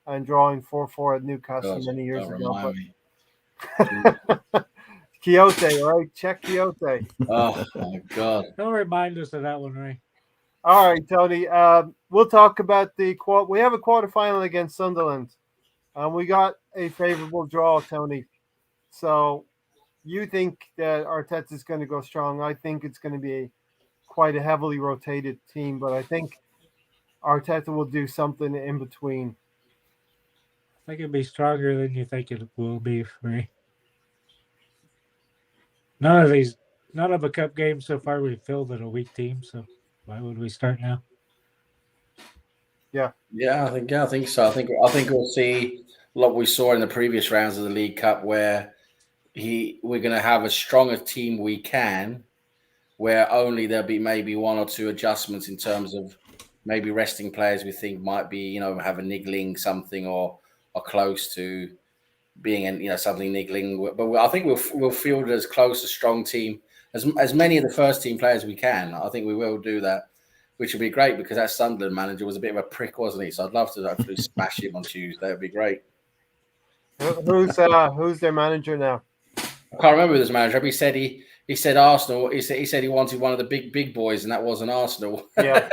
and drawing 4-4 at Newcastle many years ago. Quixote, right? Check Quixote.
Oh my God!
Don't remind us of that one, Ray.
All right, Tony. We'll talk about we have a quarterfinal against Sunderland, and we got a favorable draw, Tony. So you think that Arteta's going to go strong? I think it's going to be quite a heavily rotated team, but I think Arteta will do something in between.
think it'd be stronger than you think it will be for me. None of the cup games so far we've filled at a weak team, so why would we start now?
Yeah, I think so. I think we'll see what we saw in the previous rounds of the League Cup, where we're going to have as strong a team we can, where only there'll be maybe one or two adjustments in terms of maybe resting players we think might be, have a niggling something or close to being something niggling. But I think we'll field as close a strong team as many of the first team players we can. I think we will do that, which would be great because that Sunderland manager was a bit of a prick, wasn't he? So I'd love to hopefully smash him on Tuesday. It'd be great.
Who's their manager now?
I can't remember his manager. But he said Arsenal. He said he wanted one of the big boys, and that wasn't Arsenal.
Yeah.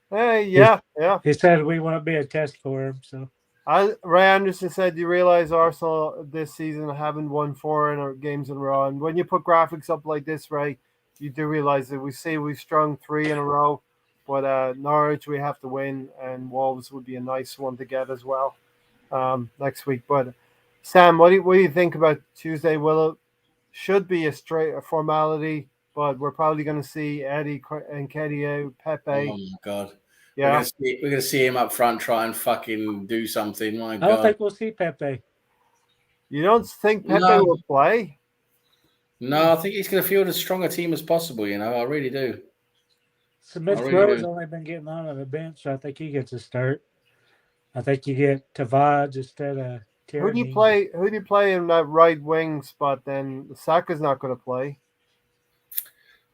Hey, yeah.
He said we want to be a test for him. So
Ray Anderson said, "You realize Arsenal this season haven't won 4 games in a row, and when you put graphics up like this, Ray, you do realize that we've strung 3 in a row, but Norwich we have to win, and Wolves would be a nice one to get as well next week." But Sam, what do you think about Tuesday? Well, it should be a formality, but we're probably going to see Eddie and Kedia, Pepe.
Oh my god!
Yeah,
we're gonna see him up front try and fucking do something. My God!
I don't think we'll see Pepe.
You don't think Pepe will play?
No, I think he's going to field as strong a team as possible. I really do.
Smith Rowe's only been getting on the bench, so I think he gets a start. I think you get Tavares instead of Tierney.
Who do you play in that right wing spot? Then Saka's not going to play.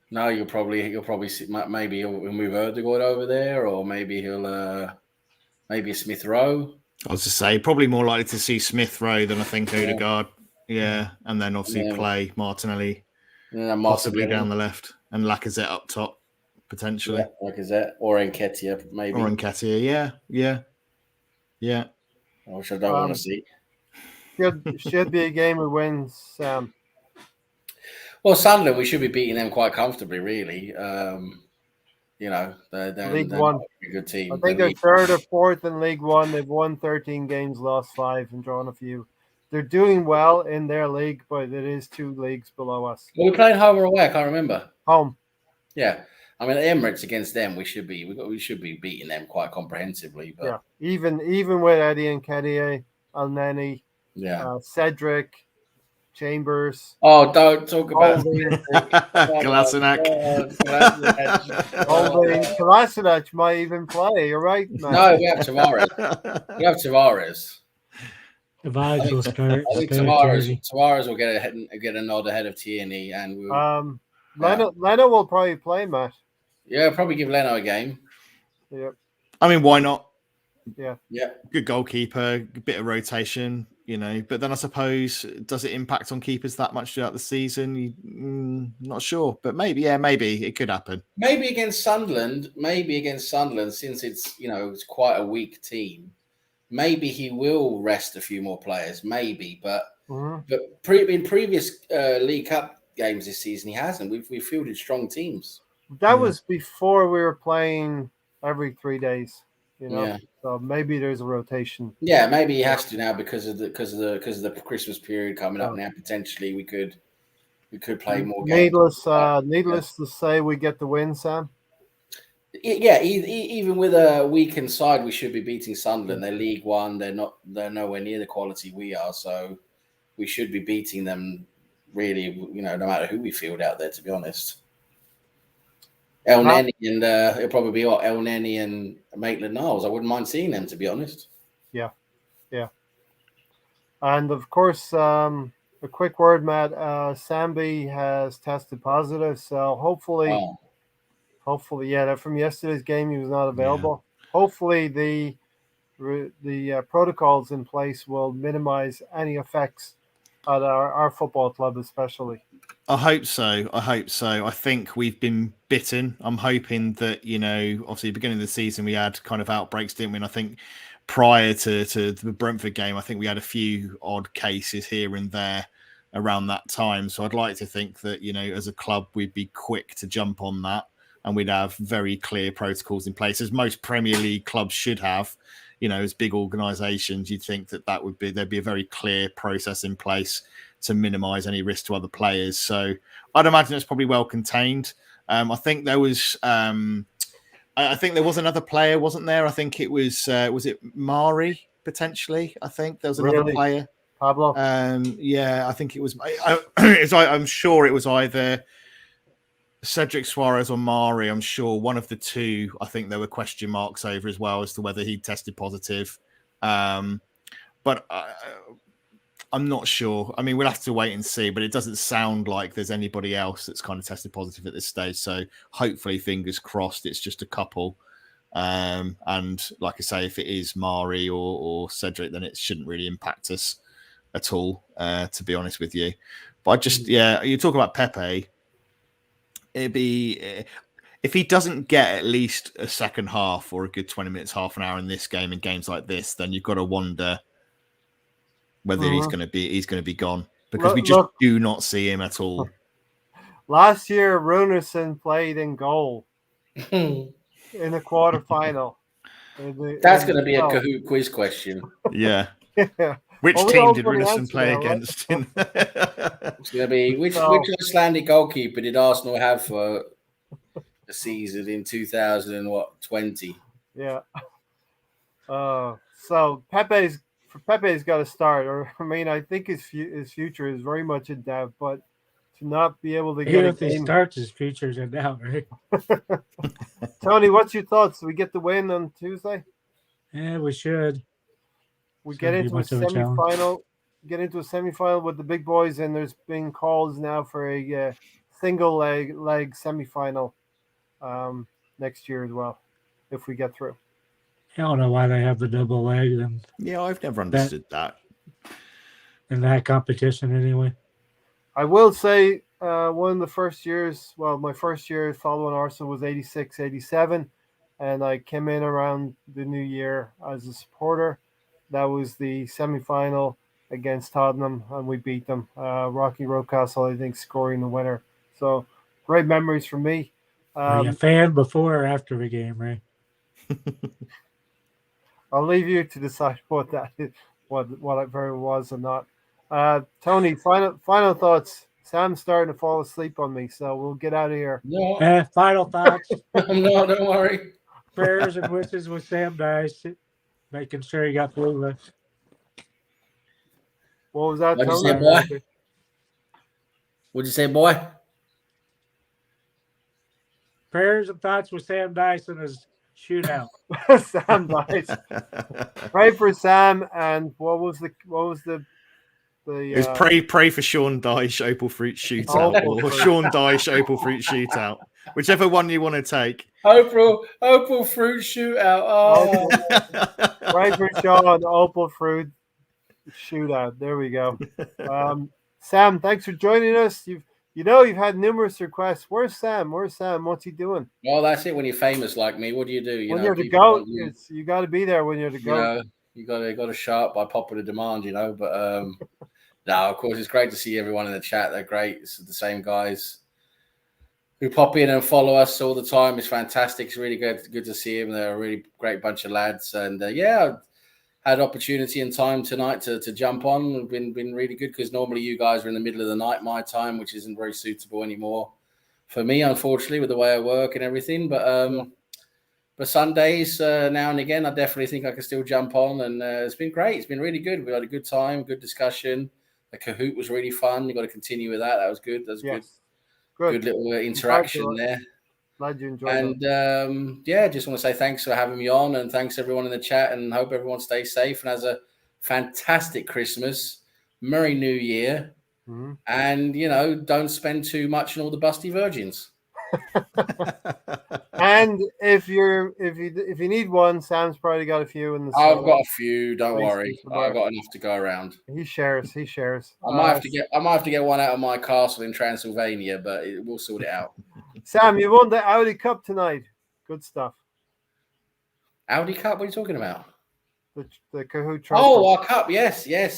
No, you'll probably see, maybe he'll move Erdegaard over there, or maybe he'll maybe Smith Rowe.
I was to say probably more likely to see Smith Rowe than I think Odegaard. Yeah, and then obviously play Martinelli, possibly down the left, and Lacazette up top potentially.
Yeah, Lacazette or Nketiah maybe.
Or Nketiah, yeah.
Which I don't want to see.
Should be a game of wins.
Well, Sunderland, we should be beating them quite comfortably, really. They're
League One,
a good team.
I think they're third or fourth in League One. They've won 13 games, lost 5, and drawn a few. They're doing well in their league, but it is 2 leagues below us.
Are we playing home or away? I can't remember.
Home.
Yeah, I mean, Emirates against them, we should be beating them quite comprehensively. But
yeah, even with Eddie and Kedia, Elneny, Cedric, Chambers.
Oh, don't talk about
Kolasinac.
Kolasinac might even play. You're right, man.
No, we have Tavares.
Tavares will start.
I think Tavares will get a nod ahead of Tierney, and we'll.
Leno will probably play, Matt.
Yeah, probably give Leno a game.
Yeah.
I mean, why not?
Yeah.
Good goalkeeper, a bit of rotation, But then I suppose, does it impact on keepers that much throughout the season? Not sure, but maybe it could happen.
Maybe against Sunderland, since it's quite a weak team. Maybe he will rest a few more players, maybe, but in previous League Cup games this season, he hasn't. We've fielded strong teams.
That was before we were playing every 3 days. So maybe there's a rotation.
Yeah, maybe he has to now because of the Christmas period coming up. Now potentially we could play more games.
Needless to say, we get the win, Sam.
Yeah, even with a weakened side, we should be beating Sunderland. They're League One. They're nowhere near the quality we are. So we should be beating them. Really, no matter who we field out there. To be honest. Elneny and it'll probably be Elneny and Maitland-Niles. I wouldn't mind seeing them, to be honest.
Yeah. And of course, a quick word, Matt. Sambi has tested positive, so hopefully, from yesterday's game, he was not available. Yeah. Hopefully, the protocols in place will minimize any effects at our football club, especially.
I hope so. I think we've been bitten. I'm hoping that, obviously, beginning of the season, we had kind of outbreaks, didn't we? And I think prior to the Brentford game, I think we had a few odd cases here and there around that time. So I'd like to think that, as a club, we'd be quick to jump on that and we'd have very clear protocols in place, as most Premier League clubs should have, as big organisations, you'd think there'd be a very clear process in place to minimise any risk to other players. So I'd imagine it's probably well contained. I think there was another player, wasn't there? I think it was it Mari potentially? I think there was another player.
Pablo.
I think it was. I'm sure it was either Cedric Suarez or Mari. I'm sure one of the two. I think there were question marks over as well as to whether he tested positive. But I'm not sure. I mean, we'll have to wait and see, but it doesn't sound like there's anybody else that's kind of tested positive at this stage. So hopefully, fingers crossed, it's just a couple. And like I say, if it is Mari or Cedric, then it shouldn't really impact us at all, to be honest with you. But I just, you talk about Pepe. It'd be if he doesn't get at least a second half or a good 20 minutes, half an hour in this game and games like this, then you've got to wonder whether he's going to be gone, because we just do not see him at all.
Last year, Runerson played in goal in a quarterfinal.
That's going to be a Kahoot quiz question.
Yeah. Which team did Runerson play against?
It's going to be which Icelandic goalkeeper did Arsenal have for the season in 2020?
Yeah. So Pepe's got to start, or I mean, I think his future is very much in doubt. But to not be able to get
if he starts, his future's in doubt, right?
Tony, what's your thoughts? Do we get the win on Tuesday?
Yeah, we should.
We get into a semifinal. Get into a semifinal with the big boys, and there's been calls now for a single leg semifinal next year as well, if we get through.
I don't know why they have the double leg. And
yeah, I've never understood that.
In that competition, anyway.
I will say one of the first years, my first year following Arsenal was 86, 87, and I came in around the new year as a supporter. That was the semi-final against Tottenham, and we beat them. Rocky Rocastle, I think, scoring the winner. So great memories for me.
Are you a fan before or after the game, Ray?
I'll leave you to decide what that is, what it very was or not. Tony, final thoughts. Sam's starting to fall asleep on me, so we'll get out of here.
No.
Final thoughts.
No, don't worry.
Prayers and wishes with Sam Dice, making sure he got through this.
What was that,
What'd
Tony?
you say, boy? What'd you say, boy?
Prayers and thoughts with Sam Dice and his shootout.
Sam Dice. Pray for Sam, and what was the
it was pray for Sean Dyche Opal Fruit Shootout or Sean Dyche Opal Fruit Shootout, whichever one you want to take.
Opal Fruit Shootout. Oh,
pray for Sean Opal Fruit Shootout. There we go. Sam, thanks for joining us. You've had numerous requests. Where's Sam? What's he doing?
Well, that's it. When you're famous like me, what do?
When you're the GOAT, you got to be there when you're the GOAT.
You got to show up by popular demand, But no, of course, it's great to see everyone in the chat. They're great. It's the same guys who pop in and follow us all the time. It's fantastic. It's really good to see them. They're a really great bunch of lads. And I had opportunity and time tonight to jump on. It's been really good because normally you guys are in the middle of the night, my time, which isn't very suitable anymore for me, unfortunately, with the way I work and everything. But Sundays, now and again, I definitely think I can still jump on. And it's been great. It's been really good. We had a good time, good discussion. The Kahoot was really fun. You got to continue with that. That was good. That was good little interaction there.
Glad you enjoyed it.
And just want to say thanks for having me on, and thanks everyone in the chat, and hope everyone stays safe and has a fantastic Christmas, Merry New Year, and don't spend too much on all the busty virgins.
And if you need one, Sam's probably got a few in the.
I've got a few. Don't worry, I've got enough to go around.
He shares.
I might have to get one out of my castle in Transylvania, but we'll sort it out.
Sam, you won the Audi Cup tonight. Good stuff.
Audi Cup? What are you talking about?
The Kahoot trophy.
Oh, our cup. Yes.
Yeah.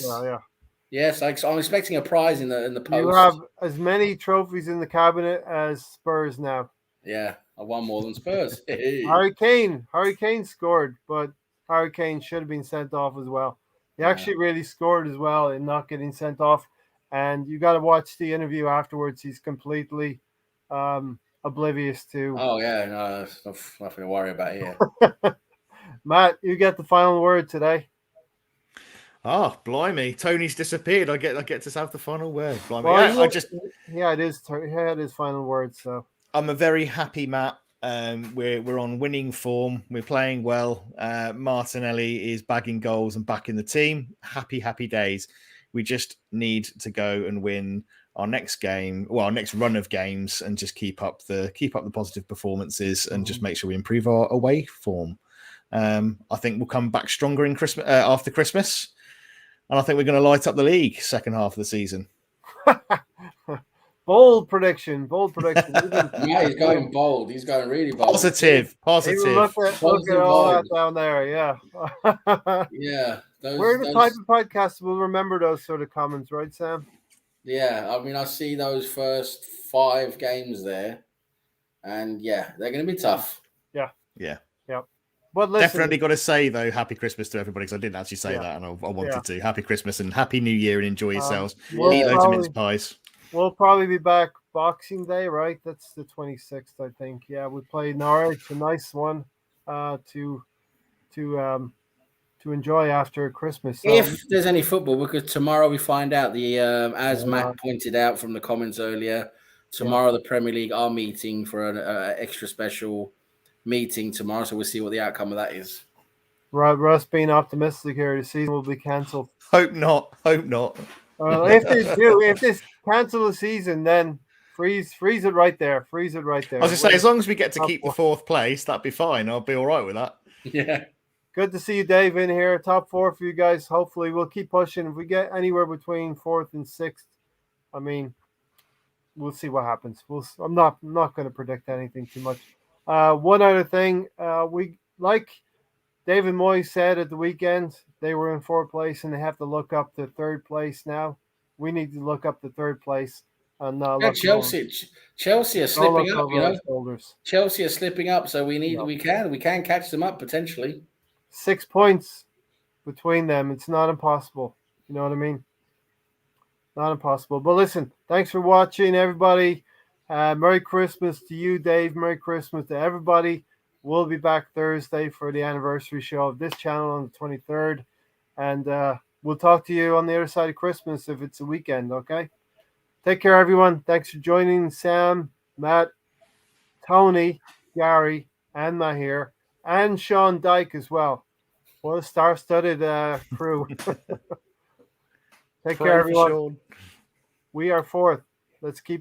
Yes, I'm expecting a prize in the post.
You have as many trophies in the cabinet as Spurs now.
Yeah, I won more than Spurs.
Harry Kane scored, but Harry Kane should have been sent off as well. He
Yeah.
actually really scored as well in not getting sent off. And you got to watch the interview afterwards. He's completely oblivious to.
Oh yeah, no, there's nothing to worry about here.
Matt, you get the final word today.
Oh, blimey! Tony's disappeared. I get to have the final word. Blimey!
Well,
Yeah,
it is. He had his final word. So
I'm a very happy Matt. We're on winning form. We're playing well. Martinelli is bagging goals and back in the team. Happy days. We just need to go and win our next game, well, our next run of games, and just keep up the positive performances and just make sure we improve our away form. I think we'll come back stronger in Christmas after Christmas, and I think we're going to light up the league second half of the season.
bold prediction.
Yeah, he's going bold. He's going really bold.
Positive.
Even look at all that down there. Yeah.
Yeah.
We're the type of podcast we'll remember those sort of comments, right, Sam?
Yeah, I mean, I see those first 5 games there, and yeah, they're going to be tough.
Yeah.
But listen, definitely got to say though, happy Christmas to everybody, because I didn't actually say that, and I wanted to. Happy Christmas and happy New Year, and enjoy yourselves. Eat loads of mince pies.
We'll probably be back Boxing Day, right? That's the 26th, I think. Yeah, we played Norwich, a nice one to enjoy after Christmas. So,
if there's any football, because tomorrow we find out as Matt pointed out from the comments earlier, tomorrow the Premier League are meeting for an extra special meeting tomorrow, so we'll see what the outcome of that is.
Right, Russ being optimistic here, the season will be cancelled.
Hope not.
If they do, if they cancel the season, then freeze it right there. I was
going to say, as long as we get to keep the 4th place, that'd be fine. I'll be all right with that.
Yeah.
Good to see you, Dave, in here. Top 4 for you guys. Hopefully, we'll keep pushing. If we get anywhere between 4th and 6th, I mean, we'll see what happens. I'm not going to predict anything too much. One other thing, we like David Moyes said at the weekend, they were in 4th place and they have to look up to 3rd place now. We need to look up to 3rd place. And
Chelsea are slipping up, you know. Chelsea are slipping up, so we can catch them up potentially.
6 points between them. It's not impossible. You know what I mean? Not impossible. But listen, thanks for watching, everybody. Merry Christmas to you, Dave. Merry Christmas to everybody. We'll be back Thursday for the anniversary show of this channel on the 23rd. And we'll talk to you on the other side of Christmas if it's a weekend, okay? Take care, everyone. Thanks for joining Sam, Matt, Tony, Gary, and Mahir, and Sean Dyke as well. What a star-studded crew. Take care, everyone. We are 4th. Let's keep it.